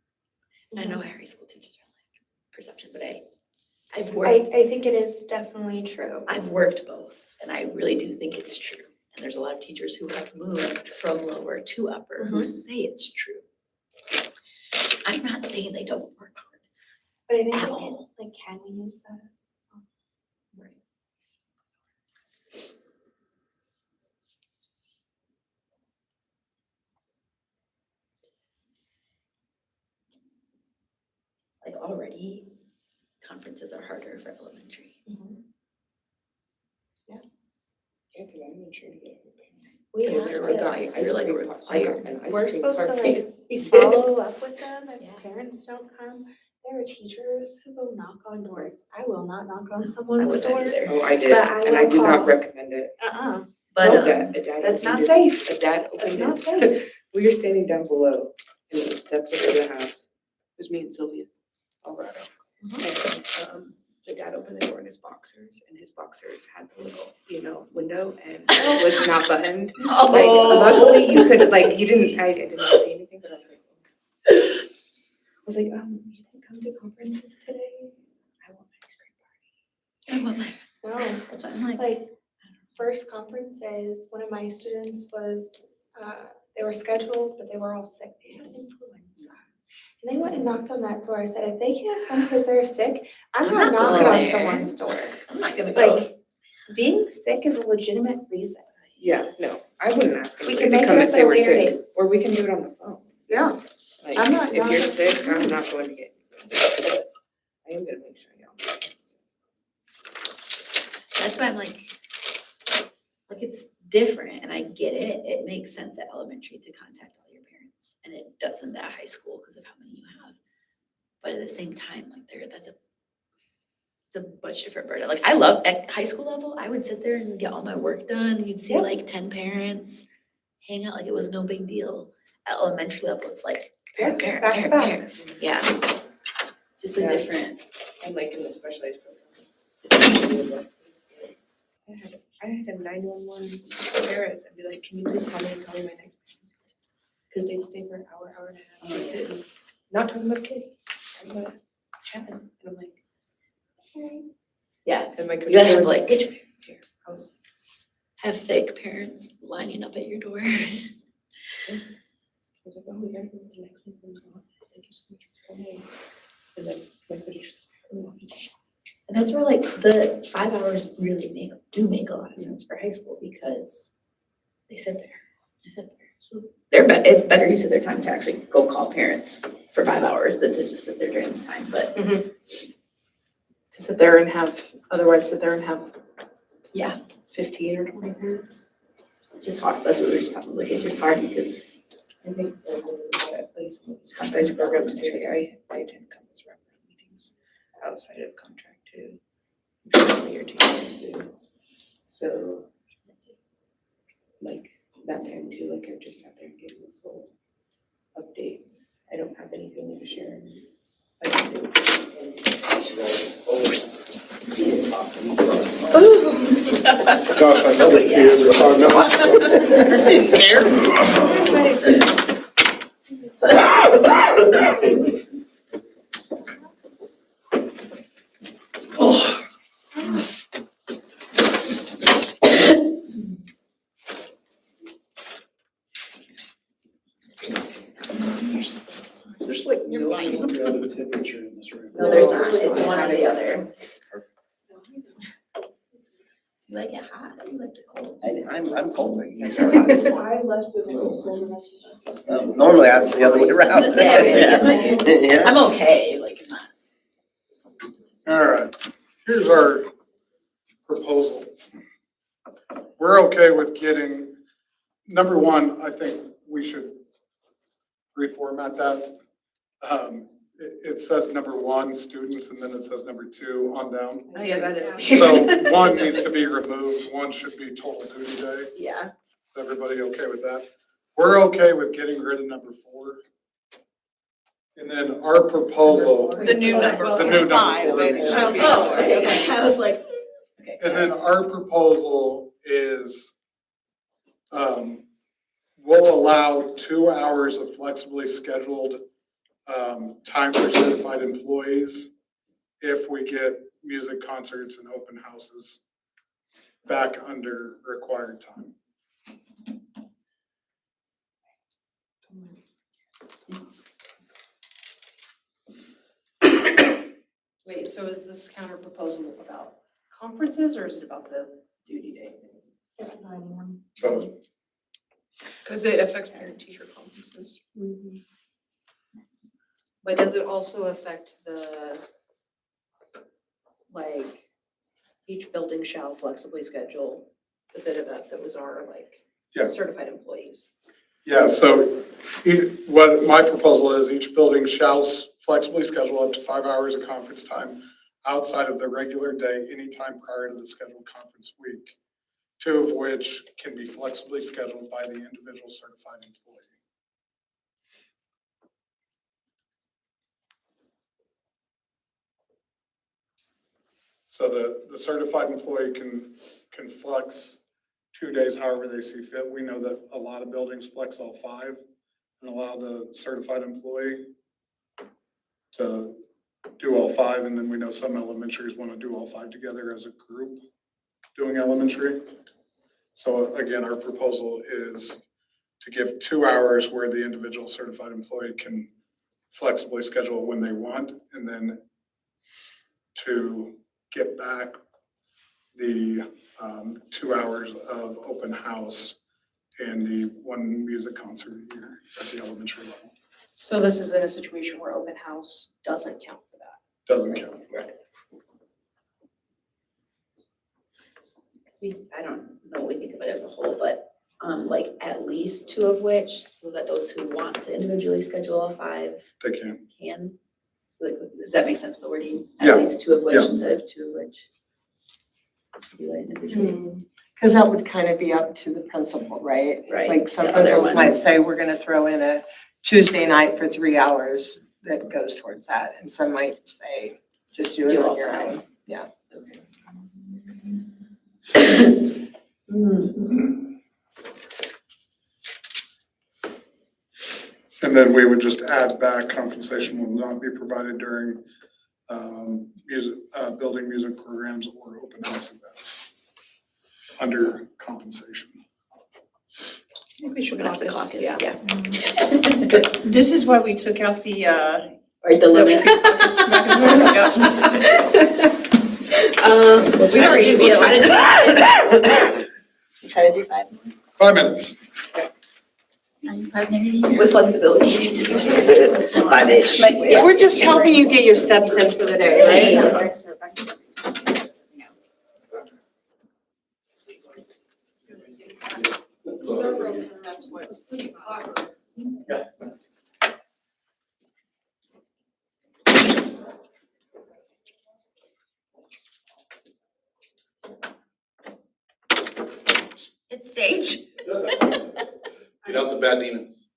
And I know high school teachers are like perception, but I've I worked, think it is definitely true. I've worked both, and I really do think it's true. And there's a lot of teachers who have moved from lower to upper who say it's true. I'm not saying they don't work hard But I think at we can, all. like, can we use that? Right. Like already, conferences are harder for elementary. Yeah, because I'm not sure to get a parent. We Because have they're to, like, You're like required. we're supposed to party. like, we follow up with them Yeah. if parents don't come. There are teachers who go knock on doors. I will not knock on I someone's wouldn't door. either. Oh, I did, But I and I will do not call. recommend it. But Nope. A dad That's not opened safe. A dad That's opened not it. safe. We were standing down below in the steps of the house. It was me and Sylvia, Alvarado. And the dad opened the door in his boxers, and his boxers had the little, window, and it was not buttoned. Like, luckily you could, like, you didn't, I didn't see anything, but I was like, you didn't come to conferences today? I want my ice cream party. I want my, No, that's why I'm like, like, first conferences, one of my students was, they were scheduled, but they were all sick. They had influenza. And they went and knocked on that door. I said, if they can't come because they're sick, I'm I'm not not knocking going on there. someone's door. I'm not gonna go. Like, being sick is a legitimate reason. Yeah, no, I wouldn't ask We anybody can to make come it if up they at a were later sick, date. or we can do it on the phone. Yeah. Like, I'm not- if you're not- sick, I'm not going to get you. But I am gonna make sure y'all. That's why I'm like it's different and I get it. It makes sense at elementary to contact all your parents and it doesn't at high school because of how many you have. But at the same time, like it's a much different burden. Like I love at high school level, I would sit there and get all my work done and you'd see like 10 parents hang out like it was no big deal. At elementary level, it's like parent, back to parent. Yeah. It's just a Yeah. different. And like in the specialized programs. I had a 911 parents and be like, can you please call me and tell me my next patient? Because they'd stay for an hour, hour and a half, just sitting, not talking about kids, talking about chatting, and I'm like, okay. Yeah. And my coach You gotta have, was like- like, get your parents here. I was Have fake parents lining up at your door. like, oh, we gotta go to the next one from the office. Thank you so much for coming. And then my coach was like, oh, And that's where like the 5 hours really do make a lot of sense for high school because they sit there. So it's better use of their time to actually go call parents for 5 hours than to just sit there during the time, but To sit there and have, otherwise sit there and have yeah, 15 or 20 parents. it's just hard. That's what we were just talking about. Like, it's just hard because I think at least some of these contract programs too, I attend campus rep meetings outside of contract too. I'm sure all your teachers do. So too, like I've just sat there and given a full update. I don't have anything to share. I can do it. Josh, I told you he is for 5 minutes. There's like no relative temperature in this room. No, there's not, it's one or the other. You like it hot, you like it cold? I'm cold, you guys are hot. I left it. Normally it's the other way around. I was gonna say, I really get Yeah. I'm okay, like, I'm not. All right, here's our proposal. We're okay with getting, number one, I think we should reformat that. It says number one, students, and then it says number two on down. Oh, yeah, that is So weird. one needs to be removed, one should be total duty day. Yeah. Is everybody okay with that? We're okay with getting rid of number 4. And then our proposal, The new number. the new number Five, 4. but it should be Oh, four. okay, I was like, okay. And then our proposal is, we'll allow 2 hours of flexibly scheduled, time for certified employees if we get music concerts and open houses back under required time. Wait, so is this counter proposal about conferences or is it about the duty day things? So, Cause it affects parent-teacher conferences. But does it also affect the, like, each building shall flexibly schedule the bit of that was our, like, Yeah. certified employees? yeah, so what my proposal is, each building shall flexibly schedule up to 5 hours of conference time outside of the regular day, anytime prior to the scheduled conference week, 2 of which can be flexibly scheduled by the individual certified employee. So the certified employee can flex 2 days however they see fit. We know that a lot of buildings flex all 5 and allow the certified employee to do all 5. And then we know some elementaries want to do all 5 together as a group doing elementary. So again, our proposal is to give 2 hours where the individual certified employee can flexibly schedule when they want, and then to get back the 2 hours of open house and the 1 music concert a year at the elementary level. So this is in a situation where open house doesn't count for that. Doesn't count. I don't know what we think of it as a whole, but, like at least 2 of which, so that those who want to individually schedule all 5 They can. can. So like, does that make sense, the wording? Yeah. At least 2 of which Yeah. instead of 2 of which. Should be like individually. Cause that would kind of be up to the principal, right? Right. Like some The other principals might ones. say, we're gonna throw in a Tuesday night for 3 hours that goes towards that. And some might say, just do it Do on all your 5. own. Yeah. And then we would just add back compensation will not be provided during building music programs or open house events under compensation. Maybe we should We're gonna have to caucus, caucus, yeah. yeah. This is why we took out the, Right, the limit. We never even We'll try to do allowed. Try to do 5 5 minutes. 5 minutes. With flexibility. 5-ish. Yeah. We're just helping you get your steps in for the day, right? It's sage. Get out the bad demons.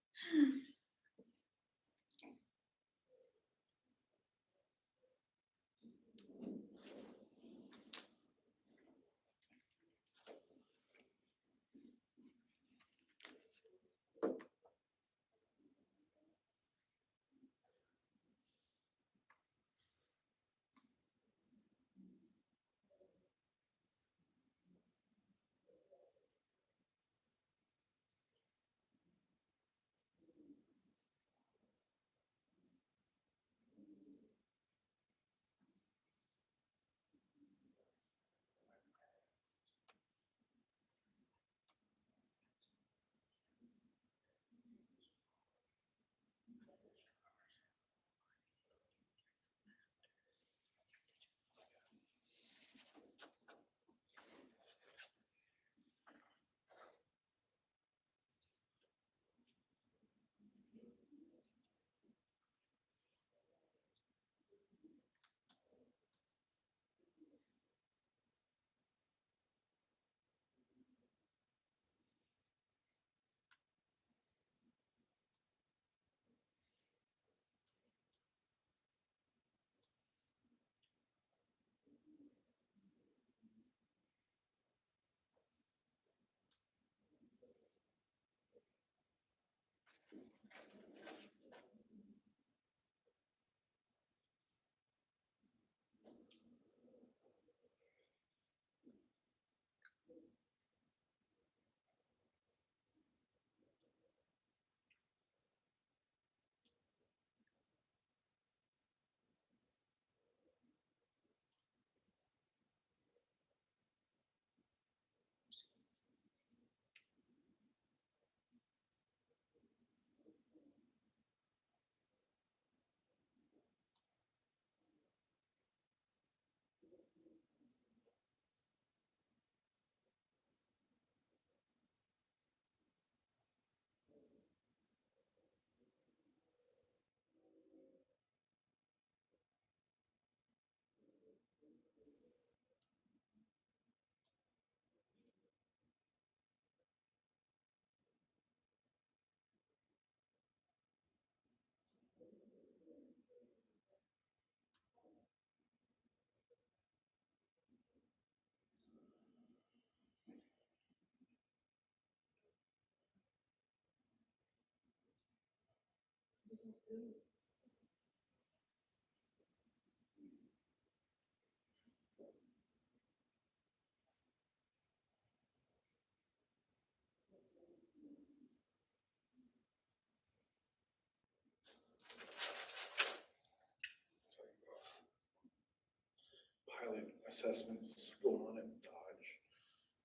Pilot assessments going on at Dodge,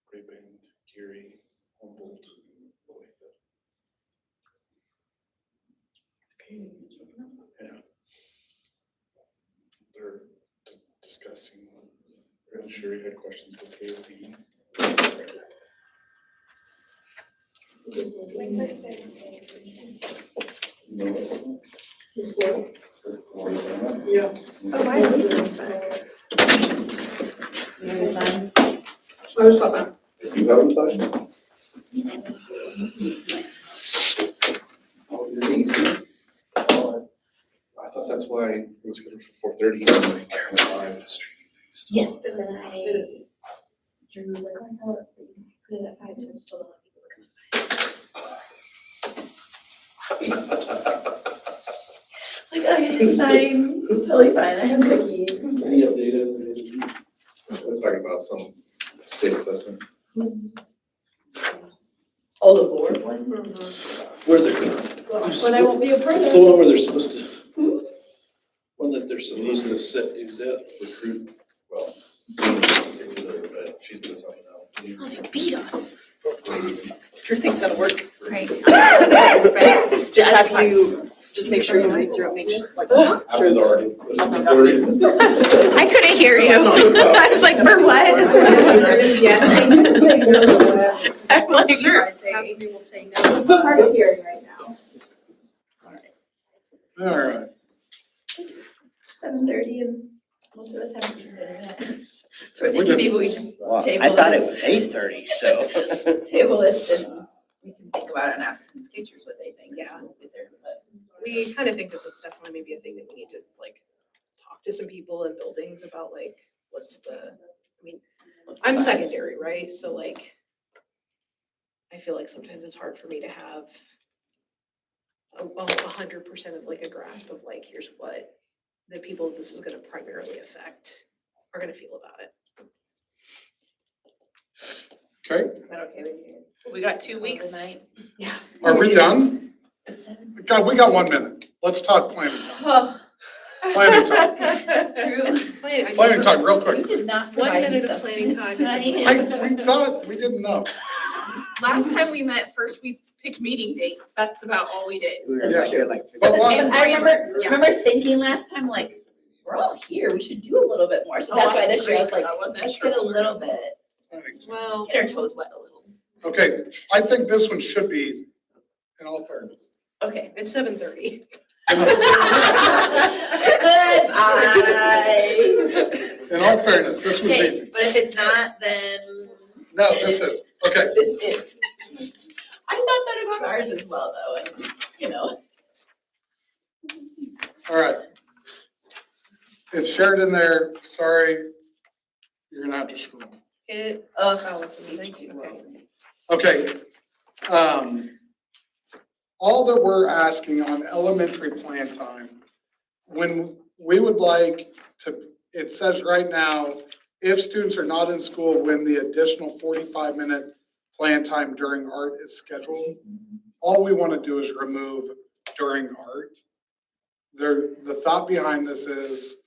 Great Bend, Geary, Humboldt, Olathe. Yeah. They're discussing, and Sherry had questions with KSD. Yeah. Oh, I have yours back. You're fine. I was talking about. You haven't touched? I thought that's why it was scheduled for 4:30. Yes. But then Drew was like, oh, I saw it, but you put it at 5, so I just told him people to come by. Like, okay, it's fine, it's totally fine, I have cookies. Any update? We're talking about some state assessment. Oh, the board one? Where they're, When I won't be a part it's of the it. one where they're supposed to, one that they're supposed to set, is that Recruit, well, but she's gonna sign out. Oh, they beat us. Drew thinks that'll work. Right. Just have you, just make sure you read through it, make sure, like. Apple's already. I couldn't hear you. I was like, for what? Yes, I can say no. I'm like, Sure. Some people say no. Hard of hearing right now. All right. 7:30 and most of us haven't eaten dinner yet. So we're thinking maybe we just Well, table I thought it this. was 8:30, so. Table this and we can think about it and ask some teachers what they think. Yeah. We'll get there, but- We kind of think that that's definitely maybe a thing that we need to like talk to some people in buildings about like, what's the, I mean, I'm secondary, right? So like, I feel like sometimes it's hard for me to have a 100% of like a grasp of like, here's what the people this is gonna primarily affect are gonna feel about it. Okay, Is that okay with you guys? We got 2 Call it a weeks. night? Yeah. are we done? It's 7. God, we got 1 minute. Let's talk planning time. Oh. Planning time. Drew, Planning time, real you quick. did not 1 provide minute me of planning sustenance time. tonight. We thought, we didn't know. Last time we met, first we picked meeting dates. That's about all we did. We were Yeah. sure like. But what- I Yeah. remember thinking last time, like, we're all here, we should do a little bit more. So Oh, that's I why this year I was agree. like, I wasn't let's sure. get a little bit, Well, get our toes wet a little. Okay, I think this one should be easy, in all fairness. Okay. it's 7:30. Goodbye. In all fairness, this one's Okay, easy. but if it's not, then No, this is, okay. this is. I thought that about ours as well, though, and, you know. All right. It's shared in there, sorry. You're gonna have to scroll. Oh, it's amazing. Okay. All that we're asking on elementary plan time, when we would like to, it says right now, if students are not in school when the additional 45-minute plan time during art is scheduled, all we want to do is remove during art. The thought behind this is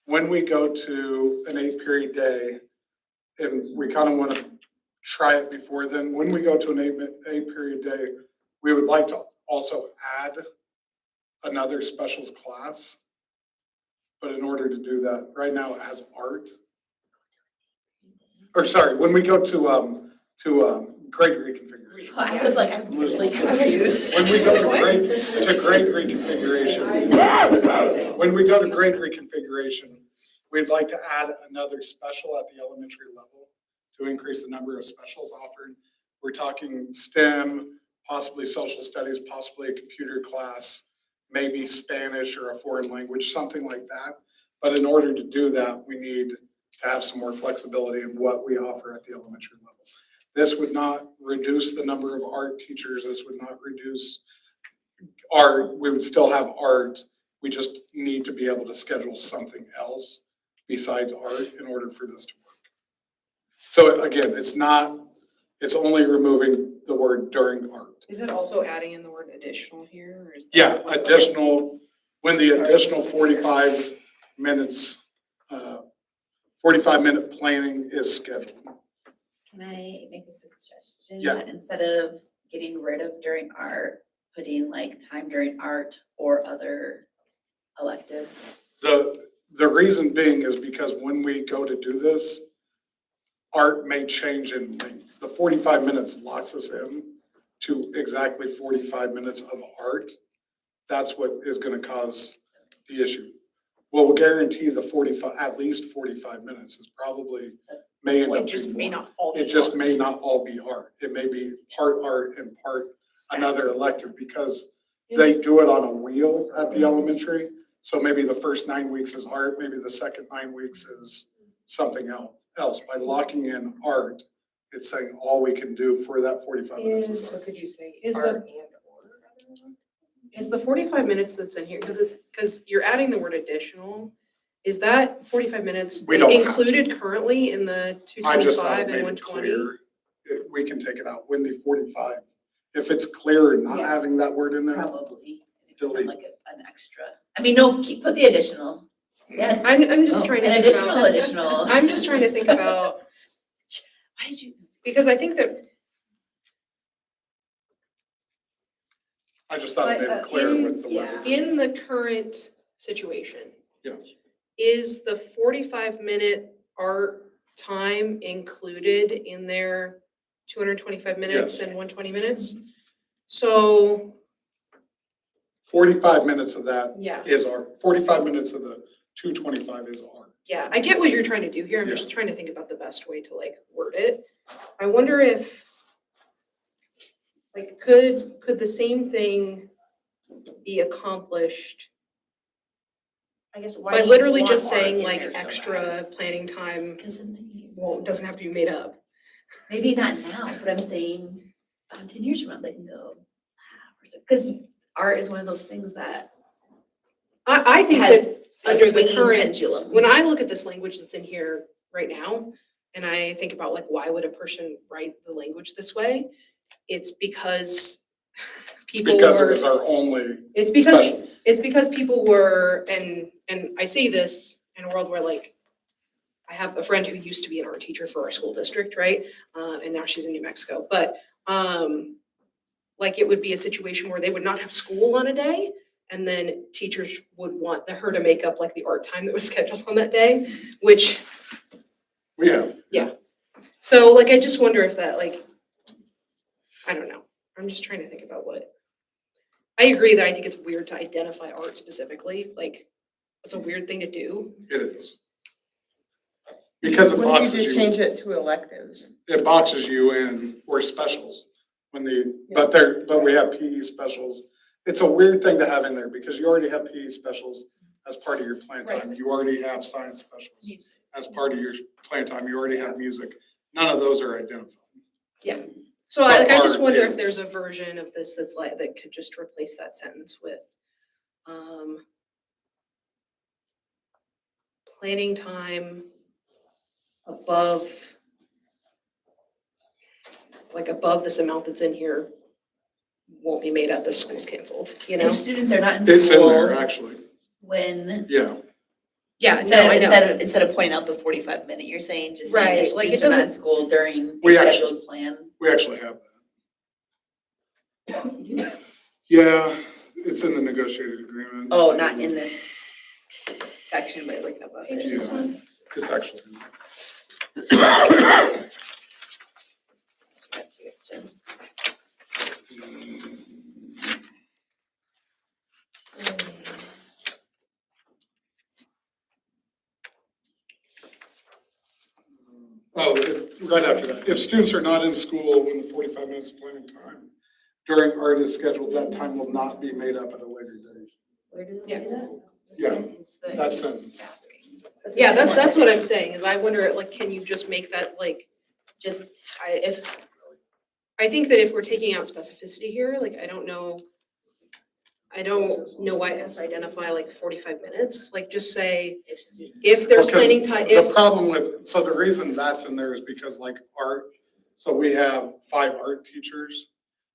when we go to an 8-period day, and we kind of want to try it before then, when we go to an 8-period day, we would like to also add another specials class. But in order to do that, right now it has art. Or sorry, when we go to grade reconfiguration. I was like, I'm really confused. When we go to grade reconfiguration, when we go to grade reconfiguration, we'd like to add another special at the elementary level to increase the number of specials offered. We're talking STEM, possibly social studies, possibly a computer class, maybe Spanish or a foreign language, something like that. But in order to do that, we need to have some more flexibility in what we offer at the elementary level. This would not reduce the number of art teachers. This would not reduce art. We would still have art. We just need to be able to schedule something else besides art in order for this to work. So again, it's only removing the word during art. Is it also adding in the word additional here or is? Yeah, additional, when the additional 45 minutes, 45-minute planning is scheduled. Can I make a suggestion? Yeah. That instead of getting rid of during art, putting like time during art or other electives? The reason being is because when we go to do this, art may change in length. The 45 minutes locks us in to exactly 45 minutes of art. That's what is gonna cause the issue. We'll guarantee the 45, at least 45 minutes is probably, may end up It just being may more. not all be. It just may art. not all be art. It may be part art and part another elective because they do it on a wheel at the elementary. So maybe the first 9 weeks is art, maybe the second 9 weeks is something else. By locking in art, it's saying all we can do for that 45 minutes is Or art. could you say Is art the- and or? Is the 45 minutes that's in here, because you're adding the word additional, is that 45 minutes We don't have to. included currently in the I just thought 225 it and made it 120? clear. We can take it out when the 45. If it's clear not Yeah. having that word in there, Probably. It sounds delete. like an extra. I mean, no, put the additional. Yes. I'm just Oh, trying to An think about. additional. I'm just trying to think about, Why did you? because I think that I just thought it made it clear with the word. in the current situation. Yeah. Is the 45-minute art time included in their 225 minutes Yes. and 120 minutes? So, 45 minutes of that yeah, is art. 45 minutes of the 225 is art. yeah, I get what you're trying to do here. I'm just trying to think about the best way to like word it. I wonder if Like, could the same thing be accomplished I guess why by do you literally want just art saying in like there so bad? extra planning time, Because then you- well, doesn't have to be made up? maybe not now, but I'm saying 10 years from now, they can go, because art is one of those things that I think has that a under the swinging current, pendulum. when I look at this language that's in here right now, and I think about like, why would a person write the language this way? It's because people Because it were, was our only it's because, specials. it's because people were, and I see this in a world where like, I have a friend who used to be an art teacher for our school district, right? And now she's in New Mexico, but, like it would be a situation where they would not have school on a day, and then teachers would want her to make up like the art time that was scheduled on that day, which, We have. so like, I just wonder if that like, I don't know. I'm just trying to think about what. I agree that I think it's weird to identify art specifically, like, it's a weird thing to do. It is. Because it What if you boxes just you, change it to electives? it boxes you in, or specials. When but we have PE specials. It's a weird thing to have in there because you already have PE specials as part of your plan time. You already have science specials as part of your plan time. You already have music. None of those are identified. So I just Art wonder if is. there's a version of this that's like, that could just replace that sentence with, planning time above, like above this amount that's in here won't be made up if school's canceled, you know? If students are not in It's in there, school actually. when, Yeah. Yeah, no, I know. instead of pointing out the 45-minute, you're saying just saying Right, if like, it students are not in doesn't- school during We a actually- scheduled plan. We actually have that. Yeah, it's in the negotiated agreement. Oh, not in this section, but like above it. Yeah, it's actually. Oh, right after that. If students are not in school when the 45 minutes of planning time during art is scheduled, that time will not be made up at a later date. Where does it say that? Yeah, Sentence that that he's sentence. asking. Yeah, that's what I'm saying, is I wonder, like, can you just make that like, Just, I think that if we're taking out specificity here, like, I don't know why it has to identify like 45 minutes, like, just say, if students. if there's Okay, planning time, The if, problem with, so the reason that's in there is because like art, so we have 5 art teachers,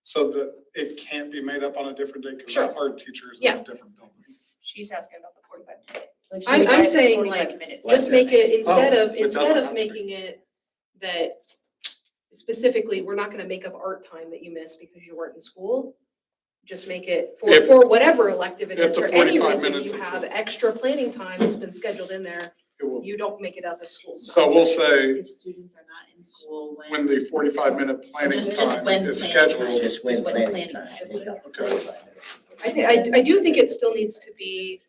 so that it can't be made up on a different day because Sure. the art teacher is in Yeah. a different building. She's asking about the 45 minutes. Like, I'm- Why I'm is it saying, 45 like, minutes? just make it, instead Oh, of, it doesn't instead have of to be. making it that specifically, we're not gonna make up art time that you missed because you weren't in school. Just make it If- for whatever elective it if is, the for any 45 reason minutes you of- have extra planning time that's been scheduled in there, It will, you don't make it up if school's not. so we'll say If students are not in school when the 45-minute planning Just time when is planning scheduled. time. Just when When planning planning time, should take be. out the Okay. 45 minutes. I do think it still needs to be,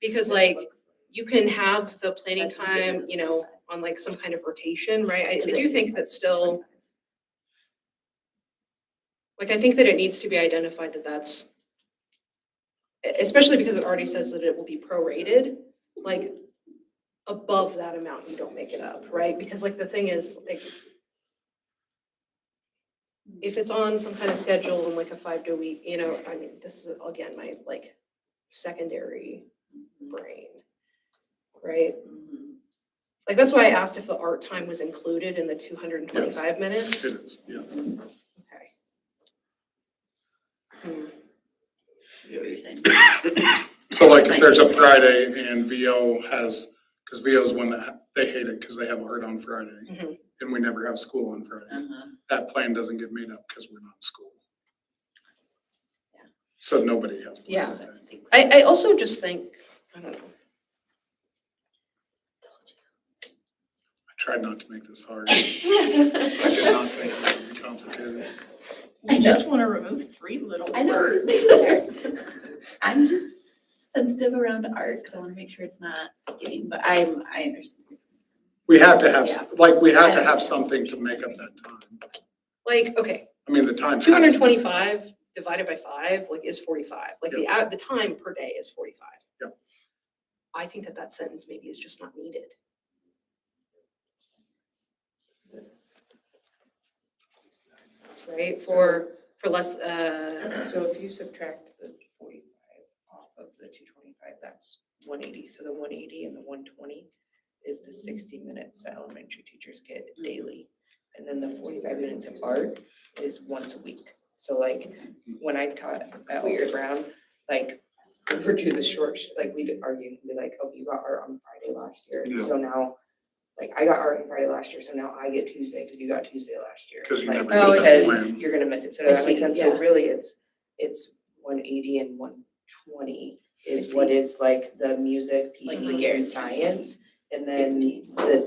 because like, you can have the planning time, you know, on like some kind of rotation, right? I do think that still, like, I think that it needs to be identified that that's, especially because it already says that it will be prorated, like, above that amount, you don't make it up, right? Because like, the thing is, like, if it's on some kind of schedule and like a 5-day week, you know, I mean, this is again, my like secondary brain, right? Like, that's why I asked if the art time was included in the 225 minutes. It is, yeah. Okay. Hmm. What were you saying? So like if there's a Friday and VO has, because VO is one that they hate it because they have art on Friday Mhm. and we never have school on Friday. Uh-huh. That plan doesn't get made up because we're not in school. Yeah. So nobody has. Yeah. plan. I also just think, I don't know. I tried not to make this hard. I did not think it would be complicated. I just want to remove 3 little I know, words. just making sure. I'm just sensitive around art because I want to make sure it's not getting, but I understand. We have to have, Yeah. like, we have to have something to make up that time. Like, okay, I mean, the time. has to Two hundred and be- twenty-five divided by 5, like, is 45. Like, the time per day is 45. Yeah. I think that sentence maybe is just not needed. Right, for less, So if you subtract the 45 off of the 225, that's 180. So the 180 and the 120 is the 60 minutes that elementary teachers get daily. And then the 45 minutes of art is once a week. So like when I taught at Weir Brown, like refer to the short, like we'd argue and be like, oh, you got art on Friday last year. Yeah. So now, like I got art on Friday last year, so now I get Tuesday because you got Tuesday last year. 'Cause you Like, never did that because plan. you're gonna miss it. So I does that make see, sense? So yeah. really it's 180 and 120 is I what see. is like the music, Like PE, the and guarantee. science. And then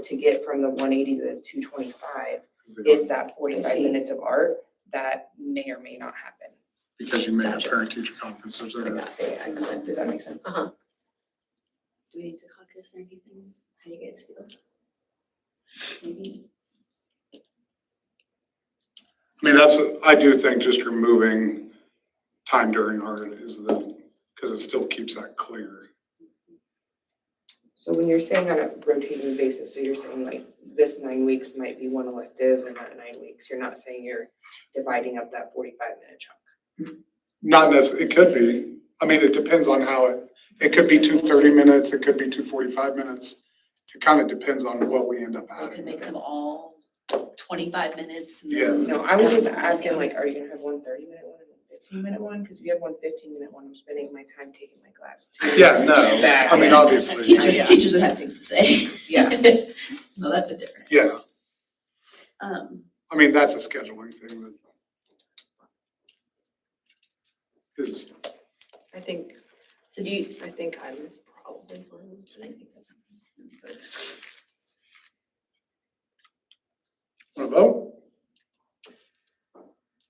to get from the 180 to the 225 Because they is don't- that 45 see. minutes of art that may or may not happen. Because you may have Gotcha. parent-teacher conferences or. Does that make sense? uh-huh. Do we need to caucus or anything? How do you guys feel? Maybe. I mean, I do think just removing time during art is because it still keeps that clear. So when you're saying on a rotating basis, so you're saying like this 9 weeks might be one elective and that 9 weeks, you're not saying you're dividing up that 45-minute chunk. Not necessarily, it could be. I mean, it depends on how it could be 2 30-minutes, it could be 2 45-minutes. It kind of depends on what we end up We could adding. make them all 25 minutes. And Yeah. then- No, I was just asking like, are you gonna have one 30-minute one and one 15-minute one? Because if you have one 15-minute one, I'm spending my time taking my class too. Yeah, no, Back. I mean, obviously. Teachers would have things to say. Yeah. No, that's a different. Yeah, I I mean, that's a scheduling thing that is, I think So do you, I'm probably fine with it. want to vote?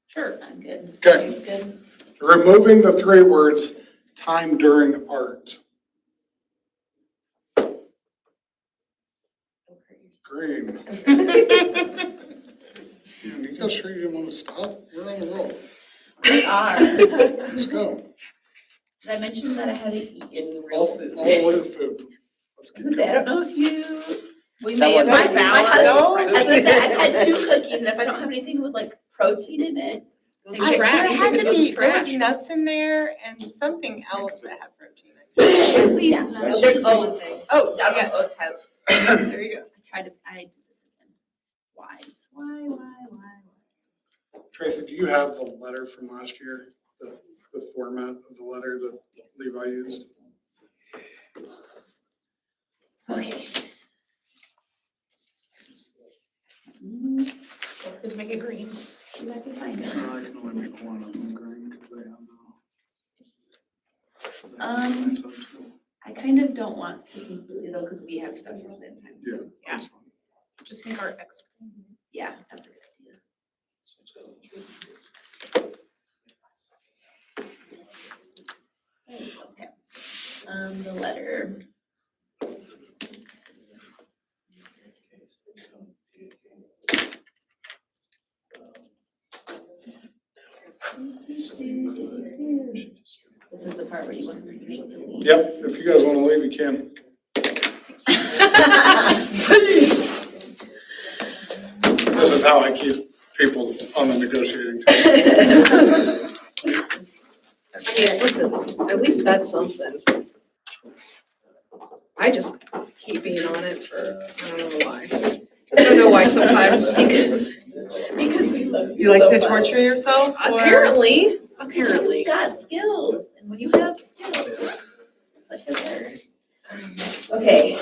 sure, I'm good. Okay. That's good. Removing the 3 words, time during art. Green. Man, you guys sure you didn't want to stop? We're on the roll. We are. Let's go. Did I mention that I haven't eaten real food? All order food. Let's I keep was gonna say, I going. don't know if you, we may Someone have. put My salad husband- on? I was gonna say, I've had 2 cookies and if I don't have anything with like protein in it, Those I- trash. There had to Those be, there was trash. nuts in there and something else that had protein in it. At least, Yeah. at least one thing. Oh, I don't yeah. know if oats have. There you go. I did this again. Why? Tracy, do you have the letter from last year? The format of the letter that Levi used? Okay. Could make it green. See if I can find I it. can only make one of them green because they have no. I kind of don't want to completely though, because we have stuff from that time Yeah. too. Yeah. Just make our X. Yeah, that's a good idea. Okay, the letter. This is the part where you want me to make to leave. Yep, if you guys want to leave, you can. This is how I keep people on the negotiating table. I mean, listen, at least that's something. I just keep being on it for, I don't know why. I don't know why sometimes. Because we love You like to so much. torture yourself or? Apparently, Because apparently. you've got skills, and when you have skills, such as art. Okay.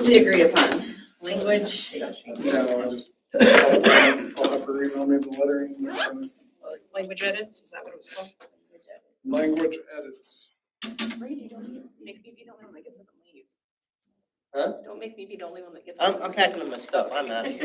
We agreed upon language. Yeah, I just, I'll have her email me the letter and Language edits, is that what it was called? language edits. Brady, don't make me be the only one that gets up and leave. Huh? Don't make me be the only one that gets up. I'm packing up my stuff, I'm out of here.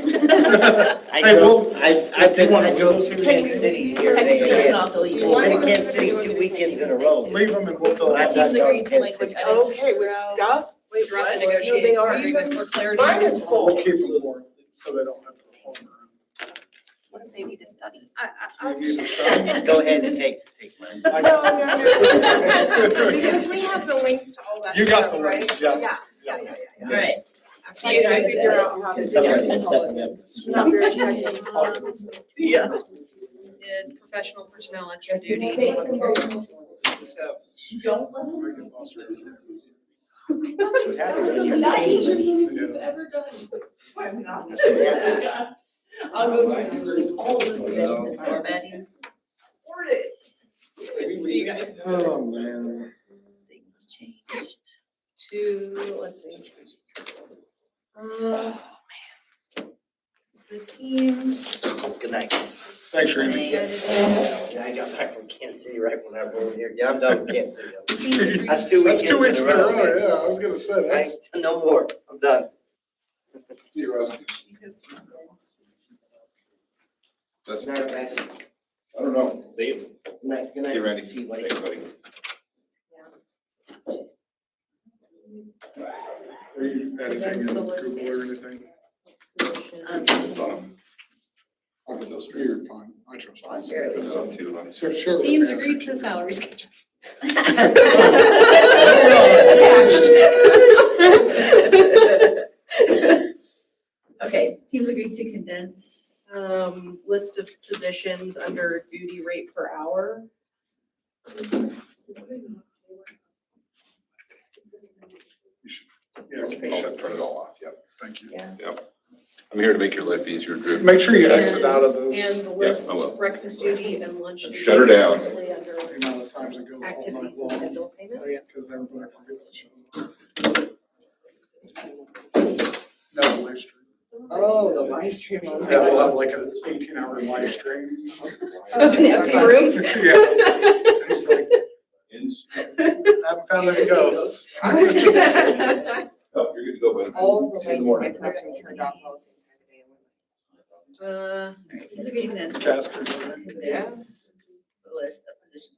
I Hey, drove, well, I if you wanna I do drove those to here- Kansas City here. Technically, you can also leave. I've been in Kansas City 2 weekends in a row. Leave them and we'll fill So out. that's He's not agreed to done. language edits. Okay, with stuff? We dropped the what? No, they negotiating are. agreement for clarity. Mine is full. We'll keep them for, so they don't have to hold around. What if they need to study? You start. Go ahead and take mine. No. Because we have the links to all that You got stuff, the right? links, yeah. Yeah. Right. So you gotta figure out how to. Somebody can set me up. Not very technical. Yeah. Did professional personnel extra duty. I get lost right now. That's what happens when you're. Yeah. ever done. That's what happens. I'll go back and read all the provisions and formatting. See you guys. Oh, man. Things changed. To, let's see. The teams. Good night. Thanks, Randy. Yeah, I got back from Kansas City right when I was over here. Yeah, I'm done with Kansas City. That's That's 2 weeks in a row, yeah, I was gonna say, that's. No more, I'm done. You, Russ. That's, Good night, guys. I don't know. See you. Good night, good night. See you, Randy. See you, buddy. Thanks, buddy. Are you editing That's in the list. Google or anything? You're fine, I trust you. So share with Teams me. agreed to salary schedule. Okay, teams agreed to condense. List of positions under duty rate per hour. Yeah, I'll turn it all off, yep. thank you. Yeah. I'm here to make your life easier, Drew. Make sure you exit out of those. And the list, I will. breakfast duty and lunch duty. Shut her down. Explicitly under The amount of times it goes all night activities and long, schedule payment. because everybody forgets to show. No, live stream. Oh, the live stream. Yeah, we'll have like an 18-hour live stream. Of an empty room? Yeah. It's like, haven't found any ghosts. Oh, you're good to go, buddy. All the See you in the lights in my morning. production turned off. Teams agreed to condense. Casper. Condense the list of positions